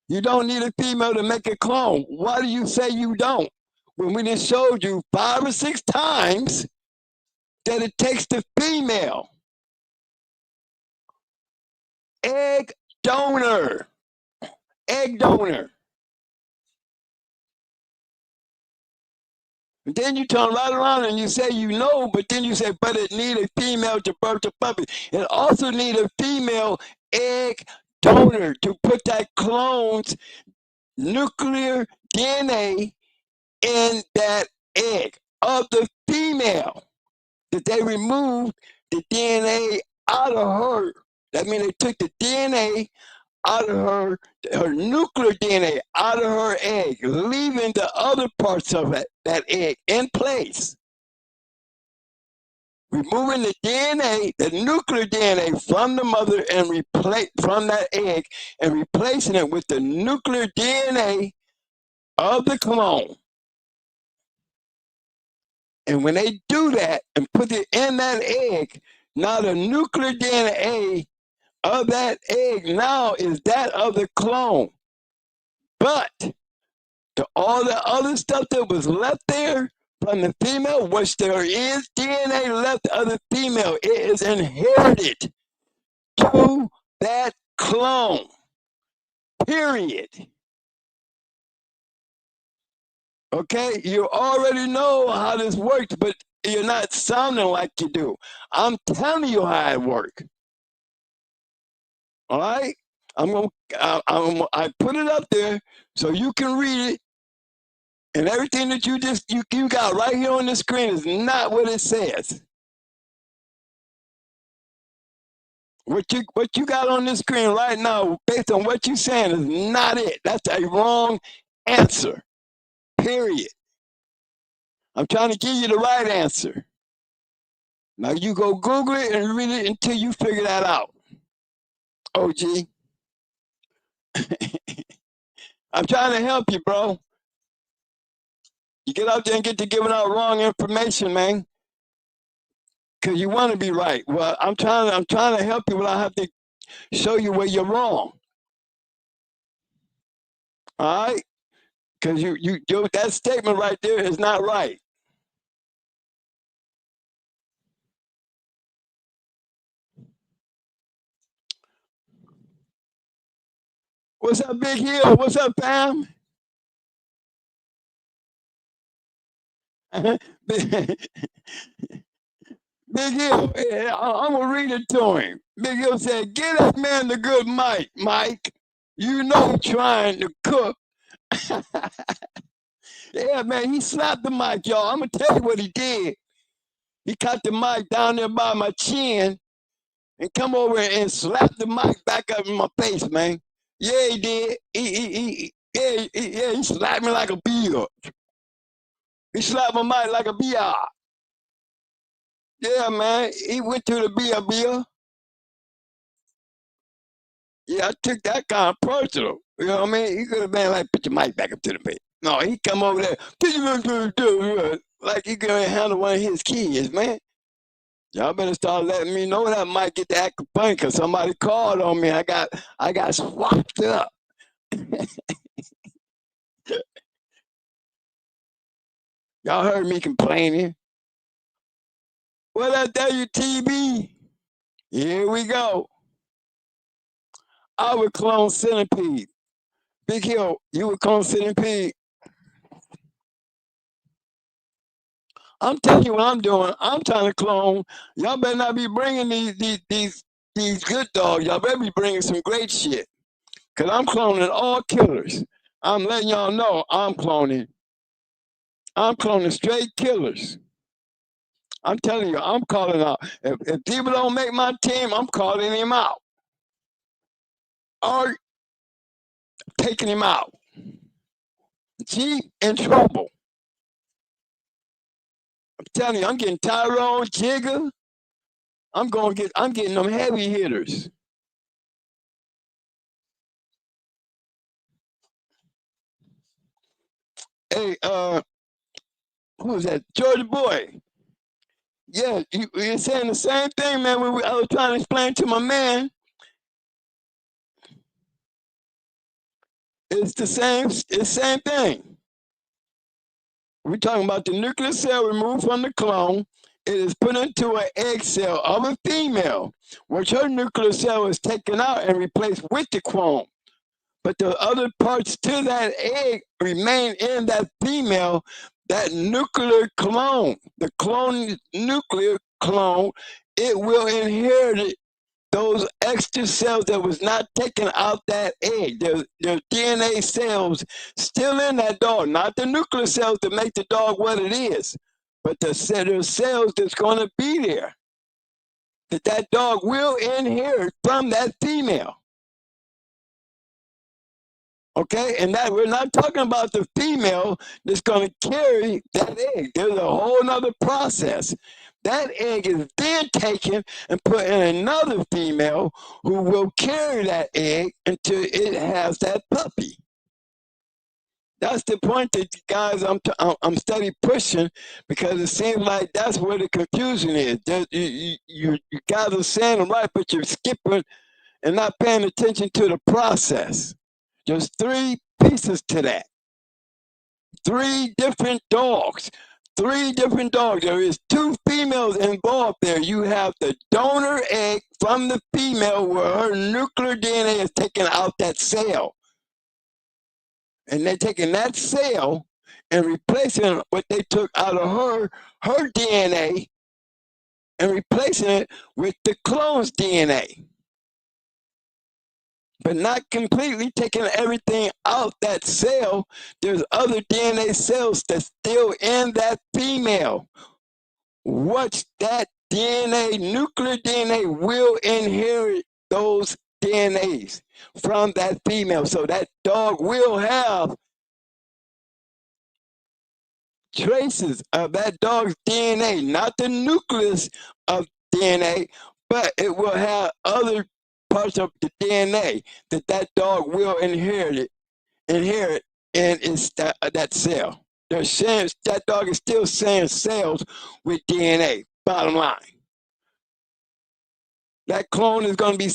You don't need a female to make a clone. Why do you say you don't? When we just showed you 5 or 6 times that it takes the female egg donor. Egg donor. And then you turn right around and you say you know, but then you say, but it need a female to birth a puppy. It also need a female egg donor to put that clone's nuclear DNA in that egg of the female. That they removed the DNA out of her. That means they took the DNA out of her nuclear DNA out of her egg, leaving the other parts of that egg in place. Removing the DNA, the nuclear DNA from the mother and from that egg, and replacing it with the nuclear DNA of the clone. And when they do that and put it in that egg, now the nuclear DNA of that egg now is that of the clone. But all the other stuff that was left there from the female, which there is DNA left of the female, it is inherited to that clone. Period. Okay, you already know how this works, but you're not sounding like you do. I'm telling you how it works. All right, I put it up there so you can read it, and everything that you got right here on the screen is not what it says. What you got on the screen right now, based on what you're saying, is not it. That's a wrong answer. Period. I'm trying to give you the right answer. Now you go Google it and read it until you figure that out. OG. I'm trying to help you, bro. You get out there and get to giving out wrong information, man. Because you want to be right. Well, I'm trying to help you, but I have to show you where you're wrong. All right? Because that statement right there is not right. What's up, Big Hill? What's up, fam? Big Hill, I'm gonna read it to him. Big Hill said, "Get that man the good mic, Mike. You know he's trying to cook." Yeah, man, he slapped the mic, y'all. I'm gonna tell you what he did. He cut the mic down there by my chin and come over and slap the mic back up in my face, man. Yeah, he did. He slapped me like a beer. He slapped my mic like a beer. Yeah, man. He went to the beer. Yeah, I took that kind of personal. You know what I mean? He could have been like, put your mic back up to the bed. No, he come over there, like he gonna handle one of his kids, man. Y'all better start letting me know that might get the act funny because somebody called on me. I got swapped up. Y'all heard me complaining. What I tell you, TB? Here we go. I would clone Centipede. Big Hill, you would clone Centipede. I'm telling you what I'm doing. I'm trying to clone. Y'all better not be bringing these good dogs. Y'all better be bringing some great shit. Because I'm cloning all killers. I'm letting y'all know I'm cloning. I'm cloning straight killers. I'm telling you, I'm calling out. If people don't make my team, I'm calling him out. Or taking him out. G in trouble. I'm telling you, I'm getting Tyrone, Jigger. I'm getting them heavy hitters. Hey, who was that? Georgia boy. Yeah, you're saying the same thing, man. I was trying to explain to my man. It's the same thing. We're talking about the nuclear cell removed from the clone. It is put into an egg cell of a female, which her nuclear cell is taken out and replaced with the clone. But the other parts to that egg remain in that female, that nuclear clone, the clone nuclear clone, it will inherit those extra cells that was not taken out that egg. There's DNA cells still in that dog, not the nuclear cells that make the dog what it is, but the cells that's going to be there, that dog will inherit from that female. Okay, and that we're not talking about the female that's going to carry that egg. There's a whole nother process. That egg is then taken and put in another female who will carry that egg until it has that puppy. That's the point that guys I'm steady pushing, because it seems like that's where the confusion is. You guys are saying it right, but you're skipping and not paying attention to the process. There's three pieces to that. Three different dogs. There is two females involved there. You have the donor egg from the female where her nuclear DNA is taken out that cell. And they're taking that cell and replacing what they took out of her DNA and replacing it with the clone's DNA. But not completely taking everything out that cell. There's other DNA cells that's still in that female. What's that DNA, nuclear DNA, will inherit those DNAs from that female. So that dog will have traces of that dog's DNA, not the nucleus of DNA, but it will have other parts of the DNA that dog will inherit in that cell. That dog is still sharing cells with DNA, bottom line. That clone is going to be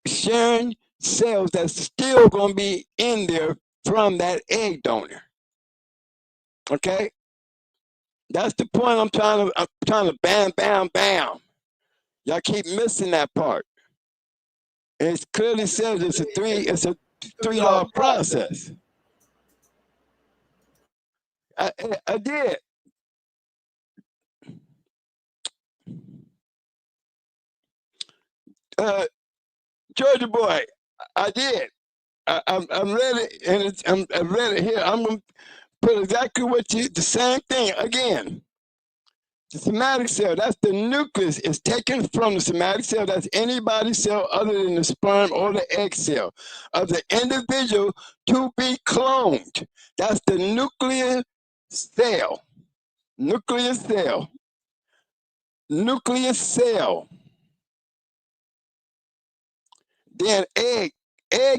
sharing cells that's still going to be in there from that egg donor. Okay? That's the point I'm trying to bam. Y'all keep missing that part. And it clearly says it's $3 process. I did. Georgia boy, I did. I'm ready, and I'm ready here. I'm gonna put exactly what the same thing again. The somatic cell, that's the nucleus, is taken from the somatic cell. That's anybody's cell other than the sperm or the egg cell of the individual to be cloned. That's the nuclear cell. Nucleus cell. Nucleus cell. Then egg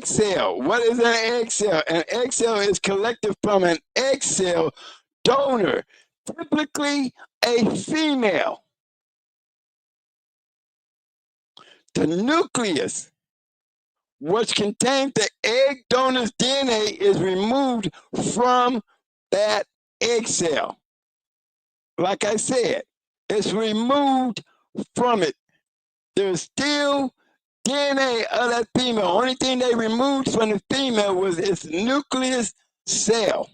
cell. What is an egg cell? An egg cell is collected from an egg cell donor, typically a female. The nucleus, which contains the egg donor's DNA, is removed from that egg cell. Like I said, it's removed from it. There's still DNA of that female. Only thing they removed from the female was its nucleus cell.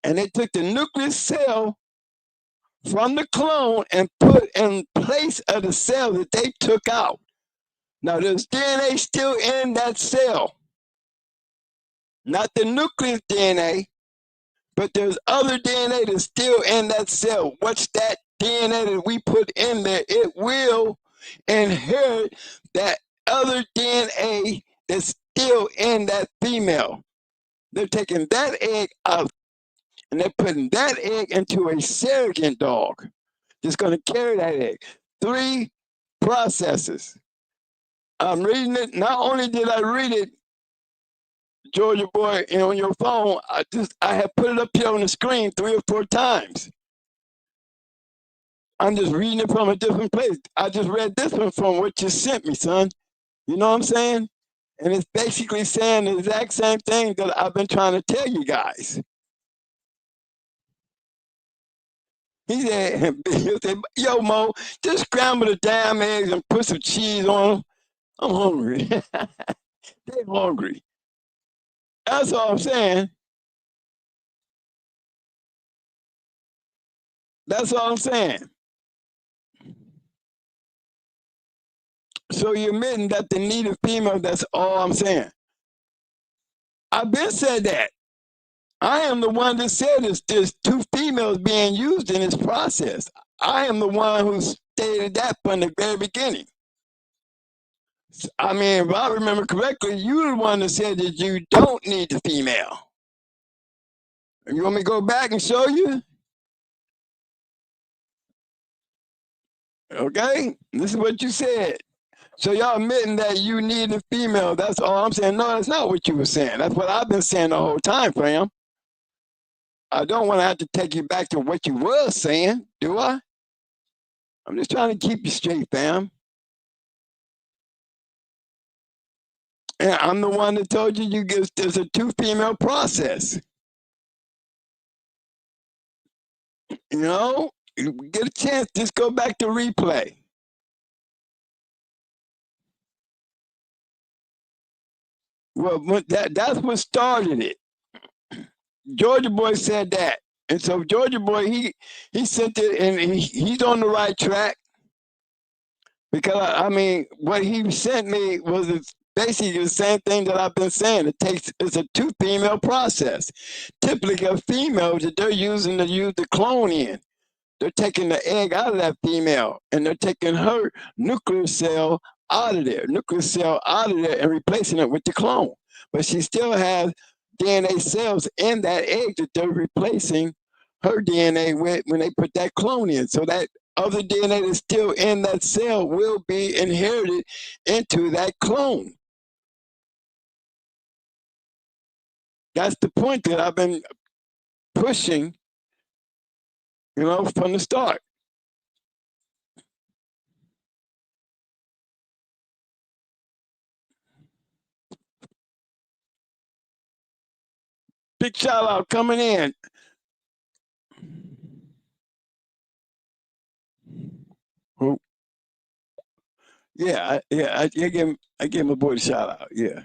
And they took the nucleus cell from the clone and put in place of the cell that they took out. Now there's DNA still in that cell. Not the nucleus DNA, but there's other DNA that's still in that cell. What's that DNA that we put in there? It will inherit that other DNA that's still in that female. They're taking that egg out and they're putting that egg into a surrogate dog that's going to carry that egg. 3 processes. I'm reading it. Not only did I read it, Georgia boy, on your phone, I have put it up here on the screen 3 or 4 times. I'm just reading it from a different place. I just read this one from what you sent me, son. You know what I'm saying? And it's basically saying the exact same thing that I've been trying to tell you guys. He said, yo, Mo, just scramble the damn eggs and put some cheese on them. I'm hungry. They're hungry. That's all I'm saying. That's all I'm saying. So you're admitting that the need of female, that's all I'm saying. I've been said that. I am the one that said there's 2 females being used in this process. I am the one who stated that from the very beginning. I mean, if I remember correctly, you're the one that said that you don't need the female. You want me to go back and show you? Okay, this is what you said. So y'all admitting that you need a female, that's all I'm saying. No, that's not what you were saying. That's what I've been saying the whole time, fam. I don't want to have to take you back to what you were saying, do I? I'm just trying to keep you straight, fam. And I'm the one that told you there's a 2 female process. You know, you get a chance, just go back to replay. Well, that's what started it. Georgia boy said that. And so Georgia boy, he sent it, and he's on the right track. Because, I mean, what he sent me was basically the same thing that I've been saying. It's a 2 female process. Typically a female that they're using to use the clone in. They're taking the egg out of that female, and they're taking her nuclear cell out of there, and replacing it with the clone. But she still has DNA cells in that egg that they're replacing her DNA with when they put that clone in. So that other DNA that's still in that cell will be inherited into that clone. That's the point that I've been pushing, you know, from the start. Big shout out coming in. Yeah, I gave my boy a shout out. Yeah.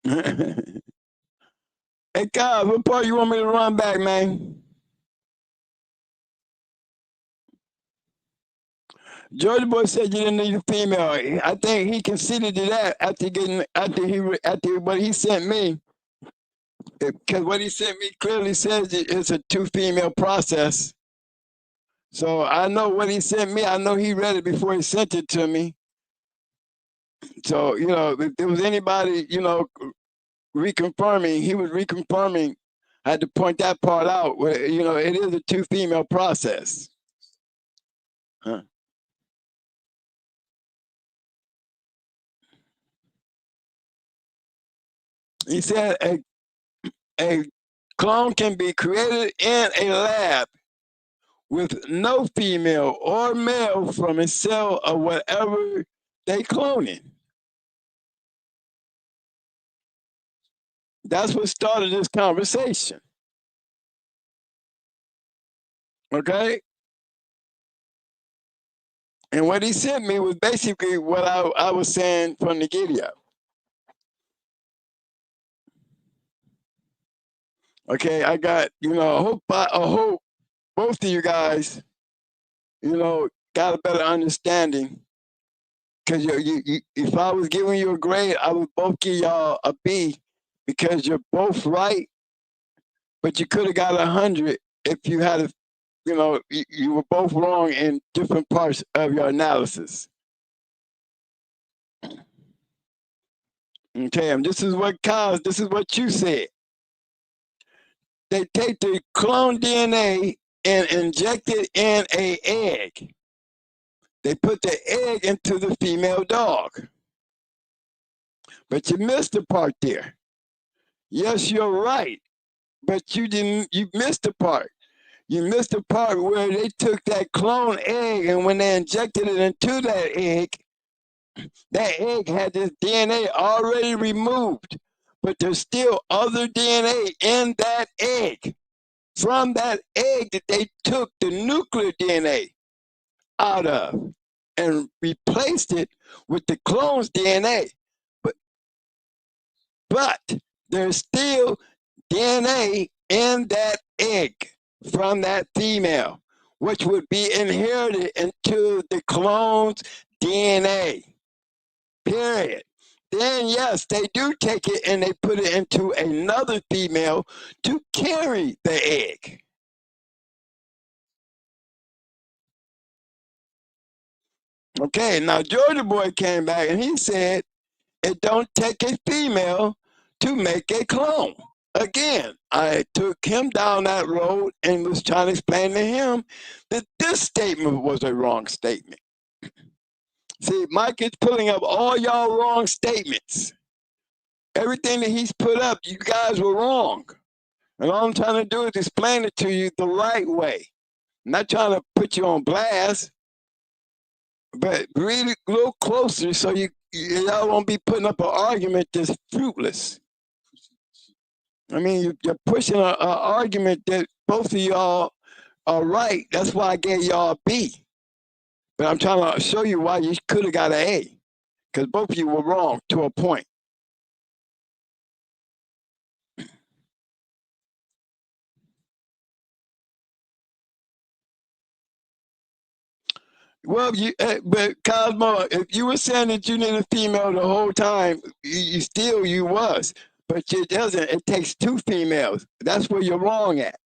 Hey, Kyle, what part you want me to run back, man? Georgia Boy said you didn't need a female. I think he conceded to that after what he sent me. Because what he sent me clearly says it's a 2-female process. So I know what he sent me. I know he read it before he sent it to me. So, you know, if there was anybody, you know, reconfirming, he was reconfirming. I had to point that part out. Where, you know, it is a 2-female process. Huh. He said a clone can be created in a lab with no female or male from a cell of whatever they cloning. That's what started this conversation. Okay? And what he sent me was basically what I was saying from the get-go. Okay, I got, you know, I hope both of you guys, you know, got a better understanding. Because if I was giving you a grade, I would both give y'all a B because you're both right, but you could have got 100 if you had a, you know, you were both wrong in different parts of your analysis. Okay, and this is what you said. They take the clone DNA and inject it in an egg. They put the egg into the female dog. But you missed the part there. Yes, you're right. But you missed the part. You missed the part where they took that clone egg and when they injected it into that egg had this DNA already removed. But there's still other DNA in that egg. From that egg that they took the nuclear DNA out of and replaced it with the clone's DNA. But there's still DNA in that egg from that female, which would be inherited into the clone's DNA. Period. Then, yes, they do take it and they put it into another female to carry the egg. Okay, now Georgia Boy came back and he said, it don't take a female to make a clone. Again, I took him down that road and was trying to explain to him that this statement was a wrong statement. See, Mike is pulling up all y'all wrong statements. Everything that he's put up, you guys were wrong. And all I'm trying to do is explain it to you the right way. I'm not trying to put you on blast, but read it a little closer so y'all won't be putting up an argument that's fruitless. I mean, you're pushing an argument that both of y'all are right. That's why I gave y'all a B. But I'm trying to show you why you could have got an A. Because both of you were wrong to a point. Well, but Cosmo, if you were saying that you need a female the whole time, you was. But it doesn't. It takes 2 females. That's where you're wrong at.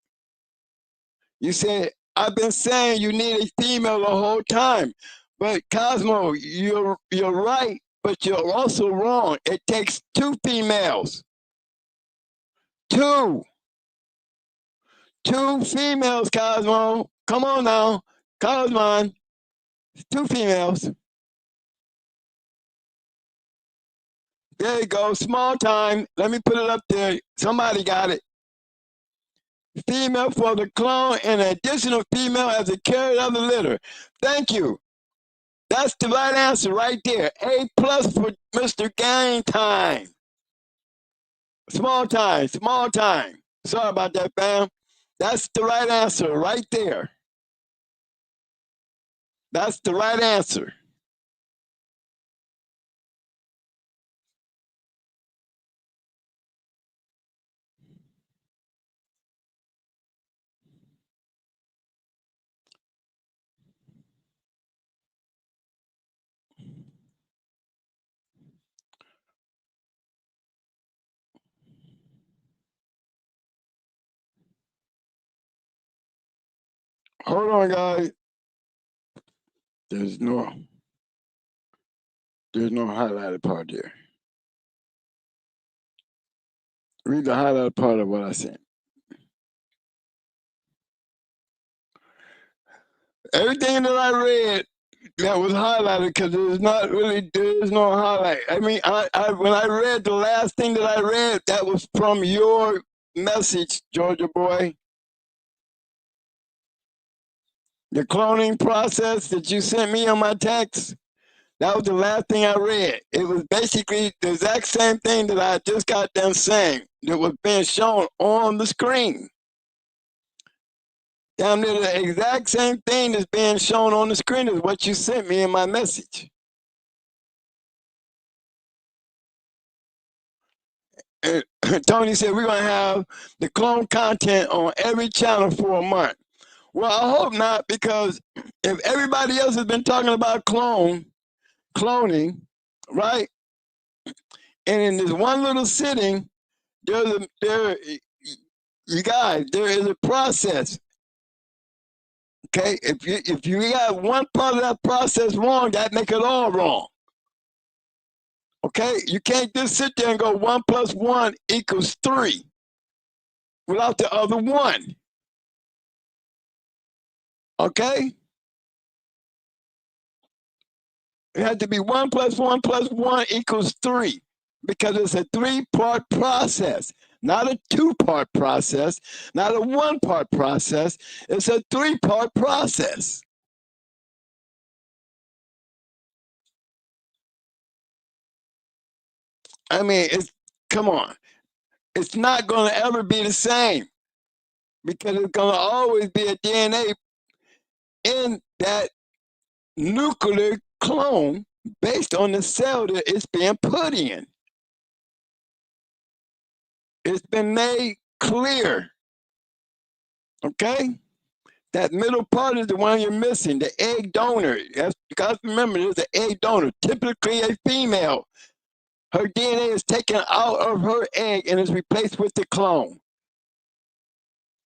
You said, I've been saying you need a female the whole time. But Cosmo, you're right, but you're also wrong. It takes 2 females. 2 females, Cosmo. Come on now. Cosmo. 2 females. There you go. Small time. Let me put it up there. Somebody got it. Female for the clone and an additional female as a carrier of the litter. Thank you. That's the right answer right there. A+ for Mr. Game Time. Small time. Sorry about that, fam. That's the right answer right there. That's the right answer. Hold on, guys. There's no highlighted part there. Read the highlighted part of what I sent. Everything that I read that was highlighted, because there's no highlight. I mean, when I read the last thing that I read, that was from your message, Georgia boy. The cloning process that you sent me on my text, that was the last thing I read. It was basically the exact same thing that I just got done saying that was being shown on the screen. Down there, the exact same thing that's being shown on the screen is what you sent me in my message. And Tony said we're going to have the clone content on every channel for a month. Well, I hope not, because if everybody else has been talking about cloning, right? And in this one little sitting, you guys, there is a process. Okay, if you got one part of that process wrong, that make it all wrong. Okay, you can't just sit there and go 1 + 1 = 3 without the other one. Okay, it had to be 1 + 1 + 1 = 3, because it's a 3-part process, not a 2-part process, not a 1-part process. It's a 3-part process. I mean, come on. It's not going to ever be the same, because it's going to always be a DNA in that nuclear clone based on the cell that it's being put in. It's been made clear. Okay? That middle part is the one you're missing, the egg donor. You guys remember, there's an egg donor, typically a female. Her DNA is taken out of her egg and is replaced with the clone.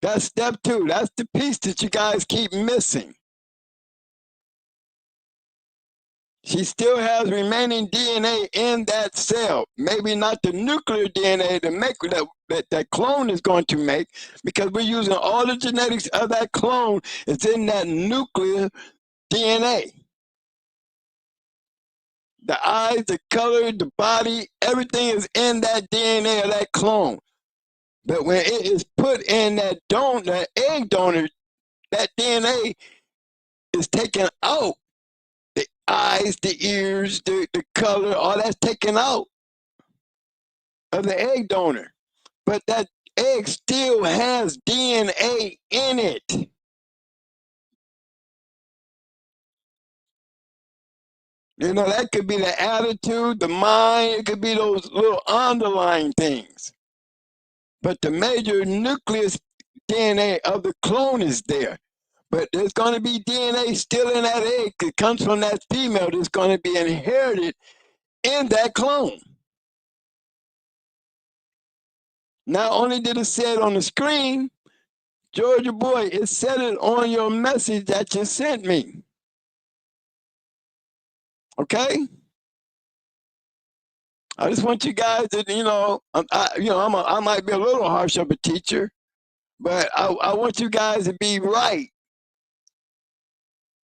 That's step 2. That's the piece that you guys keep missing. She still has remaining DNA in that cell. Maybe not the nuclear DNA to make that clone is going to make, because we're using all the genetics of that clone. It's in that nuclear DNA. The eyes, the color, the body, everything is in that DNA of that clone. But when it is put in that egg donor, that DNA is taken out. The eyes, the ears, the color, all that's taken out of the egg donor. But that egg still has DNA in it. You know, that could be the attitude, the mind, it could be those little underlying things. But the major nucleus DNA of the clone is there. But there's going to be DNA still in that egg that comes from that female that's going to be inherited in that clone. Not only did it say it on the screen, Georgia boy, it said it on your message that you sent me. Okay? I just want you guys to, I might be a little harsh of a teacher, but I want you guys to be right.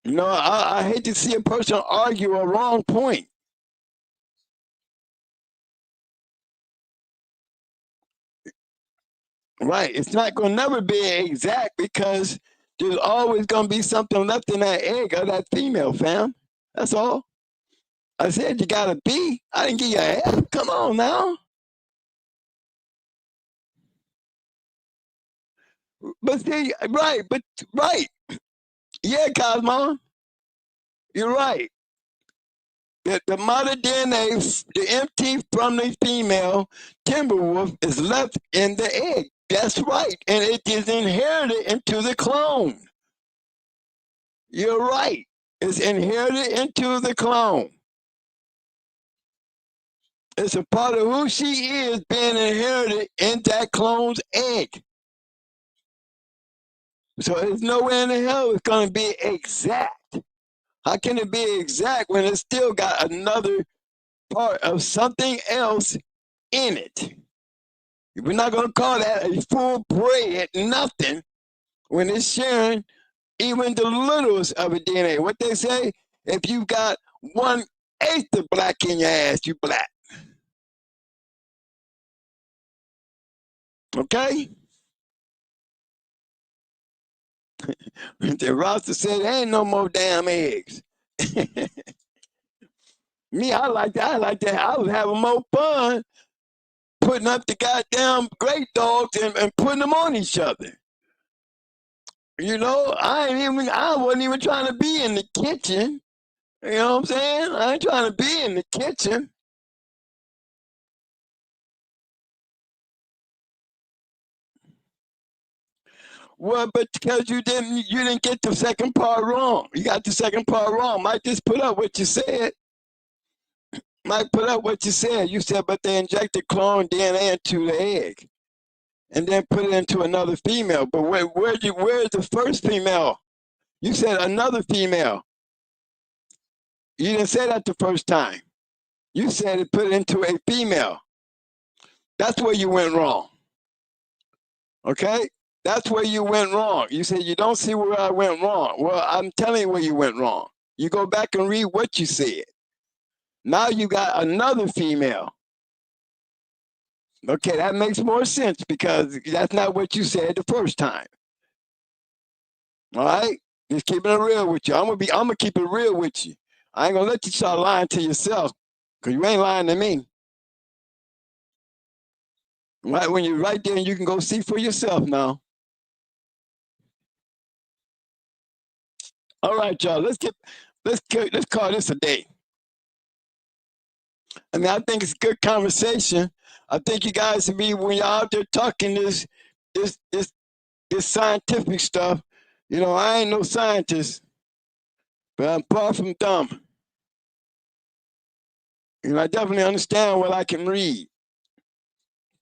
You know, I hate to see a person argue a wrong point. Right. It's not going to never be exact, because there's always going to be something left in that egg of that female, fam. That's all. I said you got a B. I didn't give you an F. Come on now. But see, right. Yeah, Cosmo. You're right. The mother DNA, the MT from the female timberwolf, is left in the egg. That's right. And it is inherited into the clone. You're right. It's inherited into the clone. It's a part of who she is being inherited in that clone's egg. So there's no way in the hell it's going to be exact. How can it be exact when it's still got another part of something else in it? We're not going to call that a full bred nothing when it's sharing even the littlest of a DNA. What they say, if you got 1/8 of black in your ass, you black. Okay? The roster said there ain't no more damn eggs. Me, I like that. I like that. I was having more fun putting up the goddamn great dogs and putting them on each other. You know, I wasn't even trying to be in the kitchen. You know what I'm saying? I ain't trying to be in the kitchen. Well, but because you didn't get the second part wrong. You got the second part wrong. Might just put up what you said. Might put up what you said. You said, but they injected clone DNA into the egg, and then put it into another female. But where's the first female? You said another female. You didn't say that the first time. You said it put it into a female. That's where you went wrong. Okay? That's where you went wrong. You said you don't see where I went wrong. Well, I'm telling you where you went wrong. You go back and read what you said. Now you got another female. Okay, that makes more sense because that's not what you said the first time. All right? Just keeping it real with you. I'm gonna keep it real with you. I ain't gonna let you start lying to yourself, because you ain't lying to me. Right when you're right there and you can go see for yourself now. All right, y'all. Let's call this a day. I mean, I think it's a good conversation. I think you guys should be, when you're out there talking this scientific stuff. You know, I ain't no scientist, but I'm far from dumb. You know, I definitely understand what I can read.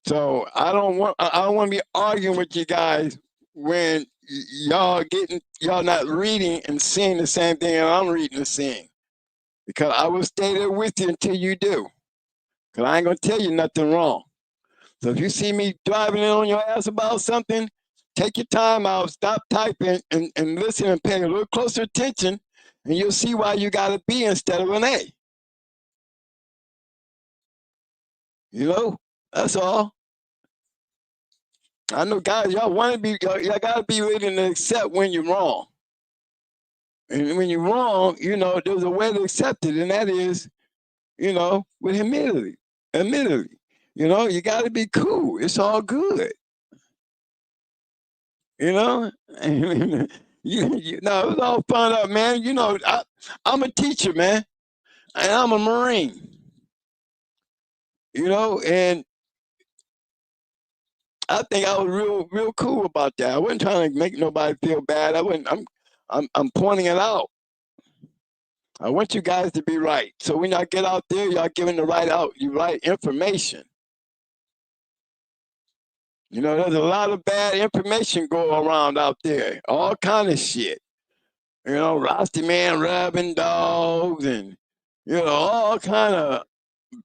So I don't want to be arguing with you guys when y'all not reading and seeing the same thing that I'm reading and seeing. Because I will stay there with you until you do. Because I ain't going to tell you nothing wrong. So if you see me driving in on your ass about something, take your time out, stop typing, and listen and pay a little closer attention, and you'll see why you got a B instead of an A. You know, that's all. I know, guys, y'all got to be ready to accept when you're wrong. And when you're wrong, you know, there's a way to accept it, and that is, you know, with humility. You know, you got to be cool. It's all good. You know, no, it's all fun up, man. You know, I'm a teacher, man, and I'm a Marine. You know, and I think I was real cool about that. I wasn't trying to make nobody feel bad. I'm pointing it out. I want you guys to be right. So when y'all get out there, y'all giving the right information. You know, there's a lot of bad information going around out there. All kind of shit. You know, Rusty Man rubbing dogs and, you know, all kind of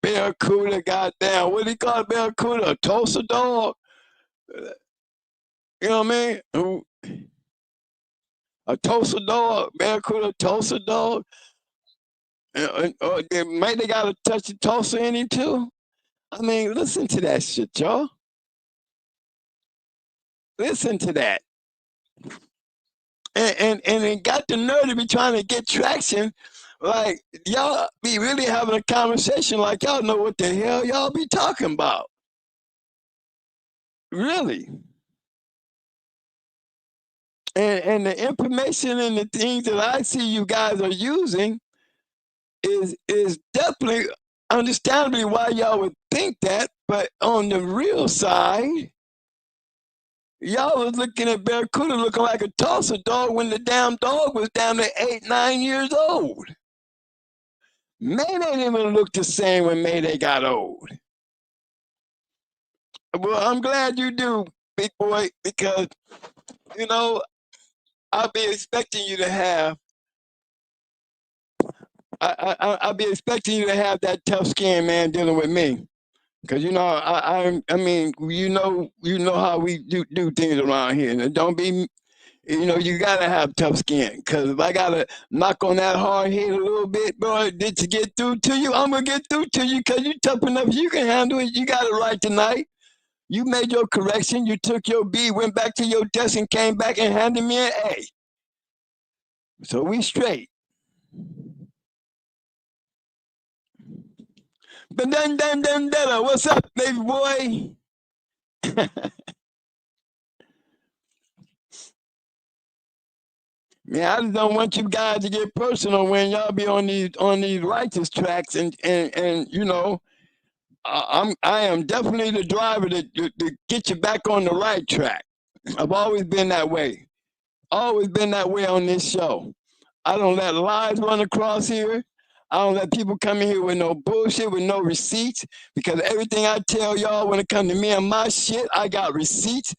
barracuda, goddamn. What do you call barracuda? A Tulsa dog? You know what I mean? A Tulsa dog, barracuda, Tulsa dog. Maybe they got a touch of Tulsa in him too. I mean, listen to that shit, y'all. Listen to that. And it got the nerve to be trying to get traction. Like, y'all be really having a conversation like y'all know what the hell y'all be talking about. Really. And the information and the things that I see you guys are using is definitely understandably why y'all would think that, but on the real side, y'all was looking at barracuda looking like a Tulsa dog when the damn dog was down to 8, 9 years old. Mayday didn't even look the same when Mayday got old. Well, I'm glad you do, big boy, because, you know, I'll be expecting you to have. I'll be expecting you to have that tough skin, man, dealing with me. Cause you know, I mean, you know how we do things around here. And don't be, you know, you gotta have tough skin. Cause if I gotta knock on that hard head a little bit, bro, to get through to you, I'm gonna get through to you. Cause you tough enough, you can handle it. You got it right tonight. You made your correction. You took your B, went back to your desk, and came back and handed me an A. So we straight. But dun, what's up, baby boy? Man, I just don't want you guys to get personal when y'all be on these righteous tracks, and you know, I am definitely the driver to get you back on the right track. I've always been that way. Always been that way on this show. I don't let lies run across here. I don't let people come in here with no bullshit, with no receipts, because everything I tell y'all when it comes to me and my shit, I got receipts.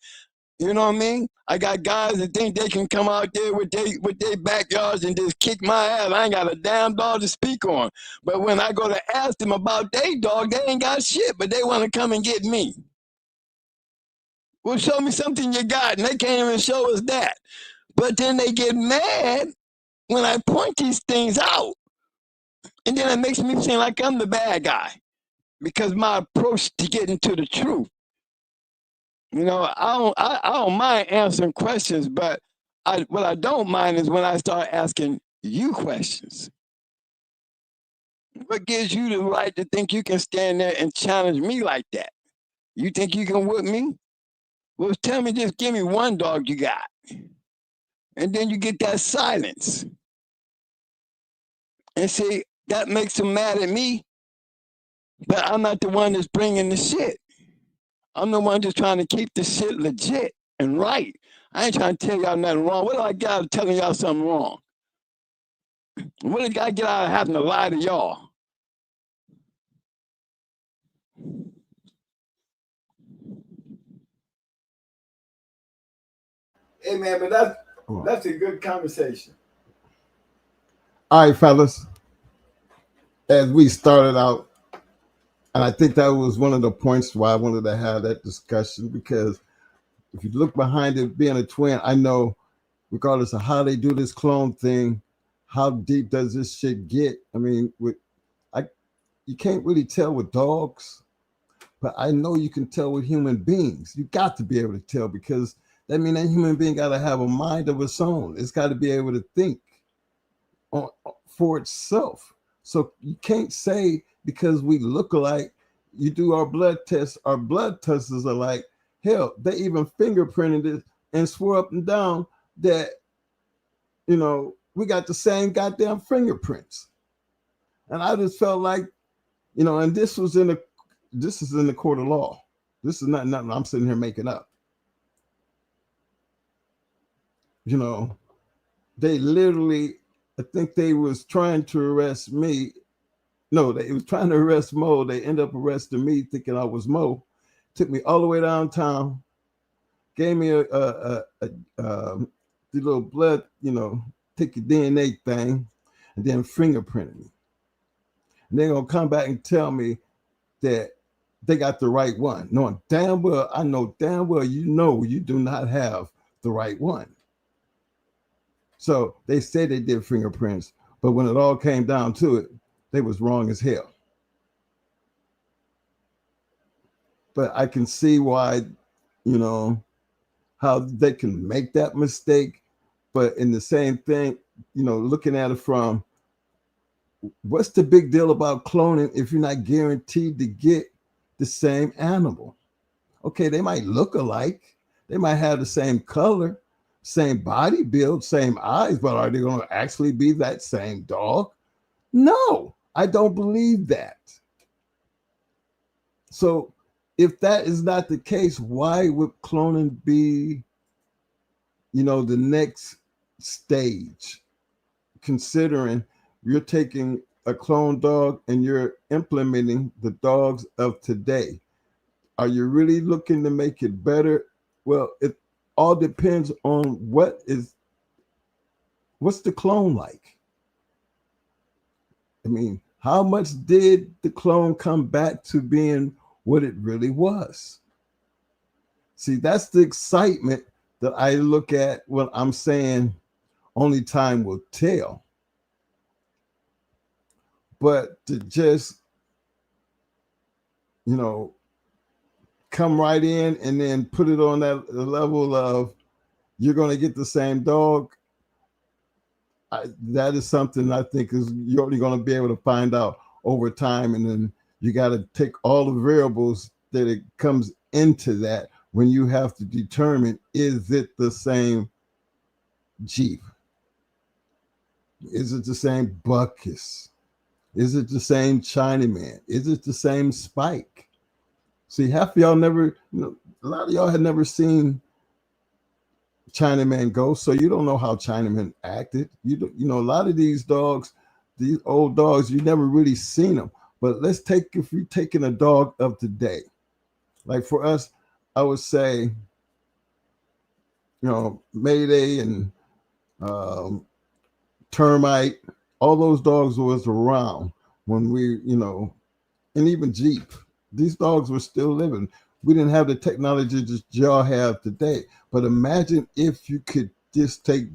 You know what I mean? I got guys that think they can come out there with their backyards and just kick my ass. I ain't got a damn dog to speak on. But when I go to ask them about their dog, they ain't got shit, but they want to come and get me. Well, show me something you got, and they can't even show us that. But then they get mad when I point these things out. And then it makes me seem like I'm the bad guy because my approach to getting to the truth. You know, I don't mind answering questions, but what I don't mind is when I start asking you questions. What gives you the right to think you can stand there and challenge me like that? You think you can whip me? Well, tell me, just give me one dog you got. And then you get that silence. And see, that makes them mad at me, but I'm not the one that's bringing the shit. I'm the one just trying to keep the shit legit and right. I ain't trying to tell y'all nothing wrong. What do I get out of telling y'all something wrong? What did I get out of having to lie to y'all? Hey man, but that's a good conversation. All right, fellas. As we started out, and I think that was one of the points why I wanted to have that discussion, because if you look behind it being a twin, I know regardless of how they do this clone thing, how deep does this shit get? I mean, you can't really tell with dogs, but I know you can tell with human beings. You got to be able to tell, because that means that human being got to have a mind of its own. It's got to be able to think for itself. So you can't say because we look alike, you do our blood tests are like, hell, they even fingerprinted it and swore up and down that, you know, we got the same goddamn fingerprints. And I just felt like, you know, and this is in the court of law. This is not nothing I'm sitting here making up. You know, they literally, I think they was trying to arrest me. No, they was trying to arrest Mo. They ended up arresting me thinking I was Mo. Took me all the way downtown, gave me the little blood, you know, take your DNA thing, and then fingerprinted me. And they're gonna come back and tell me that they got the right one. Knowing damn well, I know damn well you do not have the right one. So they said they did fingerprints, but when it all came down to it, they was wrong as hell. But I can see why, you know, how they can make that mistake. But in the same thing, you know, looking at it from, what's the big deal about cloning if you're not guaranteed to get the same animal? Okay, they might look alike. They might have the same color, same body build, same eyes, but are they going to actually be that same dog? No, I don't believe that. So if that is not the case, why would cloning be, you know, the next stage, considering you're taking a clone dog and you're implementing the dogs of today? Are you really looking to make it better? Well, it all depends on what is what's the clone like? I mean, how much did the clone come back to being what it really was? See, that's the excitement that I look at when I'm saying only time will tell. But to just, come right in and then put it on that level of you're going to get the same dog, that is something I think is you're only going to be able to find out over time. And then you got to take all the variables that it comes into that when you have to determine, is it the same Jeep? Is it the same Buckus? Is it the same Chinaman? Is it the same Spike? See, half of y'all never, a lot of y'all had never seen Chinaman go, so you don't know how Chinaman acted. A lot of these dogs, these old dogs, you never really seen them. But if you're taking a dog of today, like for us, I would say, Mayday and Termite, all those dogs was around when we, and even Jeep. These dogs were still living. We didn't have the technology that y'all have today. But imagine if you could just take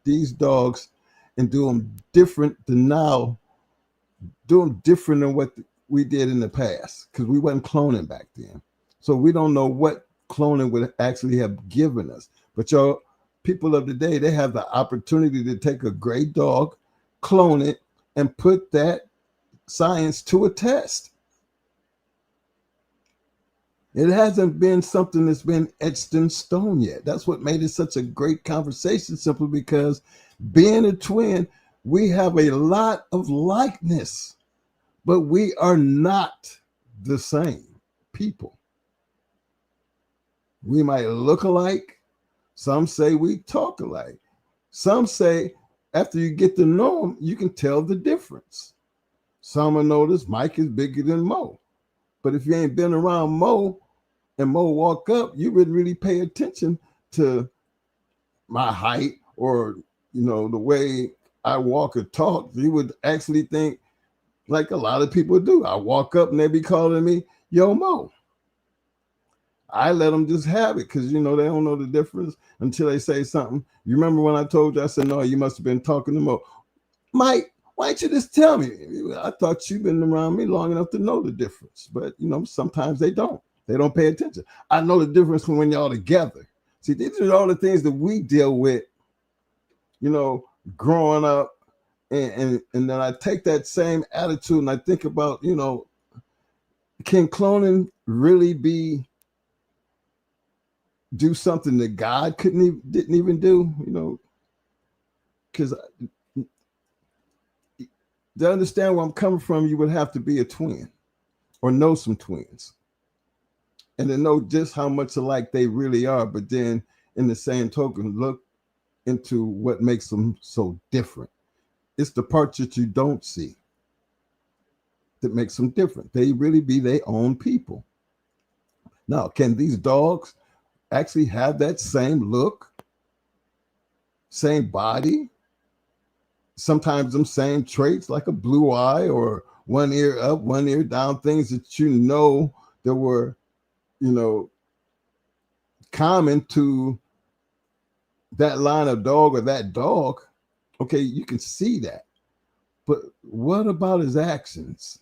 these dogs and do them different than now, do them different than what we did in the past, because we wasn't cloning back then. So we don't know what cloning would actually have given us. But y'all, people of the day, they have the opportunity to take a great dog, clone it, and put that science to a test. It hasn't been something that's been etched in stone yet. That's what made it such a great conversation, simply because being a twin, we have a lot of likeness, but we are not the same people. We might look alike. Some say we talk alike. Some say after you get to know them, you can tell the difference. Some will notice Mike is bigger than Mo. But if you ain't been around Mo and Mo walk up, you wouldn't really pay attention to my height or, the way I walk or talk. You would actually think, like a lot of people do, I walk up and they be calling me, yo, Mo. I let them just have it because, they don't know the difference until they say something. You remember when I told you, I said, no, you must have been talking to Mo. Mike, why don't you just tell me? I thought you've been around me long enough to know the difference. But, sometimes they don't. They don't pay attention. I know the difference from when y'all together. See, these are all the things that we deal with, growing up. And then I take that same attitude and I think about, can cloning really do something that God didn't even do, because to understand where I'm coming from, you would have to be a twin or know some twins and to know just how much alike they really are. But then in the same token, look into what makes them so different. It's the parts that you don't see that makes them different. They really be their own people. Now, can these dogs actually have that same look, same body, sometimes them same traits like a blue eye or one ear up, one ear down, things that that were, common to that line of dog or that dog? Okay, you can see that. But what about his actions?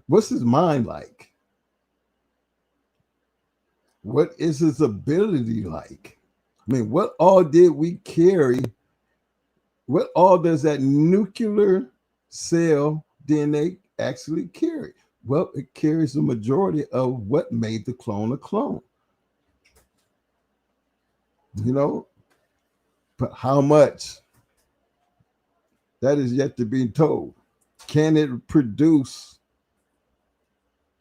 What's his mind like? What is his ability like? I mean, what all did we carry? What all does that nuclear cell DNA actually carry? Well, it carries the majority of what made the clone a clone. But how much? That is yet to be told. Can it produce?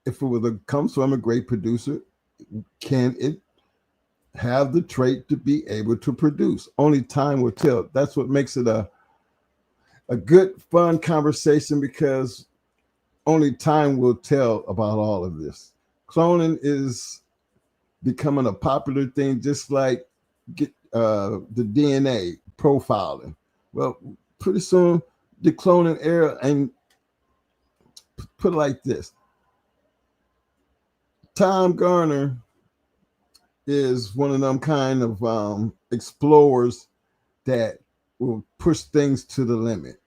If it comes from a great producer, can it have the trait to be able to produce? Only time will tell. That's what makes it a good, fun conversation, because only time will tell about all of this. Cloning is becoming a popular thing, just like the DNA. profiling. Well, pretty soon the cloning era, and put it like this. Tom Garner is one of them kind of explorers that will push things to the limit.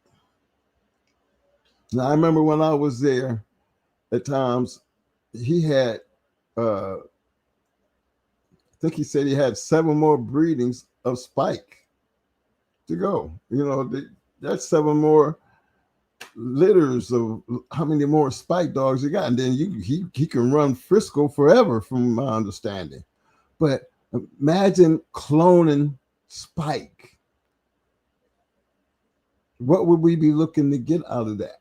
Now, I remember when I was there at times, he had, I think he said he had 7 more breedings of Spike to go. You know, that's 7 more litters of how many more Spike dogs you got. And then he can run Frisco forever, from my understanding. But imagine cloning Spike. What would we be looking to get out of that?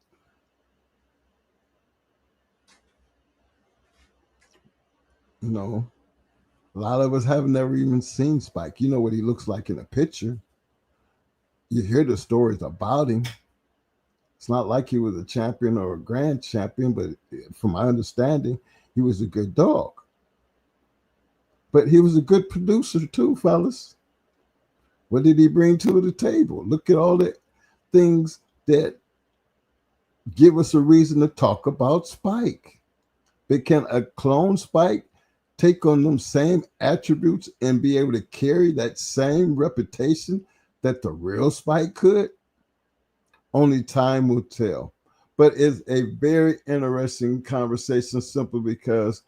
You know, a lot of us have never even seen Spike. You know what he looks like in a picture. You hear the stories about him. It's not like he was a champion or a grand champion, but from my understanding, he was a good dog. But he was a good producer too, fellas. What did he bring to the table? Look at all the things that give us a reason to talk about Spike. But can a clone Spike take on them same attributes and be able to carry that same reputation that the real Spike could? Only time will tell. But it's a very interesting conversation, simply because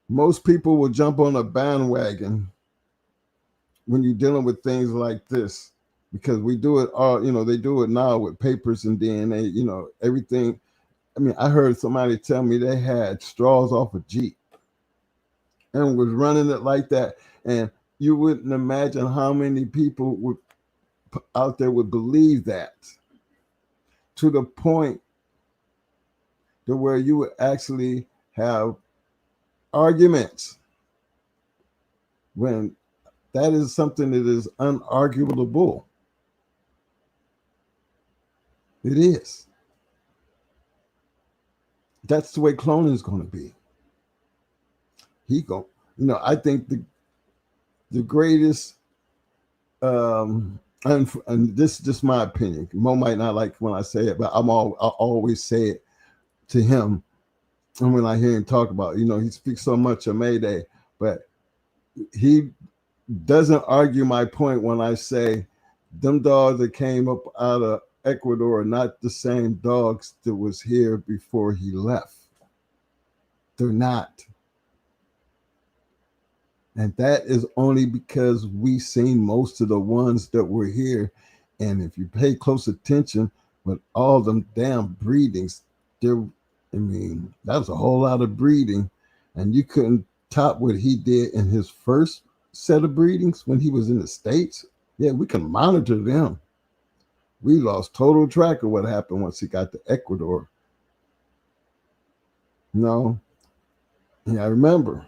most people will jump on a bandwagon when you're dealing with things like this, because we do it all, you know, they do it now with papers and DNA, you know, everything. I mean, I heard somebody tell me they had straws off a Jeep and was running it like that. And you wouldn't imagine how many people would out there would believe that, to the point to where you would actually have arguments, when that is something that is unarguable. It is. That's the way cloning is going to be. You know, I think the greatest, and this is just my opinion. Mo might not like when I say it, but I always say it to him. And when I hear him talk about, you know, he speaks so much of Mayday, but he doesn't argue my point when I say them dogs that came up out of Ecuador are not the same dogs that was here before he left. They're not. And that is only because we seen most of the ones that were here. And if you pay close attention with all them damn breedings, that was a whole lot of breeding. And you couldn't top what he did in his first set of breedings when he was in the States. Yeah, we can monitor them. We lost total track of what happened once he got to Ecuador. No. Yeah, I remember.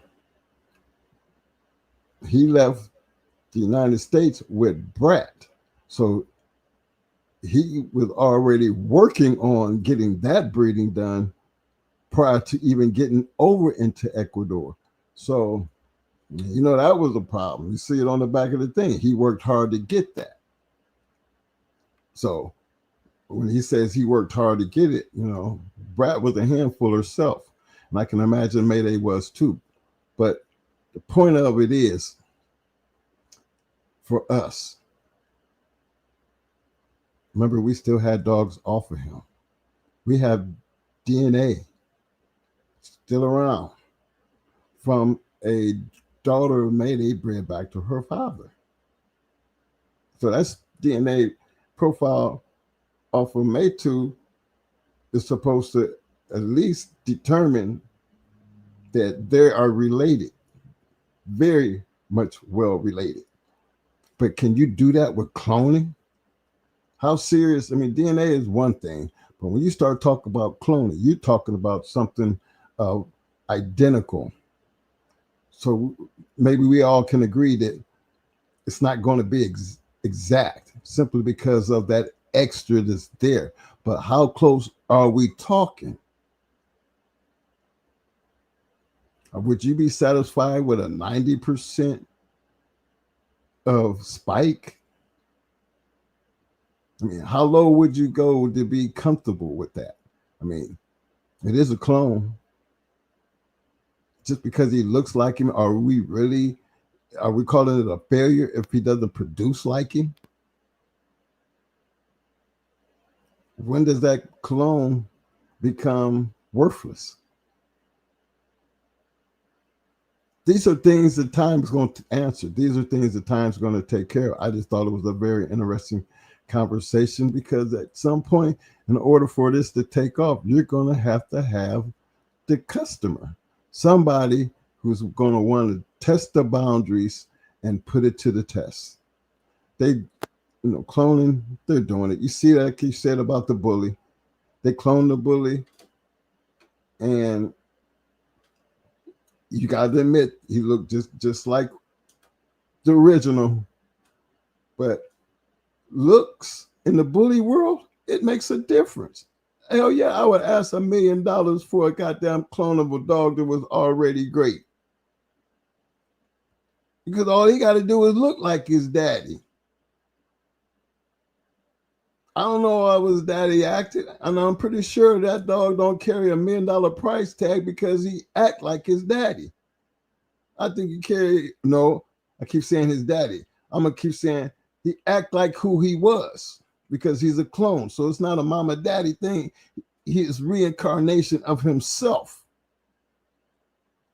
He left the United States with Brett. So he was already working on getting that breeding done prior to even getting over into Ecuador. So, you know, that was a problem. You see it on the back of the thing. He worked hard to get that. So when he says he worked hard to get it, you know, Brett was a handful herself. And I can imagine Mayday was too. But the point of it is, for us, remember, we still had dogs off of him. We have DNA still around from a daughter of Mayday bred back to her father. So that's DNA profile off of Maytu is supposed to at least determine that they are related, very much well related. But can you do that with cloning? How serious? I mean, DNA is one thing, but when you start talking about cloning, you're talking about something identical. So maybe we all can agree that it's not going to be exact, simply because of that extra that's there. But how close are we talking? Would you be satisfied with a 90% of Spike I mean, how low would you go to be comfortable with that? I mean, it is a clone. Just because he looks like him, are we calling it a failure if he doesn't produce like him? When does that clone become worthless? These are things that time is going to answer. These are things that time's going to take care of. I just thought it was a very interesting conversation because at some point, in order for this to take off, you're going to have the customer, somebody who's going to want to test the boundaries and put it to the test. Cloning, they're doing it. You see that, like you said about the bully. They cloned the bully, and you got to admit, he looked just like the original. But looks in the bully world, it makes a difference. Hell yeah, I would ask $1 million for a goddamn clonable dog that was already great. Because all he got to do is look like his daddy. I don't know how his daddy acted, and I'm pretty sure that dog don't carry $1 million price tag because he act like his daddy. I think I keep saying his daddy. I'm going to keep saying he act like who he was because he's a clone. So it's not a mama daddy thing. He is reincarnation of himself.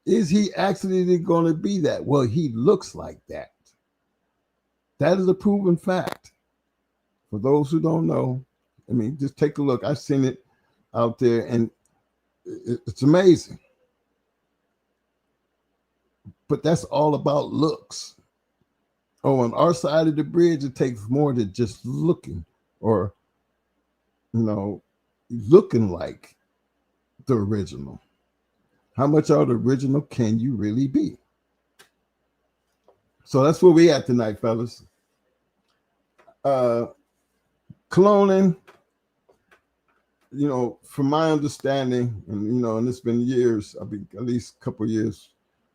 Is he actually going to be that? Well, he looks like that. That is a proven fact. For those who don't know, I mean, just take a look. I've seen it out there, and it's amazing. But that's all about looks. Oh, on our side of the bridge, it takes more than just looking or, looking like the original. How much of the original can you really be? So that's where we at tonight, fellas. Cloning, from my understanding, and it's been years, I mean, at least a couple of years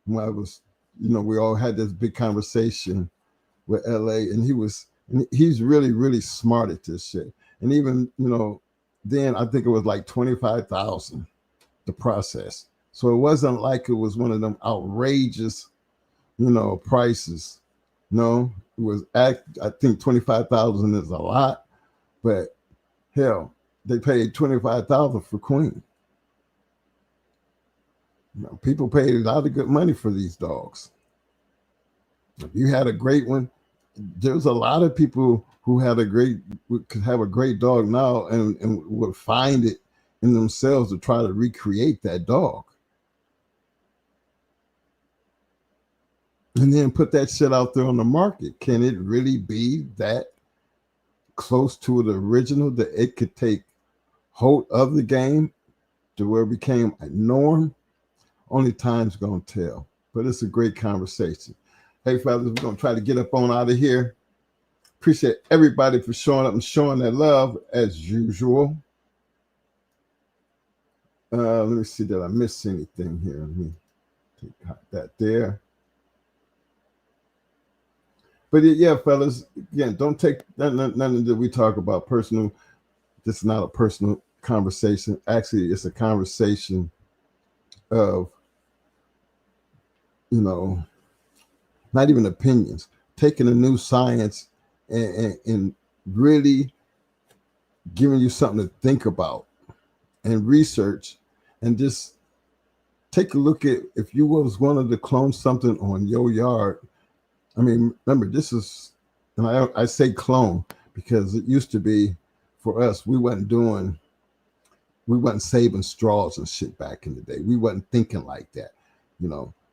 when I was, we all had this big conversation with LA, and he's really, really smart at this shit. And even, then I think it was like 25,000 the process. So it wasn't like it was one of them outrageous, prices. No, it was I think 25,000 is a lot. But hell, they paid 25,000 for Queen. People paid a lot of good money for these dogs. If you had a great one, there's a lot of people who could have a great dog now and would find it in themselves to try to recreate that dog. And then put that shit out there on the market. Can it really be that close to the original that it could take hold of the game to where it became a norm? Only time's gonna tell. But it's a great conversation. Hey, fellas, we're gonna try to get up on out of here. Appreciate everybody for showing up and showing their love as usual. Let me see, did I miss anything here? Let me take that there. But yeah, fellas, again, don't take nothing that we talk about personal. This is not a personal conversation. Actually, it's a conversation of, not even opinions, taking a new science and really giving you something to think about and research, and just take a look at if you was wanted to clone something on your yard. I mean, remember, this is, and I say clone because it used to be for us, we wasn't saving straws and shit back in the day. We wasn't thinking like that.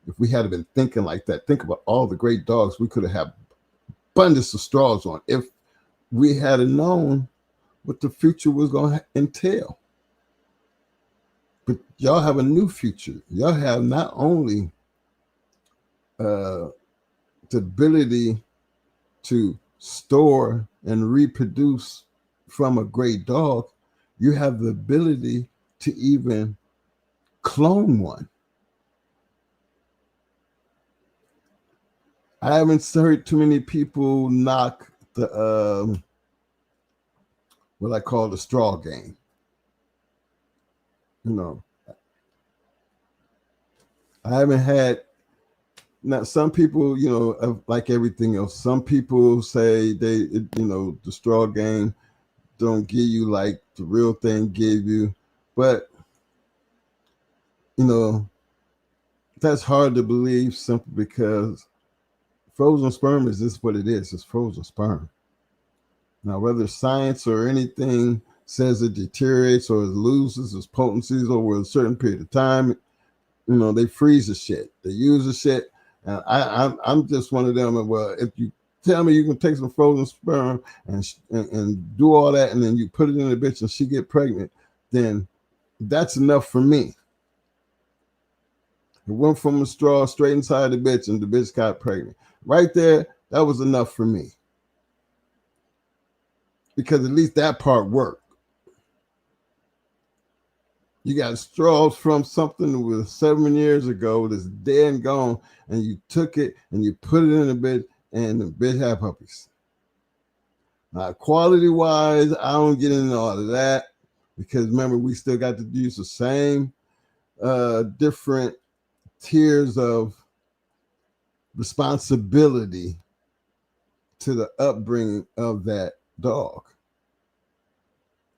If we had been thinking like that, think about all the great dogs we could have had abundance of straws on if we had known what the future was going to entail. But y'all have a new future. Y'all have not only the ability to store and reproduce from a great dog, you have the ability to even clone one. I haven't heard too many people knock the what I call the straw game. You know, I haven't had. Now, some people, you know, like everything else, some people say you know, the straw game don't give you like the real thing give you, but you know, that's hard to believe simply because frozen sperm is just what it is. It's frozen sperm. Now, whether science or anything says it deteriorates or it loses its potencies over a certain period of time, you know, they freeze the shit. They use the shit. And I'm just one of them. Well, if you tell me you can take some frozen sperm and do all that, and then you put it in a bitch and she get pregnant, then that's enough for me. It went from a straw straight inside the bitch, and the bitch got pregnant. Right there, that was enough for me. Because at least that part worked. You got straws from something that was 7 years ago that's dead and gone, and you took it and you put it in a bitch, and the bitch had puppies. Now, quality-wise, I don't get into all of that because remember, we still got to use the same different tiers of responsibility to the upbringing of that dog.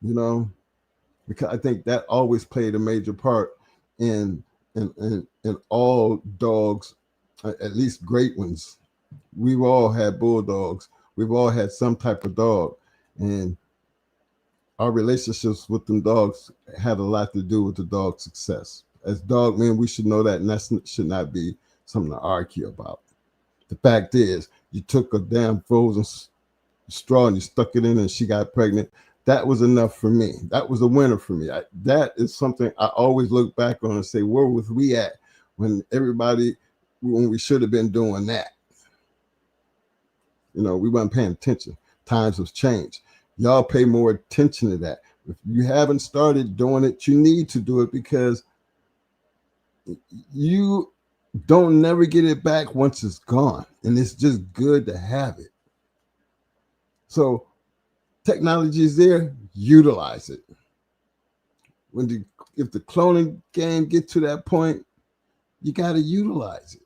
You know, because I think that always played a major part in all dogs, at least great ones. We've all had bulldogs. We've all had some type of dog, and our relationships with them dogs had a lot to do with the dog's success. As dog men, we should know that, and that should not be something to argue about. The fact is, you took a damn frozen straw and you stuck it in, and she got pregnant. That was enough for me. That was a winner for me. That is something I always look back on and say, where was we at when we should have been doing that? You know, we weren't paying attention. Times have changed. Y'all pay more attention to that. If you haven't started doing it, you need to do it because you don't never get it back once it's gone. And it's just good to have it. So technology is there, utilize it. If the cloning game gets to that point, you got to utilize it.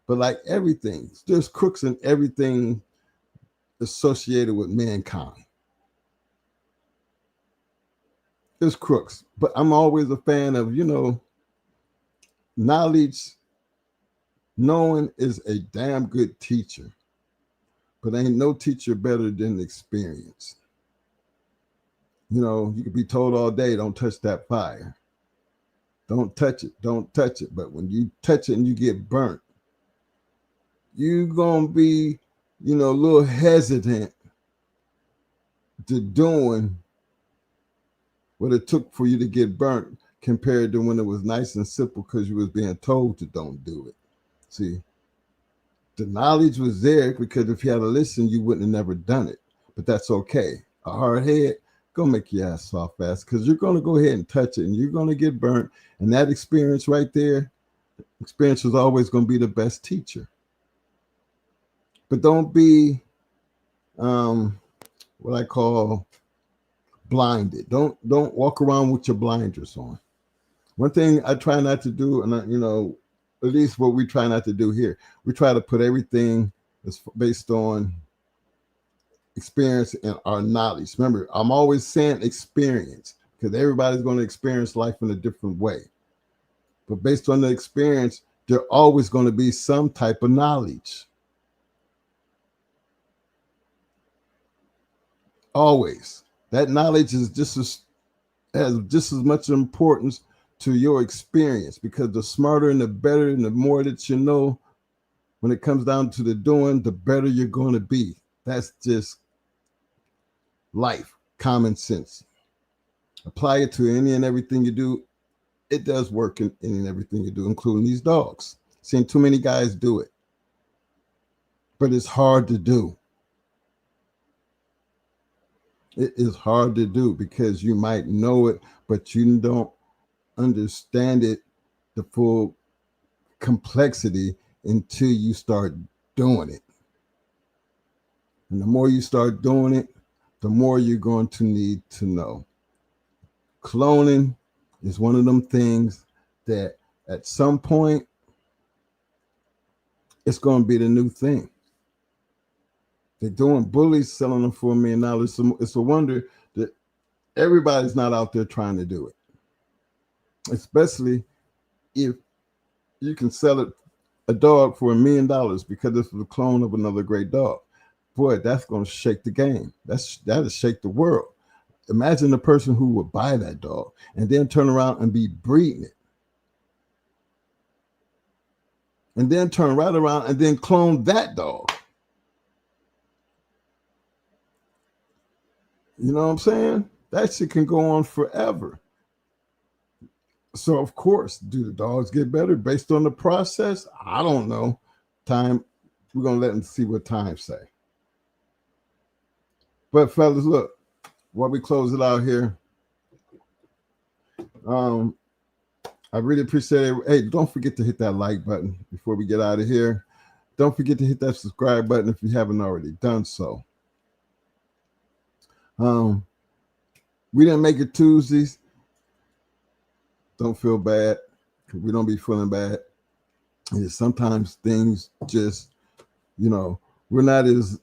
But like everything, there's crooks in everything associated with mankind. There's crooks, but I'm always a fan of, you know, knowledge. Knowing is a damn good teacher, but ain't no teacher better than experience. You know, you could be told all day, don't touch that fire. Don't touch it. Don't touch it. But when you touch it and you get burnt, you're going to be, you know, a little hesitant to doing what it took for you to get burnt compared to when it was nice and simple because you was being told to don't do it. See, the knowledge was there because if you had to listen, you wouldn't have never done it. But that's okay. A hard head, go make your ass soft fast because you're going to go ahead and touch it and you're going to get burnt. And that experience right there, experience is always going to be the best teacher. But don't be what I call blinded. Don't walk around with your blinders on. One thing I try not to do, and you know, at least what we try not to do here, we try to put everything that's based on experience and our knowledge. Remember, I'm always saying experience because everybody's going to experience life in a different way. But based on the experience, there's always going to be some type of knowledge. Always. That knowledge is has just as much importance to your experience because the smarter and the better and the more that you know, when it comes down to the doing, the better you're going to be. That's just life, common sense. Apply it to any and everything you do. It does work in any and everything you do, including these dogs. Seen too many guys do it, but it's hard to do. It is hard to do because you might know it, but you don't understand it, the full complexity until you start doing it. And the more you start doing it, the more you're going to need to know. Cloning is one of them things that at some point it's going to be the new thing. They're doing bullies, selling them for $1 million. It's a wonder that everybody's not out there trying to do it, especially if you can sell it a dog for $1 million because this is a clone of another great dog. Boy, that's going to shake the game. That'll shake the world. Imagine the person who would buy that dog and then turn around and be breeding it. And then turn right around and then clone that dog. You know what I'm saying? That shit can go on forever. So, of course, do the dogs get better based on the process? I don't know. Time, we're going to let them see what time say. But, fellas, look, while we close it out here, I really appreciate it. Hey, don't forget to hit that like button before we get out of here. Don't forget to hit that subscribe button if you haven't already done so. We didn't make it Tuesdays. Don't feel bad. We don't be feeling bad. And sometimes things just, you know, we're not as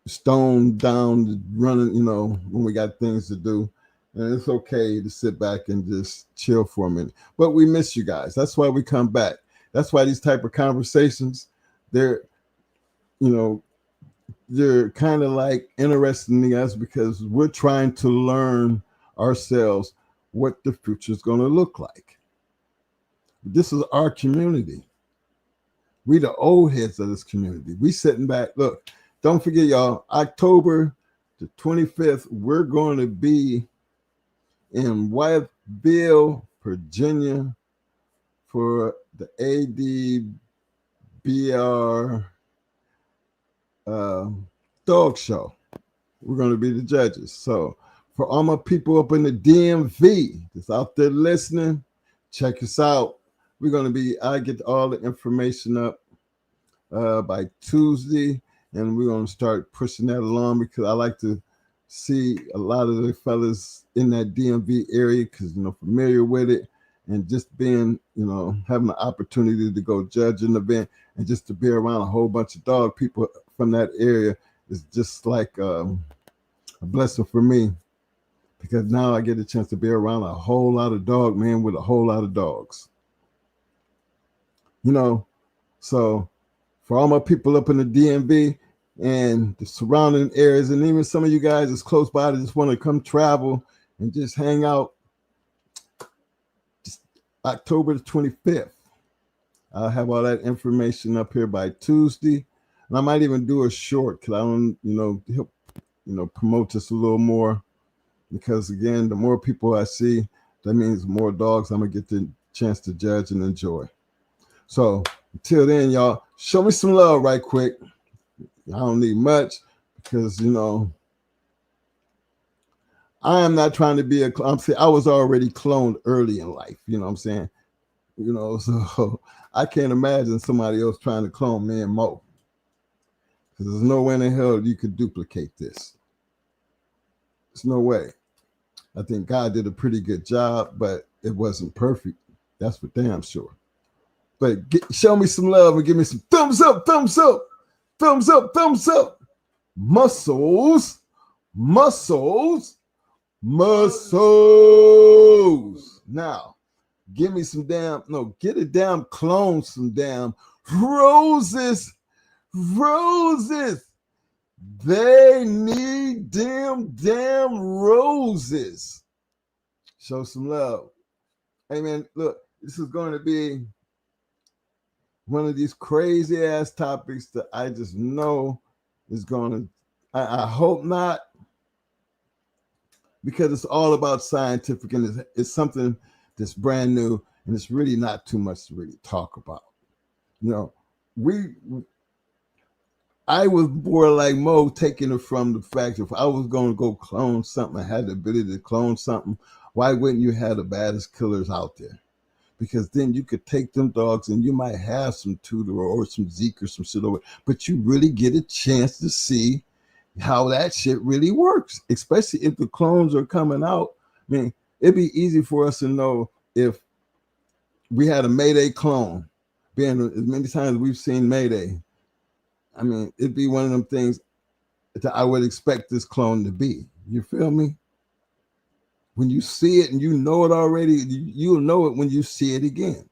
stoned down running, you know, when we got things to do. And it's okay to sit back and just chill for a minute. But we miss you guys. That's why we come back. That's why these type of conversations, they're, you know, they're kind of like interesting to us because we're trying to learn ourselves what the future is going to look like. This is our community. We the old heads of this community. We sitting back. Look, don't forget, y'all, October the 25th, we're going to be in Whiteville, Virginia for the APBT dog show. We're going to be the judges. So for all my people up in the DMV that's out there listening, check us out. We're going to be, I get all the information up by Tuesday, and we're going to start pushing that along because I like to see a lot of the fellas in that DMV area because, you know, familiar with it, and just being, you know, having the opportunity to go judge an event and just to be around a whole bunch of dog people from that area is just like a blessing for me because now I get a chance to be around a whole lot of dog men with a whole lot of dogs. You know, so for all my people up in the DMV and the surrounding areas, and even some of you guys that's close by that just want to come travel and just hang out, just October the 25th. I'll have all that information up here by Tuesday. And I might even do a short because I don't, you know, help, you know, promote this a little more. Because again, the more people I see, that means more dogs I'm gonna get the chance to judge and enjoy. So until then, y'all, show me some love right quick. I don't need much because, you know, I am not trying to be I'm saying I was already cloned early in life. You know what I'm saying? You know, so I can't imagine somebody else trying to clone me and Mo. Because there's no way in the hell you could duplicate this. There's no way. I think God did a pretty good job, but it wasn't perfect. That's for damn sure. But show me some love and give me some thumbs up, thumbs up, thumbs up, thumbs up. Muscles, muscles, muscles. Now, give me some damn, no, get a damn clone, some damn roses. Roses. They need damn roses. Show some love. Hey, man, look, this is going to be one of these crazy ass topics that I just know is going to, I hope not, because it's all about scientific and it's something that's brand new and it's really not too much to really talk about. You know, I was more like Mo, taking it from the fact if I was going to go clone something, I had the ability to clone something, why wouldn't you have the baddest killers out there? Because then you could take them dogs and you might have some Tudor or some Zeke or some shit over, but you really get a chance to see how that shit really works, especially if the clones are coming out. I mean, it'd be easy for us to know if we had a Mayday clone, being as many times we've seen Mayday. I mean, it'd be one of them things that I would expect this clone to be. You feel me? When you see it and you know it already, you'll know it when you see it again.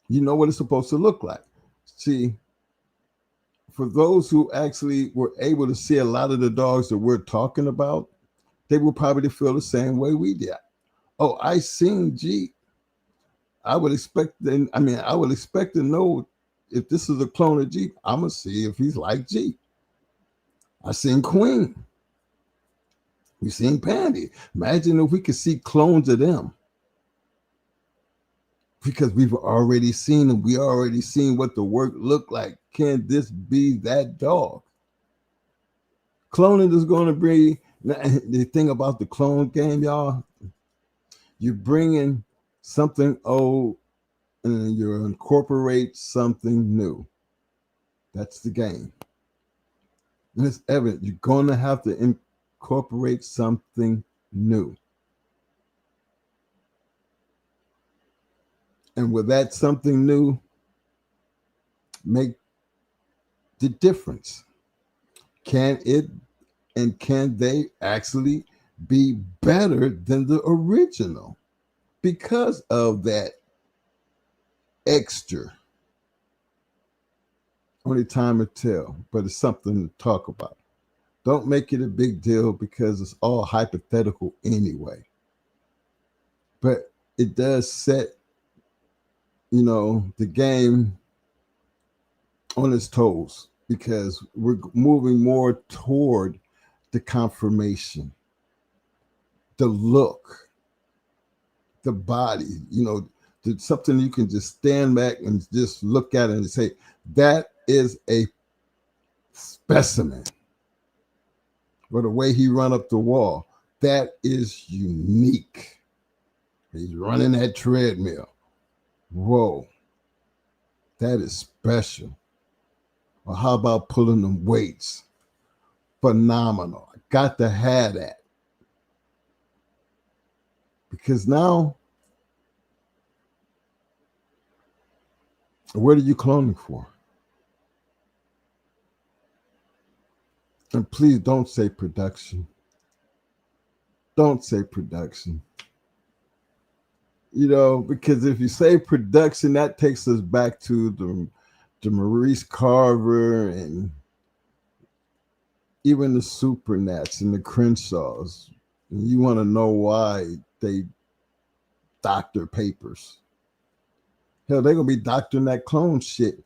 You know what it's supposed to look like. See, for those who actually were able to see a lot of the dogs that we're talking about, they will probably feel the same way we did. Oh, I seen Jeep. I would expect to know if this is a clone of Jeep. I'm gonna see if he's like Jeep. I seen Queen. We seen Pandy. Imagine if we could see clones of them. Because we've already seen them. We already seen what the work looked like. Can this be that dog? Cloning is going to bring, the thing about the clone game, y'all, you're bringing something old and you incorporate something new. That's the game. And it's evident you're going to have to incorporate something new. And with that something new, make the difference. Can they actually be better than the original because of that extra? Only time will tell, but it's something to talk about. Don't make it a big deal because it's all hypothetical anyway. But it does set, the game on its toes because we're moving more toward the confirmation, the look, the body, something you can just stand back and just look at it and say, that is a specimen. Or the way he run up the wall, that is unique. He's running that treadmill. Whoa, that is special. Or how about pulling them weights? Phenomenal. I got to have that. Because now, what are you cloning for? And please don't say production. Don't say production. Because if you say production, that takes us back to the Maurice Carver and even the Supernats and the Crenshaws. And you want to know why they doctor papers. Hell, they're going to be doctoring that clone shit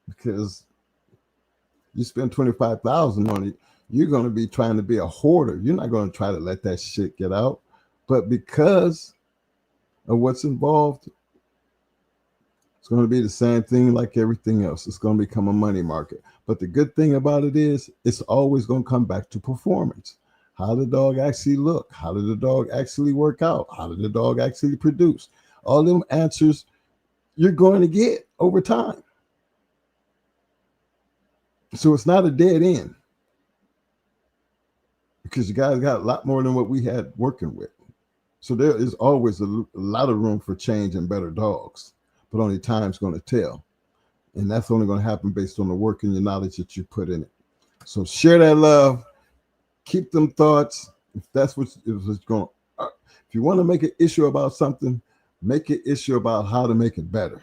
because you spend $25,000 on it. You're going to be trying to be a hoarder. You're not going to try to let that shit get out. But because of what's involved, it's going to be the same thing like everything else. It's going to become a money market. But the good thing about it is it's always going to come back to performance. How did the dog actually look? How did the dog actually work out? How did the dog actually produce? All them answers you're going to get over time. So it's not a dead end because you guys got a lot more than what we had working with. So there is always a lot of room for change and better dogs, but only time's going to tell. And that's only going to happen based on the work and your knowledge that you put in it. So share that love. Keep them thoughts. If that's what is going, if you want to make an issue about something, make an issue about how to make it better.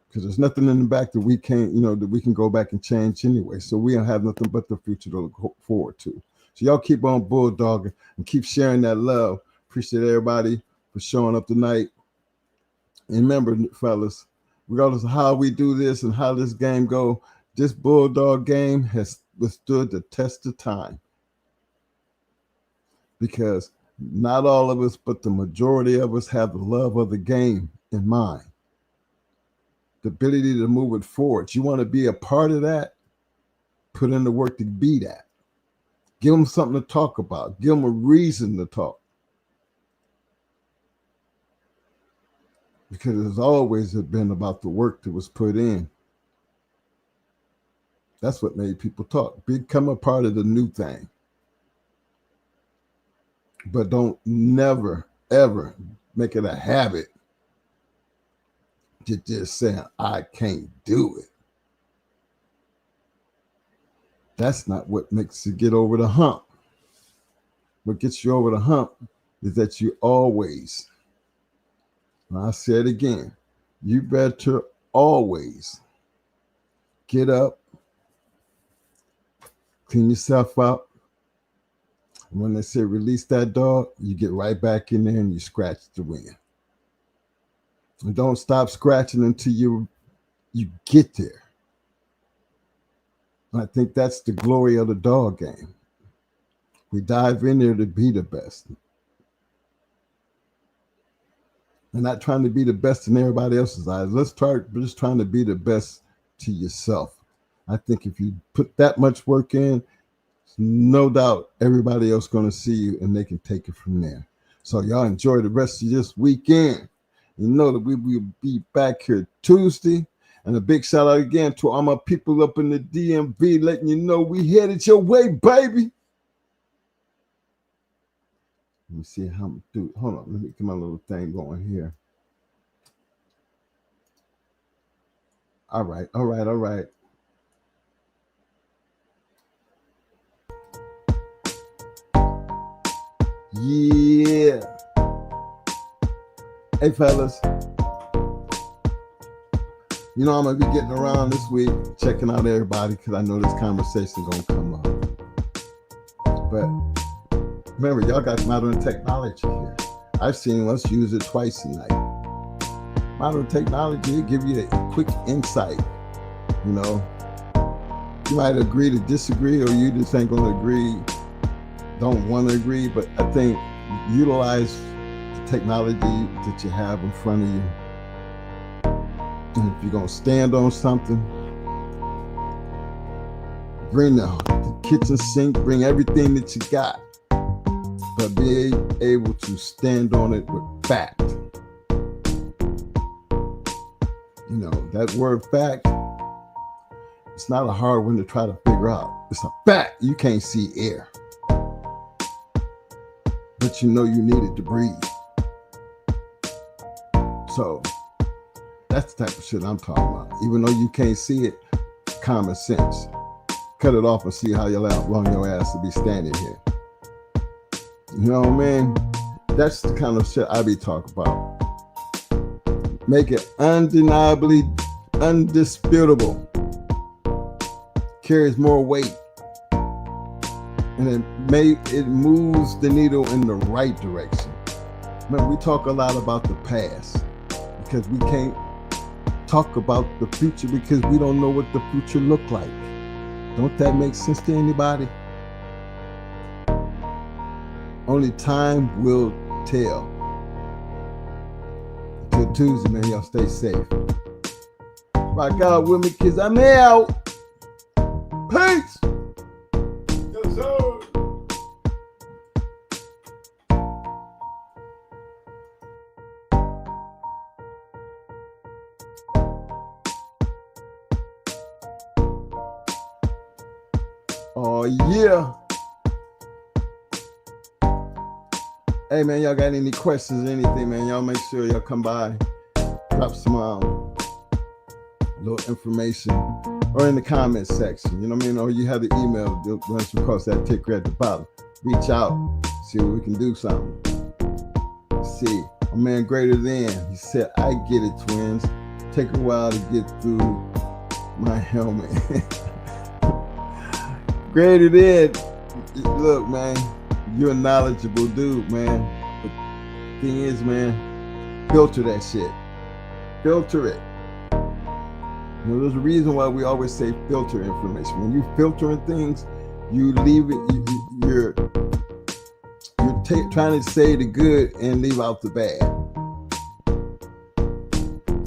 Because there's nothing in the back that we can't, that we can go back and change anyway. So we don't have nothing but the future to look forward to. So y'all keep on bulldogging and keep sharing that love. Appreciate everybody for showing up tonight. And remember, fellas, regardless of how we do this and how this game go, this bulldog game has withstood the test of time. Because not all of us, but the majority of us have the love of the game in mind. The ability to move it forward. You want to be a part of that? Put in the work to be that. Give them something to talk about. Give them a reason to talk. Because it's always been about the work that was put in. That's what made people talk. Become a part of the new thing. But don't never, ever make it a habit to just say, I can't do it. That's not what makes you get over the hump. What gets you over the hump is that you always, and I'll say it again, you better always get up, clean yourself up. And when they say release that dog, you get right back in there and you scratch the wind. And don't stop scratching until you get there. And I think that's the glory of the dog game. We dive in there to be the best. And not trying to be the best in everybody else's eyes. Let's try just trying to be the best to yourself. I think if you put that much work in, no doubt everybody else going to see you and they can take it from there. So y'all enjoy the rest of this weekend. You know that we will be back here Tuesday. And a big shout out again to all my people up in the DMV, letting you know we headed your way, baby. Let me see how I'm doing. Hold on, let me get my little thing going here. All right. Yeah. Hey, fellas. You know, I'm going to be getting around this week, checking out everybody, because I know this conversation going to come up. But remember, y'all got modern technology here. I've seen us use it twice a night. Modern technology will give you a quick insight. You know, you might agree to disagree, or you just ain't going to agree, don't want to agree. But I think utilize the technology that you have in front of you. And if you're going to stand on something, bring the kitchen sink, bring everything that you got, but be able to stand on it with fact. You know, that word fact, it's not a hard one to try to figure out. It's a fact. You can't see air, but you know you need it to breathe. So that's the type of shit I'm talking about. Even though you can't see it, common sense. Cut it off and see how long your ass will be standing here. You know what I mean? That's the kind of shit I be talking about. Make it undeniably undisputable. Carries more weight. And it moves the needle in the right direction. Remember, we talk a lot about the past because we can't talk about the future because we don't know what the future look like. Don't that make sense to anybody? Only time will tell. Until Tuesday, man, y'all stay safe. Rock out with me, kids. I'm out. Peace. Yes, sir. Oh, yeah. Hey, man, y'all got any questions or anything, man? Y'all make sure y'all come by, drop some little information, or in the comment section, you know what I mean? Or you have the email that runs across that ticker at the bottom. Reach out, see if we can do something. See, a man greater than, he said, I get it, twins. Take a while to get through my helmet. Greater than, look, man, you're a knowledgeable dude, man. But the thing is, man, filter that shit. Filter it. You know, there's a reason why we always say filter information. When you filtering things, you leave it. You're trying to say the good and leave out the bad.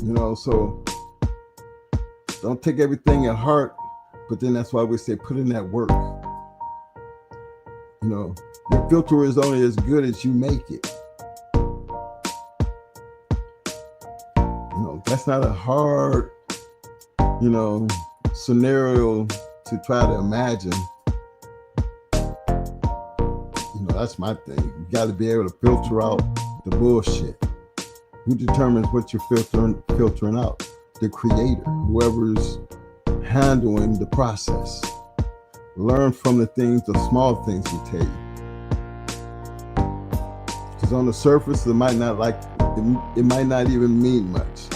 You know, so don't take everything at heart. But then that's why we say put in that work. You know, your filter is only as good as you make it. You know, that's not a hard, you know, scenario to try to imagine. You know, that's my thing. You got to be able to filter out the bullshit. Who determines what you're filtering out? The creator, whoever's handling the process. Learn from the things, the small things we tell you. Because on the surface, it might not even mean much.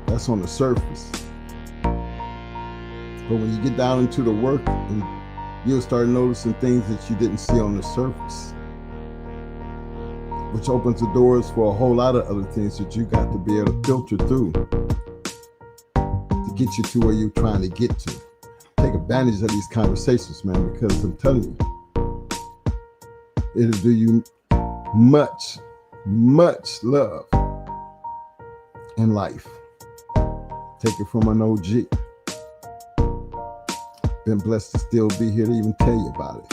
That's on the surface. But when you get down into the work, you'll start noticing things that you didn't see on the surface, which opens the doors for a whole lot of other things that you got to be able to filter through to get you to where you're trying to get to. Take advantage of these conversations, man, because I'm telling you, it'll do you much, much love in life. Take it from an OG. Been blessed to still be here to even tell you about it.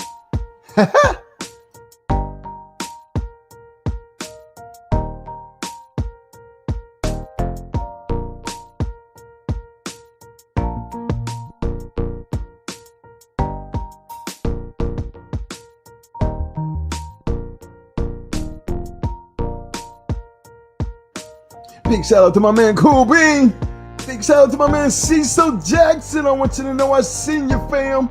Big shout out to my man Cool Bean. Big shout out to my man Cecil Jackson. I want you to know I seen you, fam.